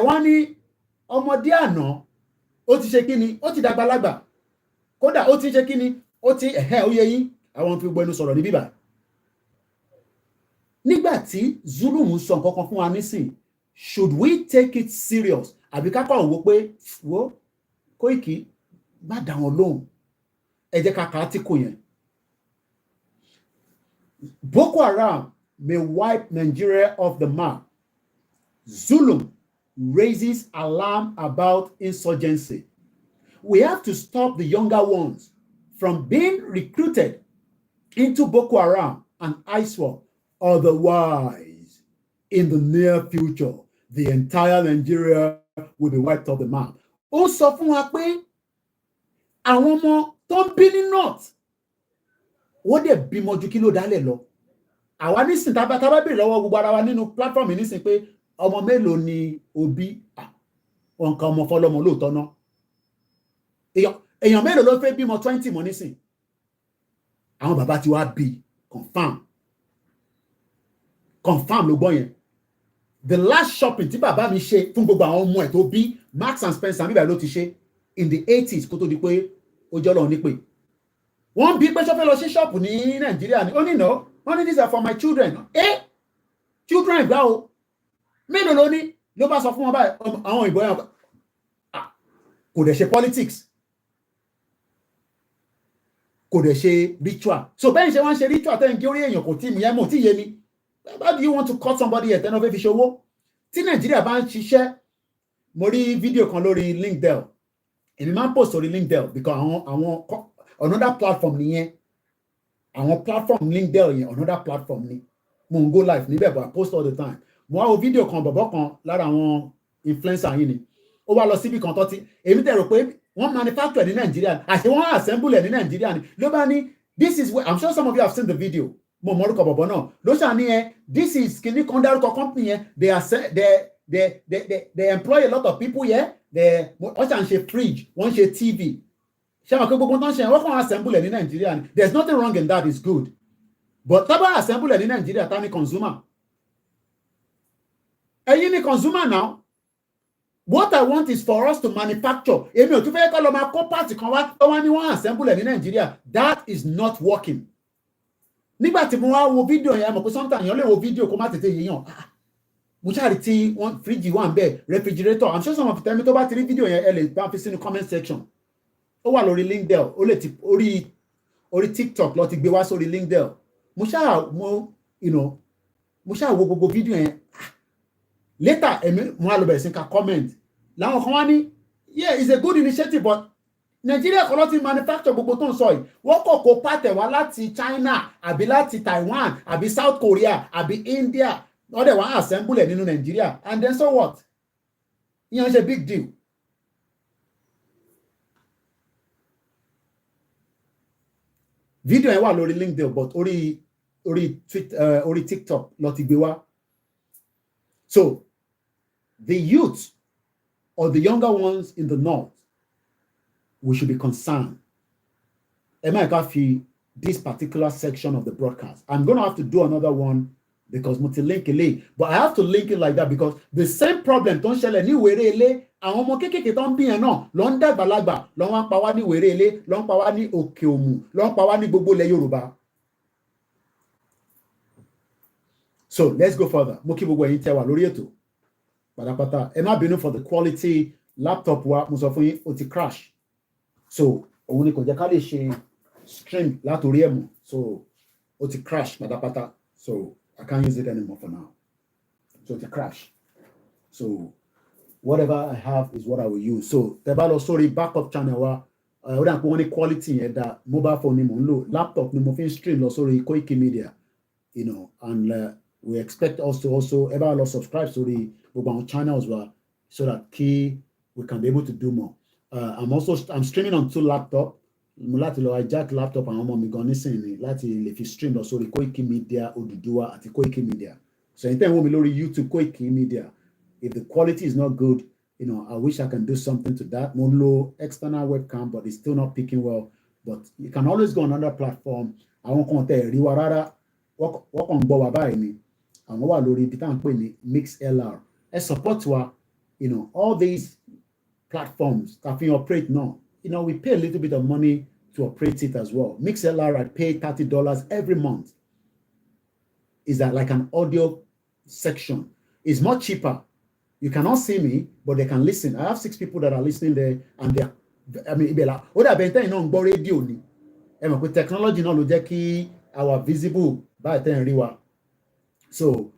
wọ́n ní ọmọdé àná ó ti ṣe kíni ó ti dàgbàlagbà kódà ó ti ṣe kíni ó ti ó yẹ yín àwọn fi gbẹnu sọ̀rọ̀ ní bíbá nígbà tí Zulum sọ nǹkan kan fún wa nísìn should we take it serious àbí kápá òwò pé wo Koiki má dá wọn lóhùn ẹ jẹ́ ká ka átíkù yẹn Boko Haram may wipe Nigeria off the map. Zulum raises alarm about insurgency. We have to stop the younger ones from being recruited into Boko Haram and ISWAP. Otherwise, in the near future, the entire Nigeria will be wiped off the map. Ó sọ fún wa pé àwọn ọmọ tó ń bí ní north wọ́n dẹ̀ bímọ ju kí ló dálẹ̀ lọ. Àwa nísìn tá bá bèèrè lọ́wọ́ gbogbo ara wa nínú platform nísìn pé ọmọ mélòó ni òbí nǹkan ọmọ fọlọ́mọ lóòótọ́ náà. Èèyàn mélòó ló fẹ́ bímọ 20 mọ́ nísìn. Àwọn bàbá ti wá bí confirm ló gbọ́ yẹn. The last shopping tí bàbá mi ṣe fún gbogbo àwọn ọmọ ẹ̀ tó bí Marks and Spencer bíbẹ̀ ló ti ṣe in the 80s kó tó di pé ó jẹ́ Ọlọ́run nípè. wọ́n bí pé ṣọ́fẹ́ lọ sí ṣọ́ọ̀pù ní Nàìjíríà ni ó ní no wọ́n ní these are for my children children gbá o mélòó ló ní ló bá sọ fún wọn báyìí àwọn ìbò yẹn kò dẹ̀ ṣe politics kò dẹ̀ ṣe ritual so bẹ́ẹ̀ ṣe wọ́n ṣe ritual tẹ́ ń gé orí èèyàn kò tí mi yẹn mọ̀ tí yé mi how do you want to cut somebody at tẹ́nà fẹ́ fi ṣòwò tí Nàìjíríà bá ń ṣiṣẹ́ mo rí fídíò kan lórí LinkedIn èmi máa ń post orí LinkedIn because àwọn another platform nìyẹn àwọn platform LinkedIn yẹn another platform ni mo ń go live níbẹ̀ but I post all the time mo wá wo fídíò kan bọ̀bọ̀ kan lára àwọn influencer yìí ni ó wá lọ síbi kan tó ti èmi tẹ̀ rò pé wọ́n manufacture ní Nàìjíríà àti wọ́n assemble ní Nàìjíríà ni ló bá ní this is where I'm sure some of you have seen the video mo mọ orúkọ bọ̀bọ̀ náà ló ṣà ní this is kìíní kan dárúkọ company yẹn they employ a lot of people here wọ́n ṣà ń ṣe fridge wọ́n ń ṣe TV ṣé àwọn akẹ́gbogbo tó ń ṣe wọ́n kàn assemble ní Nàìjíríà ni there's nothing wrong in that, it's good but tábà assemble ní Nàìjíríà tá ní consumer ẹ̀yin ni consumer now what I want is for us to manufacture èmi ò tún fẹ́ kọ́ lọ máa kó pàtì kan wá tó wá ní wọ́n assemble ní Nàìjíríà that is not working nígbà tí mo wá wo fídíò yẹn mọ̀ pé sometimes èèyàn lè wo fídíò kó má tètè yéèyàn mo ṣáà rí tí wọ́n fíríjì wà ń bẹ̀ refrigerator I'm sure some of them tó bá ti rí fídíò yẹn ẹ lè bá fi sínú comment section ó wà lórí LinkedIn ó lè ti orí TikTok lọ ti gbé wá sórí LinkedIn mo ṣáà wo gbogbo fídíò yẹn later èmi mo wá lọ bẹ̀rẹ̀ sí ka comment làwọn kan wá ní yeah it's a good initiative but Nigeria kọ́ ló ti manufacture gbogbo tó ń sọ yìí wọ́n kò kó pàtẹ́ wá láti China àbí láti Taiwan àbí South Korea àbí India wọ́n dẹ̀ wá assemble nínú Nigeria and then so what ìyẹn ṣe big deal. Video yẹn wà lórí LinkedIn but orí TikTok ló ti gbé wá. So the youth or the younger ones in the north, we should be concerned. This particular section of the broadcast, I'm going to have to do another one because multi-link it, but I have to link it like that because the same problem don't ṣẹlẹ̀ ní Ìwéré Ilé àwọn ọmọ kéékèèké tó ń bí yẹn náà ló ń dàgbàlagbà ló ń pa wá ní Ìwéré Ilé ló ń pa wá ní Òkè Òmù ló ń pa wá ní gbogbo ilẹ̀ Yorùbá. So let's go further. Mo kí gbogbo ẹ̀yin tẹ́ wà lórí ètò pátápátá ẹ má bínú for the quality laptop wa mo sọ fún yín ó ti crash so òun ni kò jẹ́ ká lè ṣe stream látòrí ẹ̀ mọ̀ so ó ti crash pátápátá so I can't use it anymore for now so it crash so whatever I have is what I will use so tẹ́ bá lọ sórí backup channel wa ó dà pé wọ́n ní quality yẹn dá mobile phone ni mò ń lò laptop ni mo fi ń stream lọ sórí Koiki Media and we expect us to also ẹ bá lọ subscribe sórí gbogbo àwọn channels wa so that we can be able to do more. I'm streaming on 2 laptops. Mo láti lọ hijack laptop àwọn ọmọ mi gan nísìnyí láti lè fi stream lọ sórí Koiki Media Odùduwà àti Koiki Media. So ẹ̀yin tẹ́ ń wò mí lórí YouTube Koiki Media. If the quality is not good, I wish I can do something to that. Mo ń lo external webcam, but it's still not picking well. But you can always go on another platform. Àwọn kan tẹ̀ rí wa rárá. Wọ́n kàn ń gbọ́ wa báyìí ni. Àwọn wà lórí ibi tá à ń pè ní MixLR. Ẹ support wa, all these platforms that we operate now. We pay a little bit of money to operate it as well. MixLR, I pay $30 every month. Is that like an audio section? It's much cheaper. You cannot see me, but they can listen. I have 6 people that are listening there, and radio ni. Technology now ló jẹ́ kí our visible by ten riwa. So,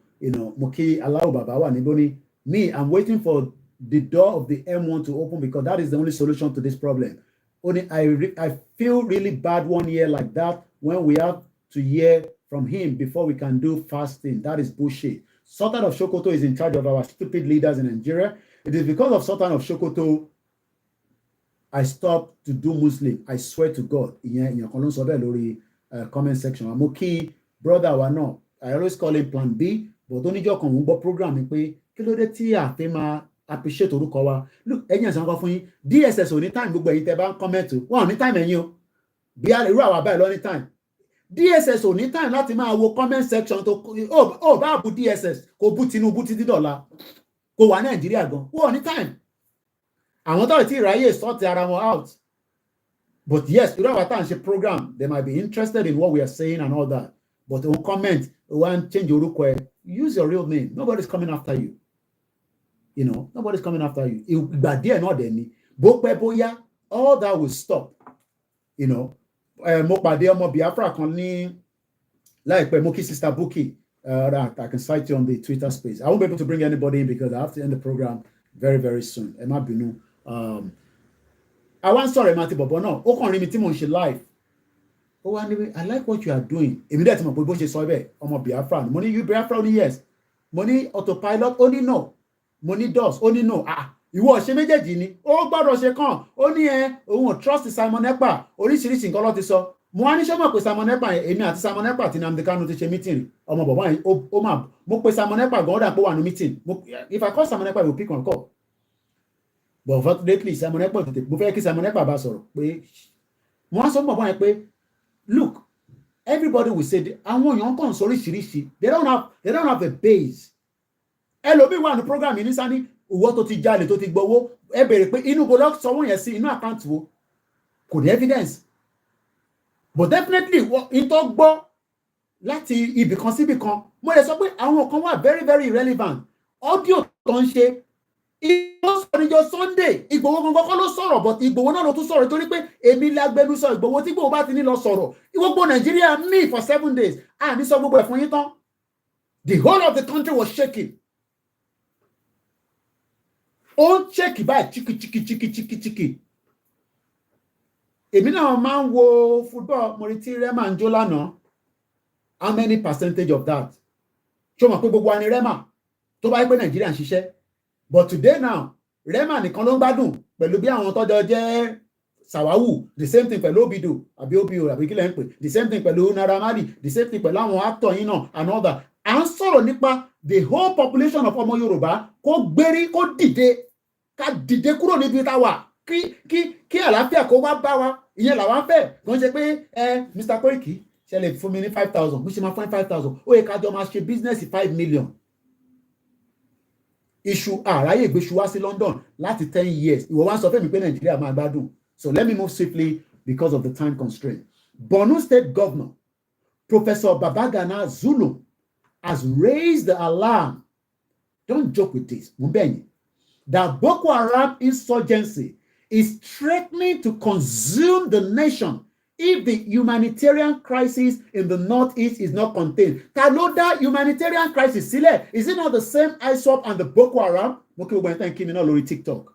Moki Alao Baba wa niboni. Me, I'm waiting for the door of the M1 to open because that is the only solution to this problem. Only I feel really bad one year like that when we have to hear from him before we can do fasting. That is bullshit. Sultan of Sokoto is in charge of our stupid leaders in Nigeria. It is because of Sultan of Sokoto I stopped to do Muslim. I swear to God. In your comment section. I'm okay, brother. I always call him Plan B, but don't you come program pé kí ló dé tí a fẹ́ máa appreciate orúkọ wa. Look, ẹ̀yin ẹ̀sán kan fún yín DSS ò ní time gbogbo ẹ̀yin tẹ́ bá ń comment wọ́n ò ní time ẹ̀yin o bí irú àwa báyìí lọ ní time DSS ò ní time láti máa wo comment section tó bá bu DSS kò bú Tinubu títí dọ̀la kò wà Nàìjíríà gan wọ́n ò ní time àwọn tó ti ráyè sort ara wọn out But yes, you know what time program, they might be interested in what we are saying and all that. But they'll comment, one change your request, use your real name. Nobody's coming after you. You know, nobody's coming after you. But they're not any. All that will stop. You know, mo pàdé ọmọ Biafra kan ní láìpẹ́ mo kí sister Buki. That I can cite you on the Twitter space. I won't be able to bring anybody in because I have to end the program very, very soon. Emma Binu. I want sorry, Matty, but no. O kàn rí mi tí mo ń ṣe live. Oh, anyway, I like what you are doing. Immediately, my boy said, I'm a Biafran. Money, you Biafra only yes. Money, autopilot only no. Money does only no. Ìwọ ṣe méjèèjì ni. Ó gbọ́dọ̀ ṣe kàn. Ó ní òun trust Simon Ekpa. Oríṣiríṣi nǹkan ló ti sọ. Mo wá ní ṣé mo pe Simon Ekpa èmi àti Simon Ekpa tí Nnamdi Kanu ti ṣe meeting. Ọmọ bàbá yẹn ó máa mo pe Simon Ekpa gan dà pé wà ní meeting. If I call Simon Ekpa, he will pick on call. But unfortunately, Simon Ekpa mo fẹ́ kí Simon Ekpa bá sọ̀rọ̀ pé mo wá sọ fún bàbá yẹn pé look, everybody will say àwọn èèyàn kàn sọ oríṣiríṣi. They don't have a base. Ẹlòmíì wà ní program yìí ní sani owó tó ti jalè tó ti gbowó ẹ bèrè pé inú gbọdọ sọwọ yẹn sí inú àkáǹtì wo kò ní evidence but definitely ìtọ́ gbọ́ láti ibìkan síbìkan mo lè sọ pé àwọn kan wà very very irrelevant audio tó ń ṣe ìgbòho Sunday Ìgbòho gangan kọ́ ló sọ̀rọ̀ but Ìgbòho náà ló tún sọ̀rọ̀ torí pé èmi lágbẹnusọ Ìgbòho tí Ìgbòho bá ti ní lọ sọ̀rọ̀ gbogbo Nàìjíríà me for 7 days ní sọ gbogbo ẹ̀ fún yín tán the whole of the country was shaking. Ó check báyìí chiki. Èmi náà máa ń wo football mo rí tí Rema ń jó lánàá. How many percentage of that? Ṣé o mọ̀ pé gbogbo wa ni Rema tó bá yẹ pé Nàìjíríà ń ṣiṣẹ́? But today now, Rema nìkan ló ń gbádùn pẹ̀lú bí àwọn tọ́jọ́ jẹ́ Sàwáwù, the same thing pẹ̀lú Obido, àbí Obio, àbí kílẹ̀ ń pè, the same thing pẹ̀lú Naira Marley, the same thing pẹ̀lú àwọn actor yìí náà and all that. À ń sọ̀rọ̀ nípa the whole population of ọmọ Yorùbá kó gbérí kó dìde ká dìde kúrò níbi tá a wà kí àlàáfíà kó wá bá wa ìyẹn làwọn fẹ́ kàn ṣe pé Mr. Koiki ṣe lè fún mi ní 5,000 mo ṣe máa fún 5,000 ó yẹ ká jọ máa ṣe business 5 million iṣu àráyè gbéṣu wá sí London láti 10 years ìwọ wá sọ fẹ́mi pé Nàìjíríà máa gbádùn so let me move swiftly because of the time constraint. Borno State Governor Professor Babagana Zulum has raised the alarm. Don't joke with this. That Boko Haram insurgency is threatening to consume the nation if the humanitarian crisis in the northeast is not contained. Taloda humanitarian crisis, Sile, is it not the same ISWAP and the Boko Haram? TikTok.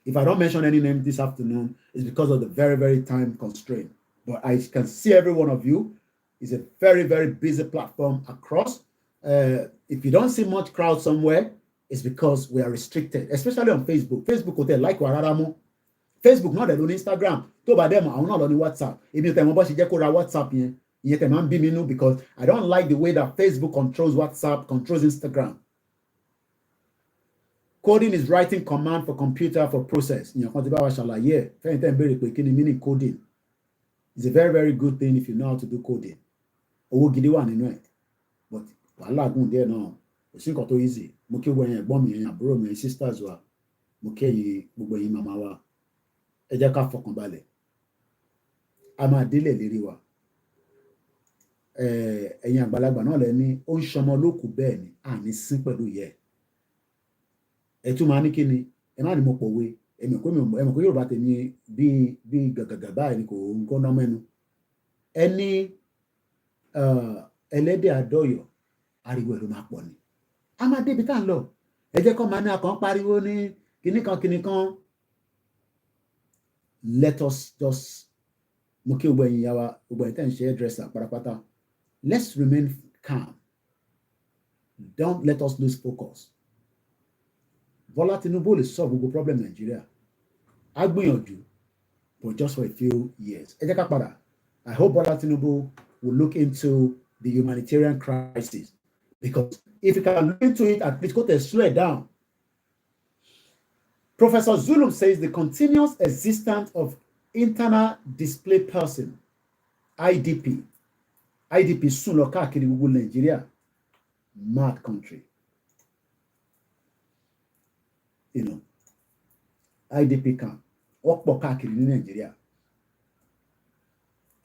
If I don't mention any name this afternoon, it's because of the very, very time constraint. But I can see every one of you. It's a very, very busy platform across. If you don't see much crowd somewhere, it's because we are restricted, especially on Facebook. Facebook hotel like Wararamo. Facebook not alone Instagram. To ba dem àwọn náà lọ ní WhatsApp. Èmi tẹ́ mo bó ṣe jẹ́ kó ra WhatsApp yẹn. Ìyẹn tẹ́ máa ń bí mi nú because I don't like the way that Facebook controls WhatsApp, controls Instagram. Coding is writing command for computer for process. Ìyẹn kan tí bá wa ṣàlàyé. Fẹ́yìn tẹ́ ń béèrè pé kí ni meaning coding. It's a very, very good thing if you know how to do coding. Owó gidi wà nínú ẹ̀. But wàhálà gùn díẹ̀ náà. Kò sí nǹkan tó easy. Mo kí gbogbo ẹ̀yin ẹ̀gbọ́n mi, ẹ̀yin àbúrò mi, ẹ̀yin sisters wa. Mo kí ẹ̀yin gbogbo ẹ̀yin màmá wa. Ẹ jẹ́ ká fọkàn balẹ̀. A máa délẹ̀ lérí wa. Ẹ̀yin àgbàlagbà náà lẹ ní ó ń ṣọmọ lókù bẹ́ẹ̀ ni àní sín pẹ̀lú yẹ. Ẹ tún máa ní kí ni ẹ má ní mo pòwe ẹ̀mí kó Yorùbá tèmi bí gàgàgà báyìí ni kò ń kọ́ ná mẹ́nu. Ẹni ẹlẹ́dẹ̀ àdọ́yọ̀ ariwo ẹ̀ ló máa pọ̀ ni. A máa débi tá à ń lọ. Ẹ jẹ́ kó máa ní akàn pariwo ní kíníkan. Let us just mo kí gbogbo ẹ̀yin yá wa gbogbo ẹ̀yin tẹ́ ń ṣe hairdresser pátápátá. Let's remain calm. Don't let us lose focus. Bola Tinubu lè solve gbogbo problem Nigeria. A gbìyànjú but just for a few years. Ẹ jẹ́ ká padà. I hope Bola Tinubu will look into the humanitarian crisis because if you can look into it, at least go to slow it down. Professor Zulum says the continuous existence of internal displaced person, IDP soon lọ káàkiri gbogbo Nigeria, mad country. You know, IDP camp, ọ̀pọ̀ káàkiri ní Nigeria.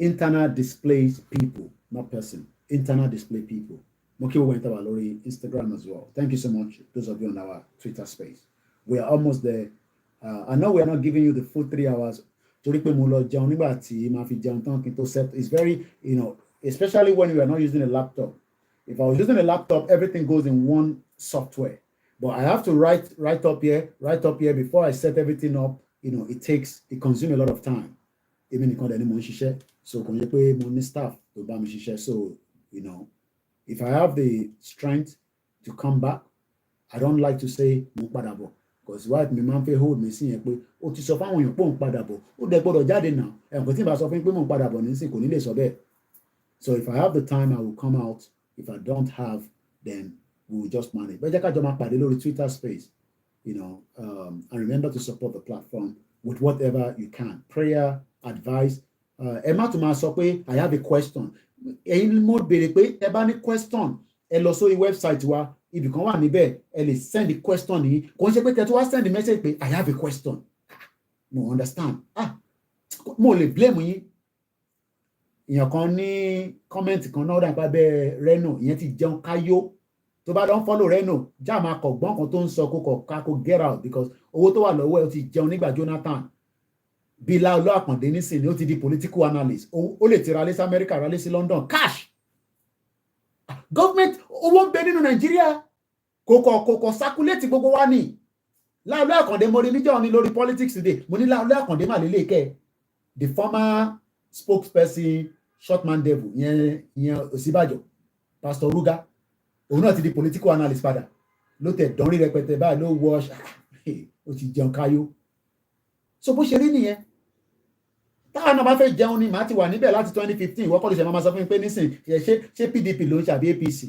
internal displaced people, not person. Internal displaced people. Moki went about Lori Instagram as well. Thank you so much, those of you on our Twitter space. We are almost there. I know we are not giving you the full 3 hours. It's very, especially when you are not using a laptop. If I was using a laptop, everything goes in one software. But I have to write up here before I set everything up. It consumes a lot of time. Even so staff to so if I have the strength to come back, I don't like to say because wife mi máa ń fẹ́ hold me sí yẹn pé ó ti sọ fáwọn èèyàn pé òun padà bọ̀ ó dẹ̀ gbọ́dọ̀ jáde náà ẹ̀kọ́ tí n bá sọ fún pé mò ń padà bọ̀ nísìn kò ní lè sọ bẹ́ẹ̀. So if I have the time, I will come out. If I don't have, then we will just manage. But jẹ́ ká jọ máa pàdé lórí Twitter space, and remember to support the platform with whatever you can. Prayer, advice. Ẹ má tún máa sọ pé I have a question. Ẹ̀yin mo béèrè pé ẹ bá ní question ẹ lọ sórí website wa ibì kan wà níbẹ̀ ẹ lè send the question yìí kò ń ṣe pé kẹtù wá send the message pé I have a question. Mo understand. Mo lè blame yín. Èèyàn kan ní comment kan náà dàgbà bẹ́ẹ̀ Reno ìyẹn ti jẹun káyó tó bá dán follow Reno já máa kọ̀ gbọ́n kan tó ń sọ kó get out because owó tó wà lọ́wọ́ ẹ̀ ó ti jẹun nígbà Jonathan Bílá Olúàpọ̀ndé nísìnyí ó ti di political analyst ó lè ti ralé sí America ralé sí London cash government owó ń bẹ nínú Nàìjíríà kò circulate gbogbo wa ní Láolú Àkàndé mo rí níjọ́ ní lórí politics today mo ní Láolú Àkàndé mà lélẹ̀ kẹ́ the former spokesperson shortman devil yẹn Ọ̀ṣínbàjò Pastor Ruga òun náà ti di political analyst padà ló tẹ̀ dánrí rẹpẹtẹ báyìí ló wash ó ti jẹun káyó so bó ṣe rí nìyẹn táwọn náà bá fẹ́ jẹun ni màá ti wà níbẹ̀ láti 2015 ìwọ́kọ́ lè ṣe máa sọ fún mi pé nísìn ṣé PDP ló ń ṣàbí APC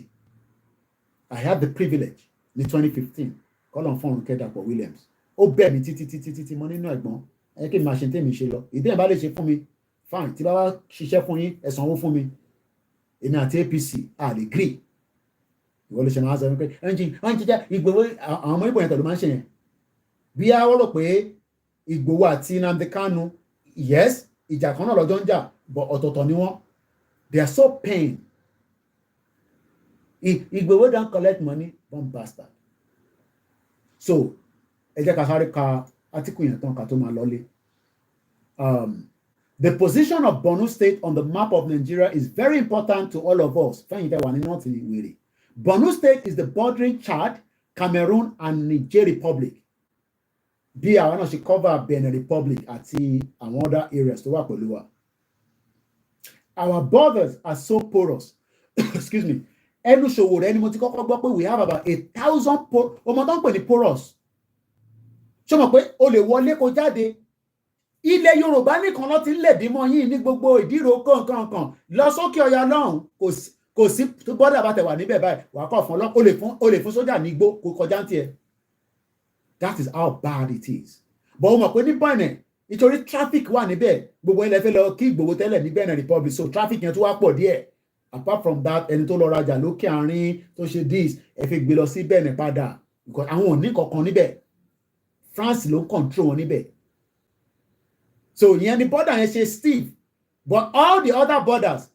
I had the privilege ní 2015 kọ́lọ̀ fún Kẹ́dàpọ̀ Williams ó bẹ̀ mí títí mo nínú ẹ̀gbọ́n ẹ kí n máa ṣe tèmi ṣe lọ ìdí ẹ̀ bá lè ṣe fún mi fine tí bá wá ṣiṣẹ́ fún yín ẹ sanwó fún mi èmi àti APC I agree ìwọ lè ṣe máa sọ pé wọ́n ti jẹ́ Ìgbòho àwọn ọmọ Ìgbò yẹn tẹ̀lé máa ń ṣe yẹn bí a rò pé Ìgbòho àti Nnamdi Kanu yes ìjà kan náà lọ́jọ́ ń jà but ọ̀tọ̀ọ̀tọ̀ ni wọ́n they are so pain Ìgbòho don collect money one bastard so ẹ jẹ́ ká sáré ka átíkù yẹn tán ká tó máa lọlé. The position of Borno State on the map of Nigeria is very important to all of us. Borno State is the bordering Chad, Cameroon, and Niger Republic. Bí àwọn náà ṣe cover Benin Republic àti àwọn other areas tó wà pẹ̀lú wa. Our borders are so porous. Excuse me. Ẹnu Ṣòwòrẹ́ ni mo ti kọ́kọ́ gbọ́ pé we have about 1,000 ọmọ tó ń pè ní porous. Ṣé mo pé o lè wọlé kó jáde? Ilẹ̀ Yorùbá nìkan ló ti ń lẹ̀dí mọ́ yín ní gbogbo ìdírò kankan lọ sókè ọya lọ́hùn kò sí bọ́dà bá tẹ̀ wà níbẹ̀ báyìí wà á kọ́ fún ọlọ́ o lè fún sójà ní igbó kó kọjá ń tiẹ̀. That is how bad it is. But o mọ̀ pé ní Benin nítorí traffic wà níbẹ̀ gbogbo ilẹ̀ fẹ́ lọ kí Ìgbòho tẹ́lẹ̀ ní Benin Republic so traffic yẹn tó wá pọ̀ díẹ̀. Apart from that ẹni tó lọ rajà lókè àárín tó ṣe dis ẹ fi gbé lọ sí Benin padà because àwọn ò ní kankan níbẹ̀ France ló ń control wọn níbẹ̀. So ìyẹn ni border yẹn ṣe stiff but all the other borders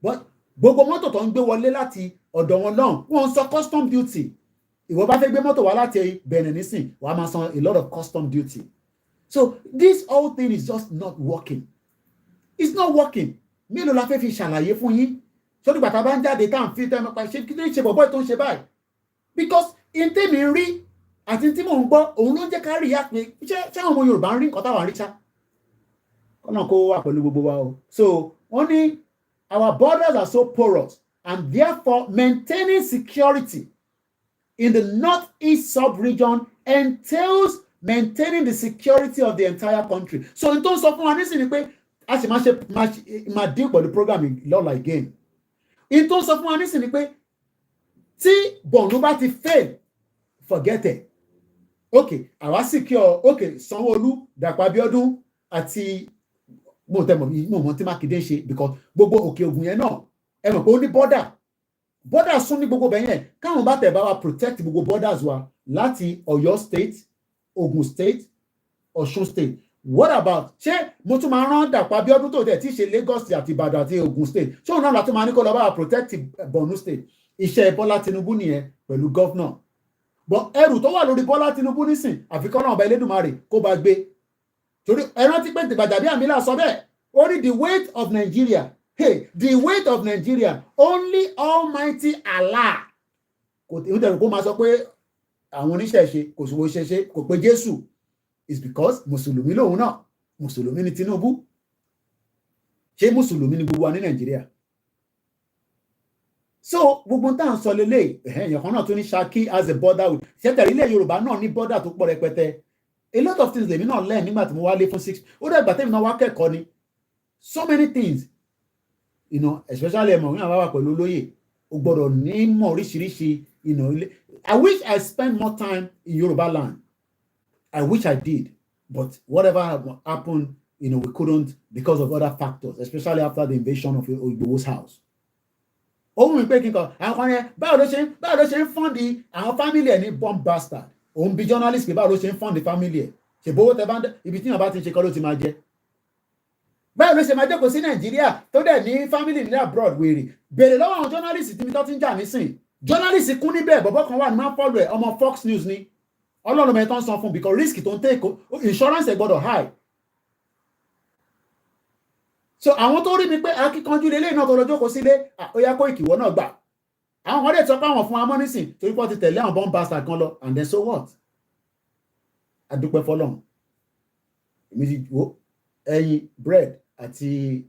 but gbogbo mọ́tò tó ń gbé wọlé láti ọ̀dọ̀ wọn náà wọ́n sọ custom duty ìwọ bá fẹ́ gbé mọ́tò wá láti Benin nísìn wàá máa san a lot of custom duty so this whole thing is just not working it's not working mélòó la fẹ́ fi ṣàlàyé fún yín sórí gbàtà bá ń jáde tá à ń fi tẹ́ ẹ ṣe kí ló ń ṣe bọ̀bọ̀ tó ń ṣe báyìí because in tèmi rí àti tí mò ń gbọ́ òun ló ń jẹ́ ká rí ìyá pé ṣé àwọn ọmọ Yorùbá ń rí nǹkan táwọn rí ṣá kọ́nà kó wà pẹ̀lú gbogbo wa o so wọ́n ní our borders are so porous and therefore maintaining security in the northeast sub-region entails maintaining the security of the entire country so n tó ń sọ fún wa nísìnyí pé a sì máa dín pẹ̀lú program lọ́la again n tó ń sọ fún wa nísìnyí pé tí Borno bá ti fail forget it okay àwa secure okay Sanwó-Olú Dàpọ̀ Abíọ́dún àti mo mọ̀ tí Mákindé ṣe because gbogbo Òkè Ògùn yẹn náà ẹ mọ̀ pé ó ní border sún ní gbogbo bẹ̀yẹn káwọn bá tẹ̀ bá wa protect gbogbo borders wa láti Ọ̀yọ́ state Ògùn state Ọ̀ṣun state What about ṣé mo tún máa rán Dàpọ̀ Abíọ́dún tó tẹ̀ tí ṣe Lagos àti Ìbàdàn àti Ogun State ṣé òun náà látún máa ní kó lọ bá protect Borno State? Iṣẹ́ Bọ́lá Tinubu nìyẹn pẹ̀lú gọ́vnà. But ẹrù tó wà lórí Bọ́lá Tinubu nísìn àfikún náà ọba Elédùmarè kó bá gbé. Torí ẹ rántí pé Gbajabiamila sọ bẹ́ẹ̀ ó ní the weight of Nigeria, hey, the weight of Nigeria, only Almighty Allah. Kò tí ó dẹ̀rù kó máa sọ pé àwọn oníṣẹ̀ṣe kò sí wo ṣẹṣe kò pé Jésù. Is because Mùsùlùmí lòun náà, Mùsùlùmí ni Tinubu. Ṣé Mùsùlùmí ni gbogbo wa ní Nàìjíríà? So gbogbo tá à ń sọ lélẹ̀ èèyàn kan náà tó ní Ṣakí has a border with ṣẹ́tẹ̀rí ilẹ̀ Yorùbá náà ní border tó pọ̀ rẹpẹtẹ. A lot of things lèmi náà learn nígbà tí mo wá lé fún 6 ó dẹ̀ gbà tẹ́mi náà wá kẹ́kọ̀ọ́ ni. So many things, you know, especially ẹ̀mọ̀ ní àbáwá pẹ̀lú olóyè o gbọ́dọ̀ ní mọ̀ oríṣiríṣi, you know. I wish I spent more time in Yoruba land. I wish I did, but whatever happened, you know, we couldn't because of other factors, especially after the invasion of Igbo's house. Ohun mi pé kí n kọ àwọn kan yẹn báwo ló ṣe ń fọ́ndì àwọn family ẹ̀ ní bomb bastard. Òun bí journalist pé báwo ló ṣe ń fọ́ndì family ẹ̀. Ṣèbówó tẹ bá ń ibi tí yàn bá ti ṣe kọ́ ló ti máa jẹ. Báwo ló ṣe máa jókòó sí Nàìjíríà tó dẹ̀ ní family ní abroad wèrè. Bèrè lọ́wọ́ àwọn journalist tí mi tó ti ń jà nísìn. Journalist kún níbẹ̀ bọ̀bọ̀ kan wà ní máa follow ẹ̀ ọmọ Fox News ni. Ọlọ́run mẹ́ta ń san fún because risk tó ń take insurance ẹ̀ gbọ́dọ̀ high. So àwọn tó rí mi pé akíkanjú lélẹ́yìn náà tó lọ jókòó sílé ó yá Koiki ìwọ náà gbà. Àwọn ọ̀rẹ́ sọ pé àwọn fún amọ́ nísìn torí pé wọ́n ti tẹ̀lé àwọn bomb bastard kan lọ and then so what? Adúpẹ́ fọlọ́run. Èmi ti wo ẹyin bread àti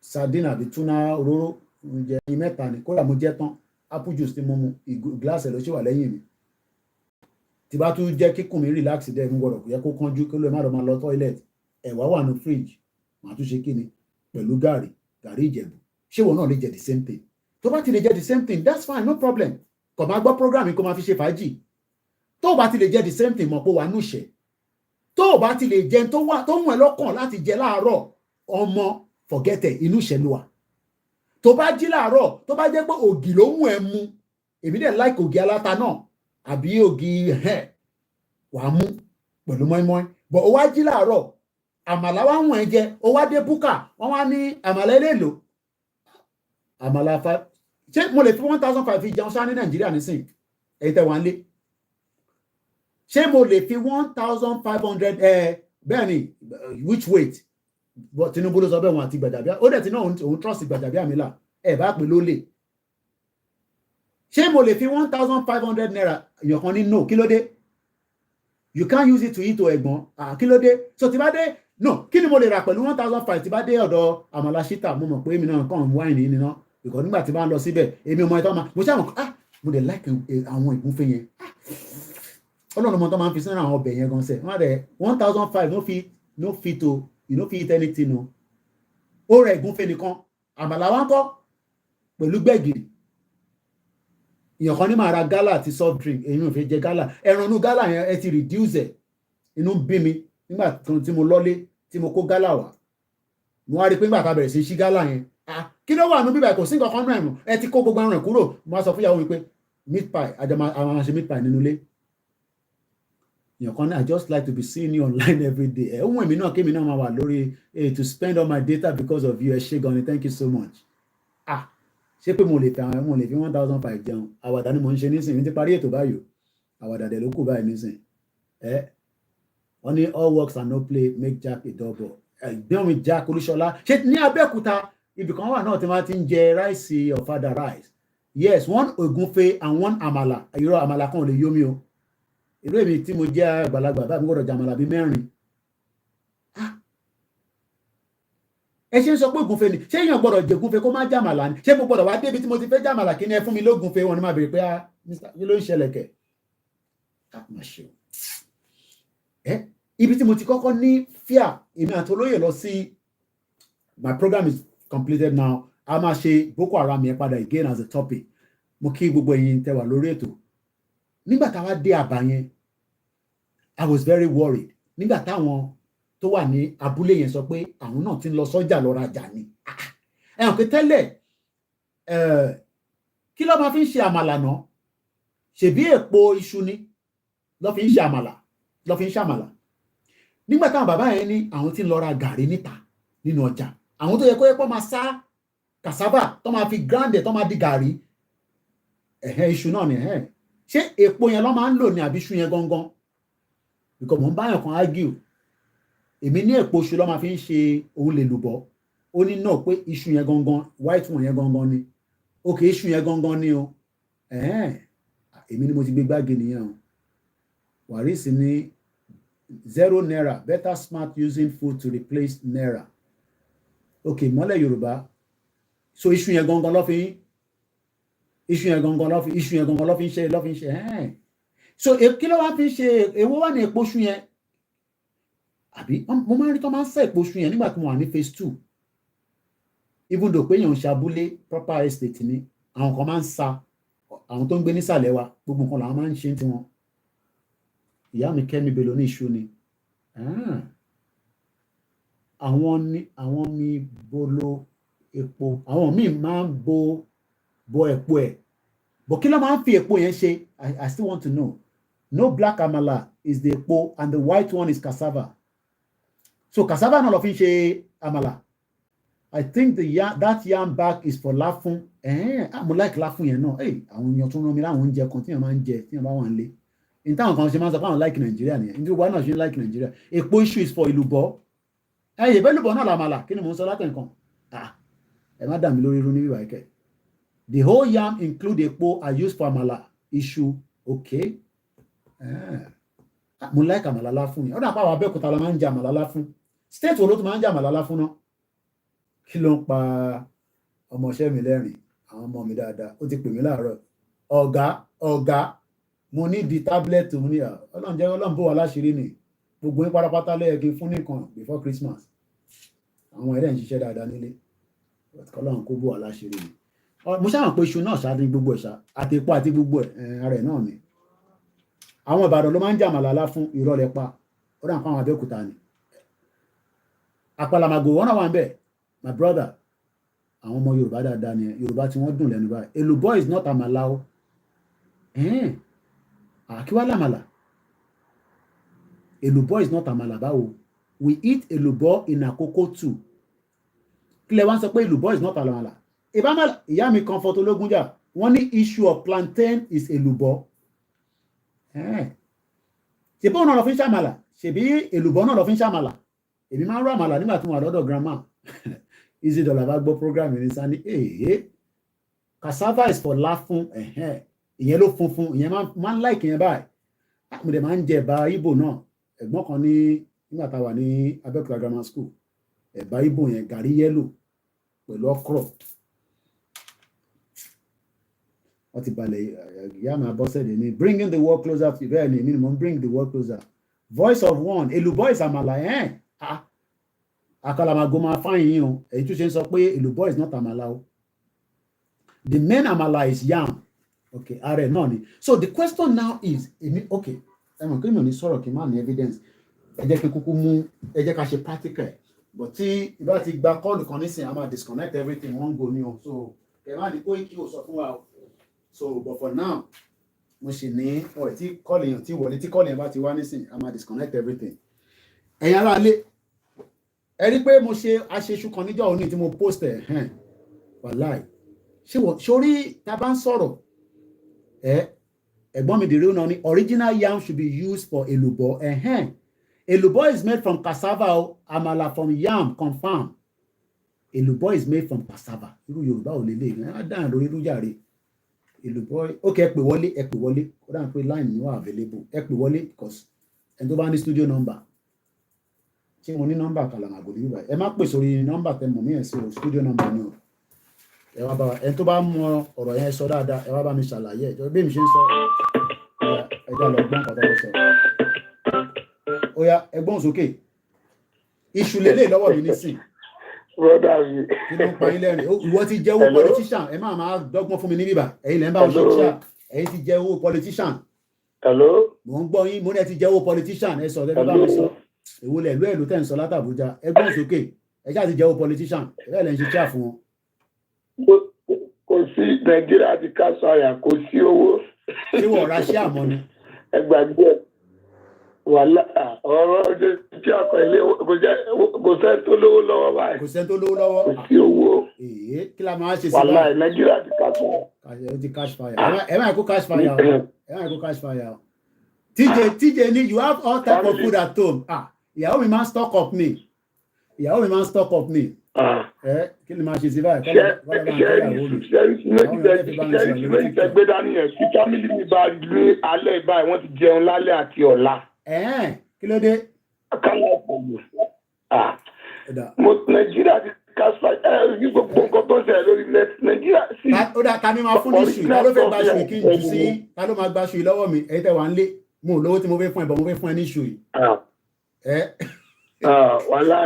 sardine àbí tuna òróró oúnjẹ ẹyin mẹ́ta ni kódà mo jẹ́ tán apple juice tí mo mu gíláàsì ẹ̀ ló ṣì wà lẹ́yìn mi. Tí bá tún jẹ́ kíkùn mi relax dẹ́ mú gbọ́dọ̀ kò yẹ kó kánjú kí ló má lọ máa lọ toilet. Ẹ̀wà wà ní fridge màá tún ṣe kíni pẹ̀lú gàrí Ìjẹ̀bú. Ṣé wọn náà lè jẹ the same thing? Tó bá ti lè jẹ the same thing that's fine, no problem. Kò máa gbọ́ program kó máa fi ṣe fàájì. Tó bá ti lè jẹ the same thing mọ̀ pé wà nù ṣẹ̀. Tó bá ti lè jẹ tó mú ẹ lọ́kàn láti jẹ láàárọ̀ ọmọ forget it inú ṣẹ̀ ló wà. Tó bá jí láàárọ̀ tó bá jẹ́ pé ògì ló mú ẹ mu èmi dẹ̀ like ògì aláta náà àbí ògì wà á mú pẹ̀lú mọ́ínmọ́ín bọ̀ ó wá jí láàárọ̀ àmàlà wá wọ̀n ẹ jẹ ó wá dé búkà wọ́n wá ní àmàlà eléèlò àmàlà fa ṣé mo lè fi 1,500 fi jẹun ṣá ní Nàìjíríà nísìn èyí tẹ́ wà ń lé ṣé mo lè fi 1,500 bẹ́ẹ̀ ni which weight Tinubu ló sọ bẹ́ẹ̀ wọn àti Gbajabiamila ó dẹ̀ ti náà òun trust Gbajabiamila ẹ̀ bá pè lólè ṣé mo lè fi 1,500 naira èèyàn kan ní no kí ló dé you can't use it to eat o ẹ̀gbọ́n kí ló dé so tí bá dé no kí ni mo lè rà pẹ̀lú 1,500 tí bá dé ọ̀dọ̀ Àmàlà Ṣítà mo mọ̀ pé èmi náà kàn wáìnì yìí nínú because nígbà tí bá ń lọ síbẹ̀ èmi ọmọ ẹ̀tọ́ mo ṣáà mọ̀ mo dẹ̀ like àwọn ìgúnfẹ́ yẹn Ọlọ́run ọmọ tó máa ń fi sínú àwọn ọbẹ̀ yẹn gan sẹ̀ wọ́n dẹ̀ 1,500 no fit o you no fit eat anything o ó rẹ̀ ìgúnfẹ́ nìkan àmàlà wa ń kọ́ pẹ̀lú gbẹ̀gìrì èèyàn kan ní máa ra gálà àti soft drink èyí ò fẹ́ jẹ gálà ẹran inú gálà yẹn ẹ ti reduce ẹ̀ inú bí mi nígbà tí mo lọ́lé tí mo kó gálà wá mo wá rí pé nígbà tá a bẹ̀rẹ̀ sí ṣí gálà yẹn kí ló wà nínú bíbá kò sí nǹkan kan náà ẹ ti kó gbogbo ẹran rẹ̀ kúrò mo wá sọ fún ìyàwó mi pé meat pie àwọn àṣẹ meat pie nínú ilé èèyàn kan náà I just like to be seeing you online every day ohun èmi náà kémi náà máa wà lórí to spend all my data because of you ẹ ṣé gan ni thank you so much ṣé pé mo lè fi 1,500 jẹun àwàdà ni mo ń ṣe nísìnyí ti parí ètò báyìí àwàdà dẹ̀ ló kù báyìí nísìnyí wọ́n ní all works and no play make Jack a dull boy ẹ̀gbọ́n mi Jack Olúṣọlá ṣé ní Abẹ́òkúta ibì kan wà náà tí wọ́n ti ń jẹ ráìsì ọ̀fadà rice yes one ògúnfe and one àmàlà irọ́ àmàlà kan ò lè yómi o irú èmi tí mo jẹ́ àgbàlagbà báyìí mo gbọ́dọ̀ jẹ àmàlà bíi 4 ẹ ṣe ń sọ pé ògúnfe ni ṣé èèyàn gbọ́dọ̀ jẹ ògúnfe kó má jàmàlà ni ṣé mo gbọ́dọ̀ wá débi tí mo ti fẹ́ jàmàlà kí ni ẹ fún mi lógúnfe wọn ni máa bèrè pé kí ló ń ṣẹlẹ̀ kẹ̀ má ṣe o ibi tí mo ti kọ́kọ́ ní fíà èmi àti olóyè lọ sí my program is completed now a máa ṣe Boko Haram yẹn padà again as a topic mo kí gbogbo ẹ̀yin tẹ́ wà lórí ètò nígbà táwa dé àbá yẹn I was very worried nígbà táwọn tó wà ní abúlé yẹn sọ pé àwọn náà ti ń lọ sọ́jà lọ rajà ni ẹ̀hàn pé tẹ́lẹ̀ kí ló máa fi ń ṣe àmàlà náà ṣèbí èpo iṣu ni ló fi ń ṣe àmàlà nígbà táwọn bàbá yẹn ní àwọn tí ń lọ ra gàrí níta nínú ọjà, àwọn tó yẹ kó yẹ kó máa sá cassava tó máa fi grande tó máa di gàrí, iṣu náà ni ṣé epo yẹn ló máa ń lò ní àbí iṣu yẹn gangan? Because mo ń báyàn kan argue, èmi ní èpo iṣu ló máa fi ń ṣe òun lè lùbọ́, ó ní náà pé iṣu yẹn gangan, white one yẹn gangan ni, òkè iṣu yẹn gangan ni o, èmi ni mo ti gbé gbági nìyẹn o. Wàrísì ní 0 naira, better smart using food to replace naira. Okay, mọ́lẹ̀ Yorùbá, so iṣu yẹn gangan ló fi ń ṣe, so kí ló wá fi ń ṣe, èwo wà ní epo iṣu yẹn? Àbí mo máa ń rí tó máa ń sẹ́ epo iṣu yẹn nígbà tí mo wà ní phase 2, even though pé èèyàn ń ṣàbúlé proper estate ni, àwọn kan máa ń sa, àwọn tó ń gbé nísàlẹ̀ wa gbogbo nǹkan làwọn máa ń ṣe tiwọn. Ìyá mi Kẹ́mi Bello ní iṣu ni, àwọn mi bolo epo, àwọn míì máa ń bo epo ẹ̀, but kí ló máa ń fi epo yẹn ṣe? I still want to know. No, black amala is the epo and the white one is cassava. So cassava náà ló fi ń ṣe amala. I think that yam bag is for láfún. Mo like láfún yẹn náà. Àwọn èèyàn tún rán mi láwọn oúnjẹ kan tí èèyàn máa ń jẹ tí èèyàn bá wà nílé. In táwọn kan ṣe máa ń sọ pé àwọn like Nigeria nìyẹn. Nítorí why náà ṣe like Nigeria. Epo iṣu is for ìlùbọ́. Ìbẹ́ lùbọ́ náà làmàlà. Kí ni mò ń sọ látẹ̀ nǹkan? Ẹ má dà mí lórí irú níbí wáyé kẹ́. The whole yam include epo are used for amala iṣu. Okay. Mo like àmàlà láfún yẹn. Ó dà pé àwọn Abẹ́òkúta la máa ń jẹ àmàlà láfún. State wo ló tún máa ń jẹ àmàlà láfún náà? Kí ló ń pa ọmọọṣẹ́ mi lẹ́rìn? Àwọn ọmọ mi dáadáa, ó ti pè mí láàárọ̀. Ọ̀gá, mo ní di tablet mo ní Ọlọ́run bó wa láṣìírí ni. Gbogbo yín pátápátá lẹ́yẹ kí n fún nìkan before Christmas. Àwọn ẹ̀rẹ́ ń ṣiṣẹ́ dáadáa nílé. Ọlọ́run kó bó wa láṣìírí ni. Mo ṣàmọ̀ pé iṣu náà ṣáà ní gbogbo ẹ̀ṣá, àti epo àti gbogbo ara ẹ̀ náà ni. Àwọn Ìbàdàn ló máa ń jẹ àmàlà láfún, irọ́ lẹ pa. Ó dà nǹkan àwọn Abẹ́òkúta ni. Àpàlàmàgò wọn náà wà ń bẹ̀. My brother, àwọn ọmọ Yorùbá dáadáa ni, Yorùbá tí wọ́n dùn lẹ́nu báyìí. Èlùbọ́ is not àmàlà o. Kí wá làmàlà? Èlùbọ́ is not àmàlà báwo? We eat èlùbọ́ in àkókò too. Kílẹ̀ wá ń sọ pé èlùbọ́ is not àmàlà. Ìyá mi kan Fọtológúnjà, wọ́n ní issue of plantain is èlùbọ́. Ṣèbí òun náà lọ fi ń ṣàmàlà? Ṣèbí èlùbọ́ náà lọ fi ń ṣàmàlà? Èmi máa ń rọ àmàlà nígbà tí mo wà lọ́dọ̀ grandma. Easy dollar bá gbọ́ program yìí ní sani. Cassava is for láfún. Ìyẹn ló funfun, ìyẹn máa ń like ìyẹn báyìí. Mo dẹ̀ máa ń jẹ ẹ̀bà Ìgbò náà. Ẹ̀gbọ́n kan ní nígbà tá a wà ní Abẹ́òkúta grammar school. Ẹ̀bà Ìgbò yẹn gàrí yẹ́lò pẹ̀lú ọ̀krọ̀. Wọ́n ti balẹ̀ ìyá mi Abọ́sẹ̀dé ní bringing the world closer to you. Bẹ́ẹ̀ ni èmi ni mo ń bring the world closer. Voice of one, èlùbọ́ is àmàlà. Àkàlàmàgò máa fáyín yín o. Èyí tún ṣe ń sọ pé èlùbọ́ is not àmàlà o. The main àmàlà is yam. Okay, ààrẹ náà ni. So the question now is, okay, ẹ̀mọ̀ kí mi ò ní sọ̀rọ̀ kí n má ní evidence. Ẹ jẹ́ kí kúkú mú, ẹ jẹ́ ká ṣe practical. But tí ìbá ti gba kọ́ọ̀lù kan nísìnyí, a máa disconnect everything one go ní o. So ẹ má ní Koiki ò sọ fún wa o. So but for now, mo ṣì ní tí kọ́ọ̀lù yẹn ti wọlé, tí kọ́ọ̀lù yẹn bá ti wá nísìnyí, a máa disconnect everything. Ẹ̀yin ará ilé, ẹ rí pé mo ṣe aṣeṣu kan níjọ́ òní tí mo post wàláì. Sórí tá a bá ń sọ̀rọ̀, ẹ̀gbọ́n mi dèrè náà ni original yam should be used for èlùbọ́. Èlùbọ́ is made from cassava, àmàlà from yam, confirm. Èlùbọ́ is made from cassava. Irú Yorùbá ò lélẹ̀ ẹ̀ á dáhùn lórí irú yàrá. Èlùbọ́, okay, ẹ pè wọlé. Ó dáhùn pé line ni wà available. Ẹ pè wọlé because ẹni tó bá ní studio number. Tí mo ní nọ́mbà Àkàlàmàgò ní bíbá. Ẹ má pè sórí nọ́mbà tẹ mọ̀ mí ẹ̀ sí o, studio number ni o. Ẹ wá bá wa, ẹni tó bá mọ ọ̀rọ̀ yẹn sọ dáadáa, ẹ wá bá mi ṣàlàyé ẹ̀. Bí mi ṣe ń sọ, ẹ já lọ gbọ́n pàtàkì sọ. Ó yá, ẹ gbọ́n sókè. Iṣu lélẹ̀ lọ́wọ́ mi nísìn. Kí ló ń pa yín lẹ́rìn? Ìwọ ti jẹ́ owó politician, ẹ máa dọ́gbọ́n fún mi ní bíbá. Ẹ̀yin lẹ́ ń bá wọn ṣe iṣẹ́. Ẹ̀yin ti jẹ́ owó politician. Mo ń gbọ́ yín, mo ní ẹ ti jẹ́ owó politician. Ẹ sọ ẹ bá mi sọ. Èwo lẹ̀ lú tẹ̀ ń sọ látàbújá. Ẹ gbọ́n sókè. Ẹ ṣáà ti jẹ́ owó politician. Ẹ lẹ́ ń ṣe iṣẹ́ fún wọn. Kò sí Nàìjíríà ti ká sọ àyà, kò sí owó. Ṣé wọ́n ra ṣé àmọ́ ni? Ẹ gbàgbé ẹ̀. wàhálà ọ̀rọ̀ tí a kọ ilé kò sẹ́ tó lówó lọ́wọ́ báyìí. Kò sẹ́ tó lówó lọ́wọ́. Kò sí owó. Kí la máa ṣe sí báyìí? Wàhálà Nàìjíríà ti cash fire. Ó ti cash fire. Ẹ máa kó cash fire o. Ẹ máa kó cash fire o. TJ ni you have all type of food at home. Ìyàwó mi máa ń stock up ni. Kí ni máa ṣe sí báyìí? Ṣé ìgbé dání yẹn sí fámìlì mi bá ní alẹ́ báyìí wọ́n ti jẹun lálẹ́ àti ọ̀la. Kí ló dé? Nàìjíríà ti kásá ní gbogbo nǹkan tó ń ṣẹlẹ̀ lórí Nàìjíríà sí. Ó dà ká ní máa fún ní ṣù ta ló fẹ́ gba ṣù kí n jù sí ta ló máa gba ṣù lọ́wọ́ mi ẹ̀yin tẹ́ wà ń lé mo ò lówó tí mo fẹ́ fún ẹ bọ̀ mo fẹ́ fún ẹ ní ṣù yìí. Wàhálà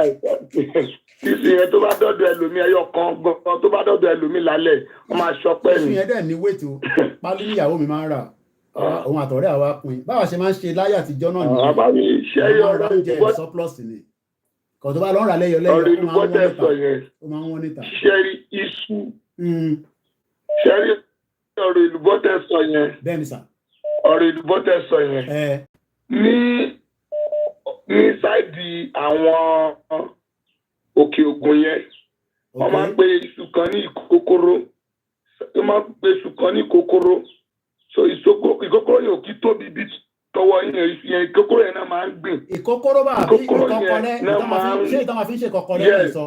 sísè yẹn tó bá dọ́dọ̀ ẹlòmí ẹyọ kan gbọ́n tó bá dọ́dọ̀ ẹlòmí lálẹ́ wọ́n máa ṣọpẹ́ ni. Ṣù yẹn dẹ̀ ní wéètì o pálí níyàwó mi máa ń rà òun àtọ̀rẹ́ àwa pin báwa ṣe máa ń ṣe láyé àtijọ́ náà nìyẹn àbámi iṣẹ́ yọ ọ̀rọ̀ oúnjẹ surplus ni kò tó bá lọ́ọ́ rà lẹ́yọ lẹ́yọ ọ̀rọ̀ ìlúbọ́tẹ̀ ó máa ń wọ́n níta. ṣẹ́rí iṣu ṣẹ́rí ọ̀rọ̀ ìlúbọ́tẹ̀ sọ yẹn bẹ́ẹ̀ni sà ọ̀rọ̀ ìlúbọ́tẹ̀ sọ yẹn ní sáìdì àwọn òkè ògùn yẹn wọ́n máa ń pe iṣu kan ní ìkókóró wọ́n máa ń pe iṣu kan ní ìkókóró so ìkókóró yẹn ò kí tóbi bí tọwọ́ yẹn ìkókóró yẹn náà máa ń gbìn. ìkókóró bá ìkọkọrẹ ṣé ìtàn máa fi ń ṣe ìkọkọrẹ ẹ̀ sọ.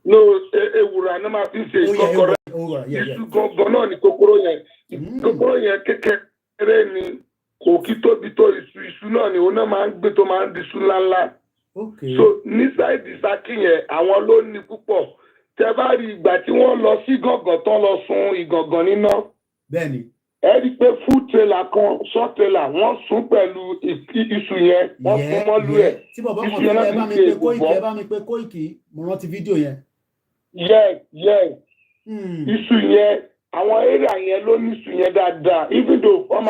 no ewùrà náà máa fi ń ṣe ìkọkọrẹ iṣu gangan náà ní kókóró yẹn ìkókóró yẹn kékeré ni kò kí tóbi tó iṣu náà ni òun náà máa ń gbé tó máa ń di iṣu ńláńlá. So ní sáìdì Ṣakí yẹn àwọn ló ní púpọ̀ tẹ bá rí ìgbà tí wọ́n lọ sí gàngàn tán lọ sun ìgàngàn níná. Bẹ́ẹ̀ni. Ẹ rí i pé food trailer kan short trailer wọ́n sún pẹ̀lú iṣu yẹn wọ́n sún mọ́lú ẹ̀. Tí bọ̀bọ̀ kan tó ẹ bá mi pé Kóìkì ẹ bá mi pé Kóìkì mo rántí fídíò yẹn. Yes. Iṣu yẹn àwọn area yẹn ló ní iṣu yẹn dáadáa even though wọ́n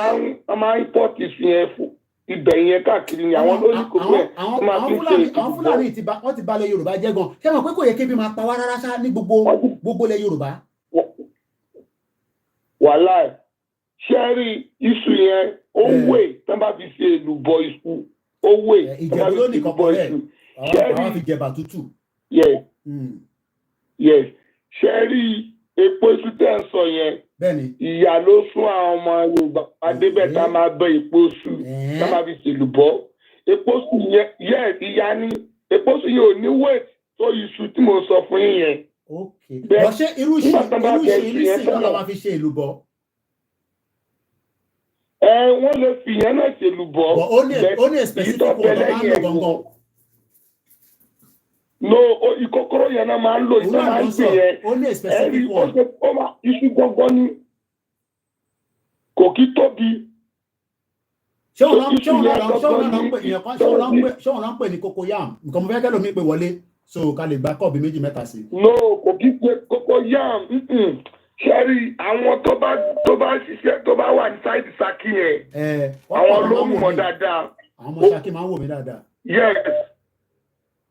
máa ń import iṣu yẹn fún ibẹ̀ yẹn káàkiri ni àwọn lórí kòkó ẹ̀ wọ́n máa fi ṣe ìdìbò. Àwọn Fúlàní wọ́n ti balẹ̀ Yorùbá jẹ́ gan ṣé mọ̀ pé kò yẹ kébi máa pa wá rárá ṣá ní gbogbo ilẹ̀ Yorùbá. Wàhálà ṣẹ́rí iṣu yẹn ó wè tán bá fi ṣe èlùbọ́ iṣu ó wè tán bá fi ṣe èlùbọ́ iṣu. Àwọn fi jẹ̀bà tútù. Yes ṣẹ́rí epo iṣu tẹ̀ ń sọ yẹn. Bẹ́ẹ̀ni. Ìyá ló sún àwọn ọmọ Yorùbá adébẹ̀ tá máa bẹ epo iṣu tá máa fi ṣèlùbọ́. Epo iṣu yẹn ìyá ni epo iṣu yẹn ò ní wait tó iṣu tí mo sọ fún yín yẹn. Bọ̀ ṣé irú ìṣe náà la máa fi ṣe èlùbọ́? Wọ́n lè fi yẹn náà ṣe èlùbọ́. Ó ní specific one tó máa ń lò gangan. No, ìkókóró yẹn náà máa ń lò ìtàn máa ń gbé yẹn. Ó ní specific one. Iṣu gangan ni kò kí tóbi. Ṣé wọn náà ń pè ní cocoyam? Nǹkan mo fẹ́ kẹ́lò mi pé wọlé so ká lè gba kọ́ọ̀bù méjì mẹ́ta sí. No, kò kí pé cocoyam. Ṣẹ́rí àwọn tó bá ṣiṣẹ́ tó bá wà ní sáìdì Ṣakí yẹn. Àwọn ló mọ̀ dáadáa. Àwọn ọmọ Ṣakí máa ń wò mí dáadáa.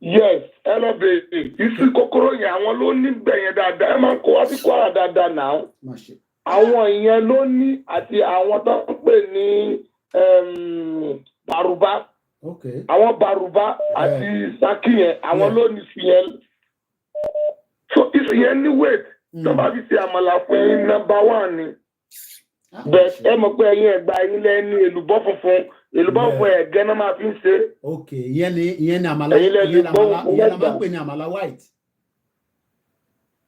Yes, ẹ lọ bèèrè iṣu kòkòrò yẹn àwọn ló ní bẹ̀yẹn dáadáa ẹ máa ń kó wá sí Kwara dáadáa náà. Àwọn ìyẹn ló ní àti àwọn tó ń pè ní Bàrùbá. Àwọn Bàrùbá àti Ṣakí yẹn àwọn ló ní iṣu yẹn. So iṣu yẹn ní weight tó bá fi ṣe àmàlà fún yín number 1 ni. Bẹ́ẹ̀ ẹ mọ̀ pé ẹ̀yin Ẹ̀gbá yín lẹ́nu èlùbọ́ funfun. Èlùbọ́ fún ẹ̀gẹ́ náà máa fi ń ṣe. Ìyẹn ni àmàlà ìyẹn la máa ń pè ní àmàlà white.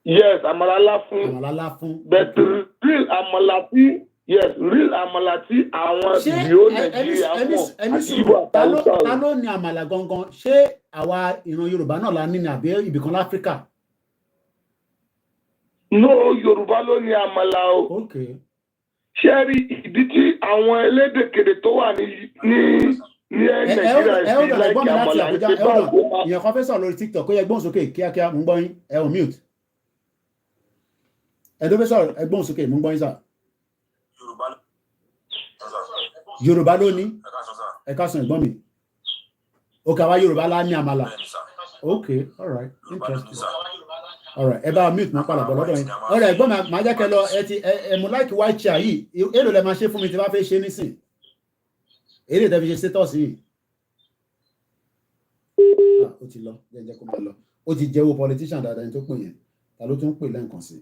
Yes, àmàlà láfún. But real àmàlà tí àwọn ìyó Nàìjíríà mọ̀ àti Ìgbò àtàwọn. Ta ló ní àmàlà gangan? Ṣé àwa ìran Yorùbá náà la ní ní àbí ibìkan láfíríkà? No, Yorùbá ló ní àmàlà o. Ṣé rí ìdí tí àwọn elédèkéde tó wà ní Nàìjíríà sí láìkí àmàlà ní pé báwo. Ìyẹn kan fẹ́ sọ̀rọ̀ lórí TikTok kó yẹ gbóhùn sókè kíákíá mú gbọ́ yín ẹ ò mute. Ẹ̀dọ́ fẹ́ sọ̀rọ̀ ẹ gbóhùn sókè mú gbọ́ yín sà. Yorùbá ló ní ẹ ká sàn ẹ̀gbọ́n mi. Òkè àwa Yorùbá lá ní àmàlà. Okay, all right, interesting. Alright, ẹ bá mute máa padà bọ̀ lọ́dọ̀ yín. Ọ̀rẹ́ ẹ̀gbọ́n máa jẹ́ kẹ́ lọ ẹ mú láìkí white chair yìí èlò lẹ máa ṣe fún mi tí bá fẹ́ ṣe nísìn. Èrè tẹ́ fi ṣe status yìí. Ó ti lọ, jẹ́ kó máa lọ. Ó ti jẹ́wọ́ politician dáadáa ní tó pè yẹn. Ta ló tún pè lẹ́ǹkan sí?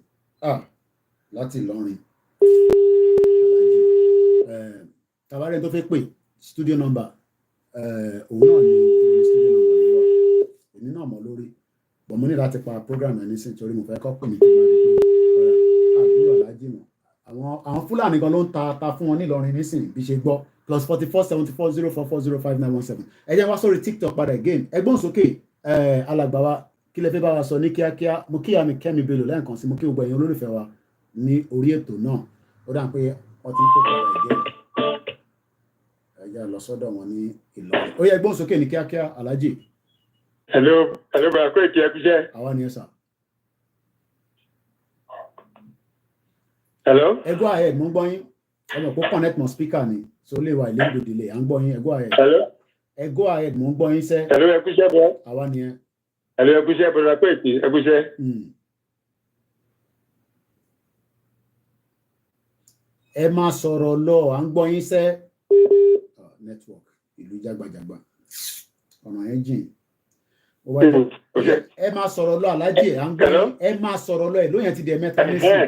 Láti Ìlọrin. Tabarẹ́ tó fẹ́ pè studio number. Òun náà ni studio number yìí wà. Èmi náà mọ̀ lórí. Bọ̀ mo ní láti pa program ẹ̀ nísìnyí torí mo fẹ́ kọ́ pè mí tó bá dé pé àbúrò aláàjì mọ̀. Àwọn Fúlàní gan ló ń ta fún wọn ní Ìlọrin nísìnyí bí ṣe gbọ́. +44 74 044 059 17. Ẹ jẹ́ wá sórí TikTok padà again. Ẹgbọ́n sókè alàgbà wa kí lẹ fẹ́ bá wa sọ ní kíákíá. Mo kí àmì Kẹ́mi Bello lẹ́ẹ̀kan sí mo kí gbogbo ẹ̀yin olólùfẹ́ wa ní orí ètò náà. Ó dà pé wọ́n ti ń pè padà again. Ẹ jẹ́ lọ sọ́dọ̀ wọn ní Ìlọrin. Ó yẹ ẹgbọ́n sókè ní kíákíá Alhaji. Hello bàbá kó ètò ẹkúṣẹ́. Àwa ni ẹ sà. Hello. Ẹ go ahead, mo ń gbọ́ yín. Ẹ mọ̀ pé connect mọ́ speaker ni. So lè wà ilé ìdò delay. À ń gbọ́ yín. Ẹ go ahead. Hello. Ẹ go ahead, mo ń gbọ́ yín sẹ́. Hello ẹkúṣẹ́ bọ́. Àwa ni ẹ. Hello ẹkúṣẹ́ bọ́dà kó ètò ẹkúṣẹ́. Ẹ máa sọ̀rọ̀ lọ, à ń gbọ́ yín sẹ́. Network ìlú jágbàjàgbà. Ọ̀nà yẹn jìn. Ẹ máa sọ̀rọ̀ lọ Alhaji, à ń gbọ́ yín. Ẹ máa sọ̀rọ̀ lọ ẹ̀ lóyún ti di ẹ̀mẹ́ta nísìnyí.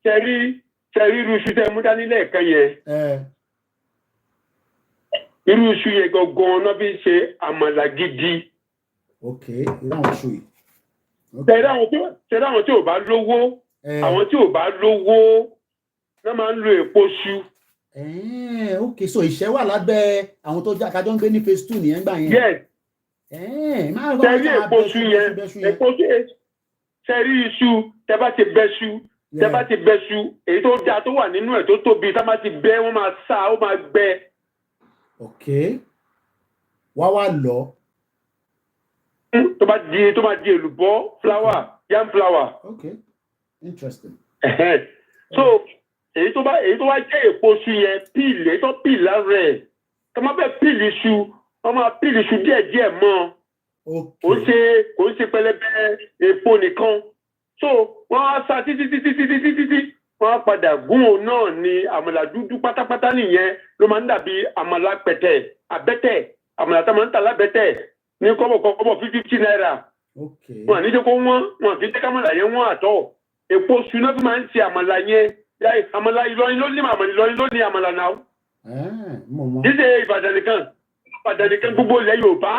Ṣẹ̀rí irú iṣu tẹ mú dání lẹ́ẹ̀kan yẹn. Irú iṣu yẹn gangan náà fi ṣe àmàlà gidi. Ok, irú àwọn iṣu yìí. Ṣẹ̀rí àwọn tí ò bá lówó, àwọn tí ò bá lówó náà máa ń lo èpo iṣu. Ok, so ìṣẹ́ wà lábẹ́ àwọn tó kájọ ń gbé ní phase 2 nìyẹn gbà yẹn. Yes. Ṣẹ̀rí èpo iṣu yẹn, ṣẹ̀rí iṣu tẹ bá ti bẹ́ iṣu. Tẹ́ bá ti bẹ́ṣu èyí tó dáa tó wà nínú ẹ̀ tó tóbi tá bá ti bẹ́ wọ́n máa sá ó máa gbẹ. Ok, wá lọ. Tó máa di èlùbọ́ flour yam flour. Ok, interesting. So èyí tó wá jẹ́ èpo iṣu yẹn píìlì èyí tó píìlì lára ẹ̀ tó máa bẹ́ píìlì iṣu wọ́n máa píìlì iṣu díẹ̀díẹ̀ mọ́. Kò ń ṣe pẹlẹbẹ èpo nìkan. So wọ́n á sá títí wọ́n á padà gún òun náà ni àmàlà dúdú pátápátá nìyẹn ló máa ń dàbí àmàlà pẹ̀tẹ̀ àbẹ́tẹ̀ àmàlà tá máa ń tà lábẹ́tẹ̀ ní kọ́bọ̀ 50 naira. Wọ́n àní jẹ́ kó wọ́n kì í jẹ́ kámàlà yẹn wọ́n àtọ̀ èpo iṣu náà fi máa ń ṣe àmàlà yẹn àmàlà Ìlọrin ló ní àmàlà náà. Dídé Ìbàdàn nìkan gbogbo ilẹ̀ Yorùbá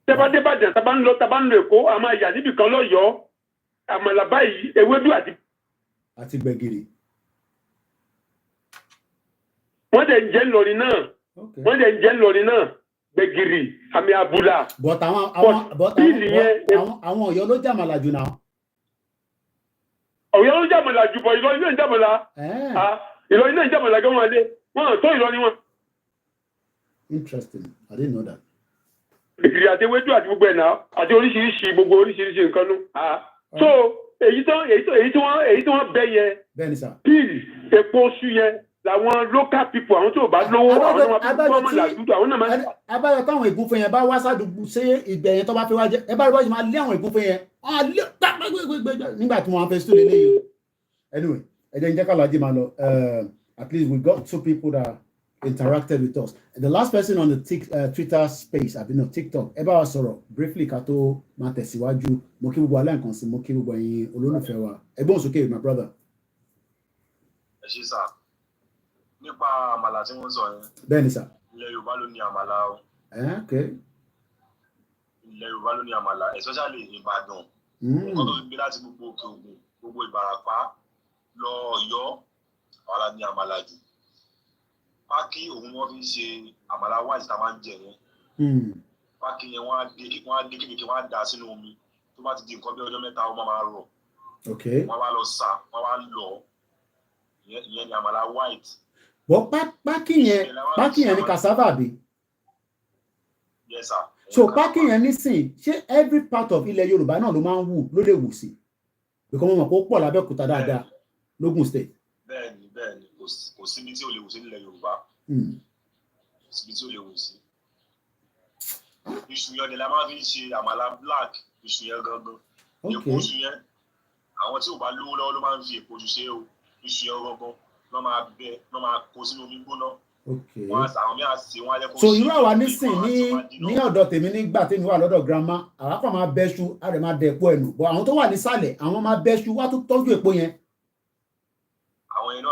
tẹ́bá dé Ìbàdàn tá bá ń lọ Èkó a máa yà níbì kan lọ́yọ̀ọ́ àmàlà báyìí ewédú àti gbẹ̀gìrì. Wọ́n dẹ̀ ń jẹ́ Ìlọrin náà gbẹ̀gìrì àmì àbùlà. But àwọn Ọ̀yọ́ ló jàmàlà jù náà. Ọ̀yọ́ ló jàmàlà jù bọ̀ Ìlọrin náà ń jàmàlà. Ìlọrin náà ń jàmàlà gan wọn lé wọn tó Ìlọrin wọn. Interesting, I didn't know that. Gbẹ̀gìrì àti ewédú àti gbogbo ẹ̀ náà àti gbogbo oríṣiríṣi nǹkan nú. So èyí tí wọ́n bẹ́ yẹn píìlì epo oṣù yẹn làwọn local people àwọn tí ò bá lówó àwọn náà máa fi gbọ́ ọmọ làdúdú àwọn náà máa. Abájọ táwọn ìgúnfẹ́ yẹn bá wá sádùúgbò ṣé ìgbẹ́ yẹn tó bá fẹ́ wá jẹ́ ẹ bá rí bọ́ọ̀sì máa lé àwọn ìgúnfẹ́ yẹn nígbà tí wọ́n fẹ́ sítò lélẹ́yìí. Anyway ẹ jẹ́ ń jẹ́ ká Alhaji máa lọ. At least we got 2 people that interacted with us. The last person on the Twitter space, TikTok, ẹ bá wa sọ̀rọ̀ briefly ká tó máa tẹ̀síwájú. Mo kí gbogbo alẹ́ nǹkan sí, mo kí gbogbo ẹ̀yin olólùfẹ́ wa. Ẹgbọ́n sókè, my brother. Ẹ ṣé sà, nípa àmàlà tí wọ́n sọ yẹn. Bẹ́ẹ̀ni sà. Ilẹ̀ Yorùbá ló ní àmàlà o. Okay. Ilẹ̀ Yorùbá ló ní àmàlà, especially Ìbàdàn. Nǹkan tó fi gbé láti gbogbo òkè ògùn, gbogbo Ìbàràpá, lọ Ọ̀yọ́, àwọn la ní àmàlà jù. Pákí òun wọ́n fi ń ṣe àmàlà white tá a máa ń jẹ yẹn. Pákí yẹn wọ́n á dé kékeré wọ́n á dà sínú omi tó bá ti di nǹkan bí ọjọ́ mẹ́ta ó máa rọ̀. Wọ́n wá lọ sá wọ́n wá lọ ìyẹn ni àmàlà white. Bọ́ pákí yẹn ni cassava bí. Yes sir. So pákí yẹn nísìn ṣé every part of ilẹ̀ Yorùbá náà ló máa ń wù ló lè wù sí because mo mọ̀ pé ó pọ̀ lábẹ́òkúta dáadáa lógùn state. Bẹ́ẹ̀ni kò síbi tí o lè wù sí nílẹ̀ Yorùbá. Kò síbi tí o lè wù sí. Iṣu yẹn ni la máa fi ń ṣe àmàlà black iṣu yẹn gangan. Èpo iṣu yẹn àwọn tí ò bá lówó lọ́wọ́ ló máa ń fi èpo iṣu ṣe o iṣu yẹn gangan lọ́ máa bẹ lọ́ máa kó sínú omi gbóná Okay. So irú àwa nísìn ní ọ̀dọ̀ tèmi nígbà tèmi wà lọ́dọ̀ grandma àwa kàn máa bẹ́ṣu a rẹ̀ máa dẹ̀ epo ẹ̀nù bọ̀ àwọn tó wà nísàlẹ̀ àwọn máa bẹ́ṣu wá tó tọ́jú epo yẹn. Àwọn yẹn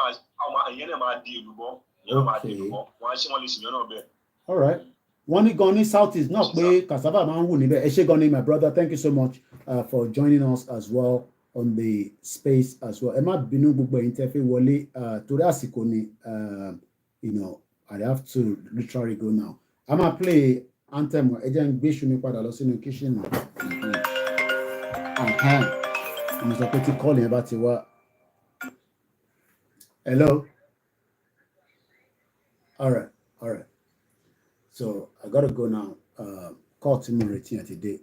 náà máa di èlùbọ́ wọ́n á ṣe wọ́n lè ṣèyàn náà bẹ́ẹ̀. All right. Wọ́n ní gan ní south east náà pé cassava máa ń wù níbẹ̀ ẹ ṣé gan ni my brother thank you so much for joining us as well on the space as well. Ẹ má bínú gbogbo ẹ̀yin tẹ́ fẹ́ wọlé torí àsìkò ni you know I have to literally go now. I'm gonna play anthem. Ẹ jẹ́ n gbé ṣu mi padà lọ sínú kitchen náà. Mo sọ pé tí call yẹn bá ti wá. Hello. All right. So I gotta go now. Call tí mo retí ẹ ti dé.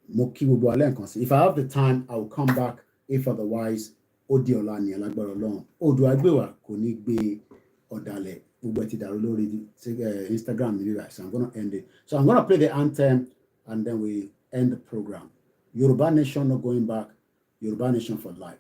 Mo kí gbogbo alẹ́ nǹkan sí. If I have the time, I will come back. If otherwise, ó di ọ̀la ni alágbára Ọlọ́run. Odò agbéwà kò ní gbé ọ̀dàlẹ̀. Instagram, so I'm going to end it. So I'm going to play the anthem and then we end the program. Yoruba Nation, not going back. Yoruba Nation for life.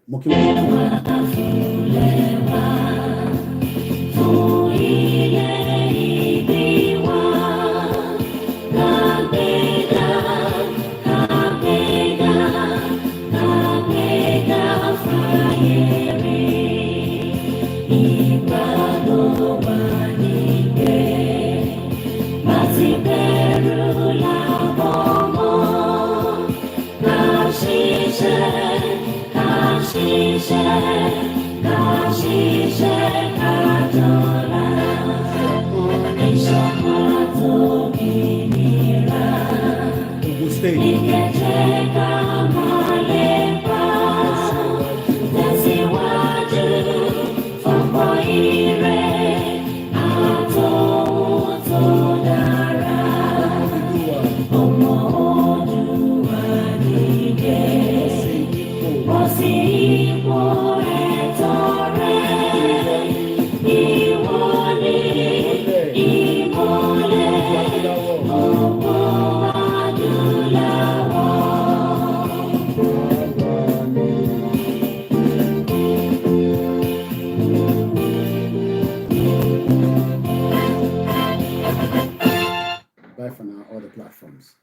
Bye for now, all the platforms.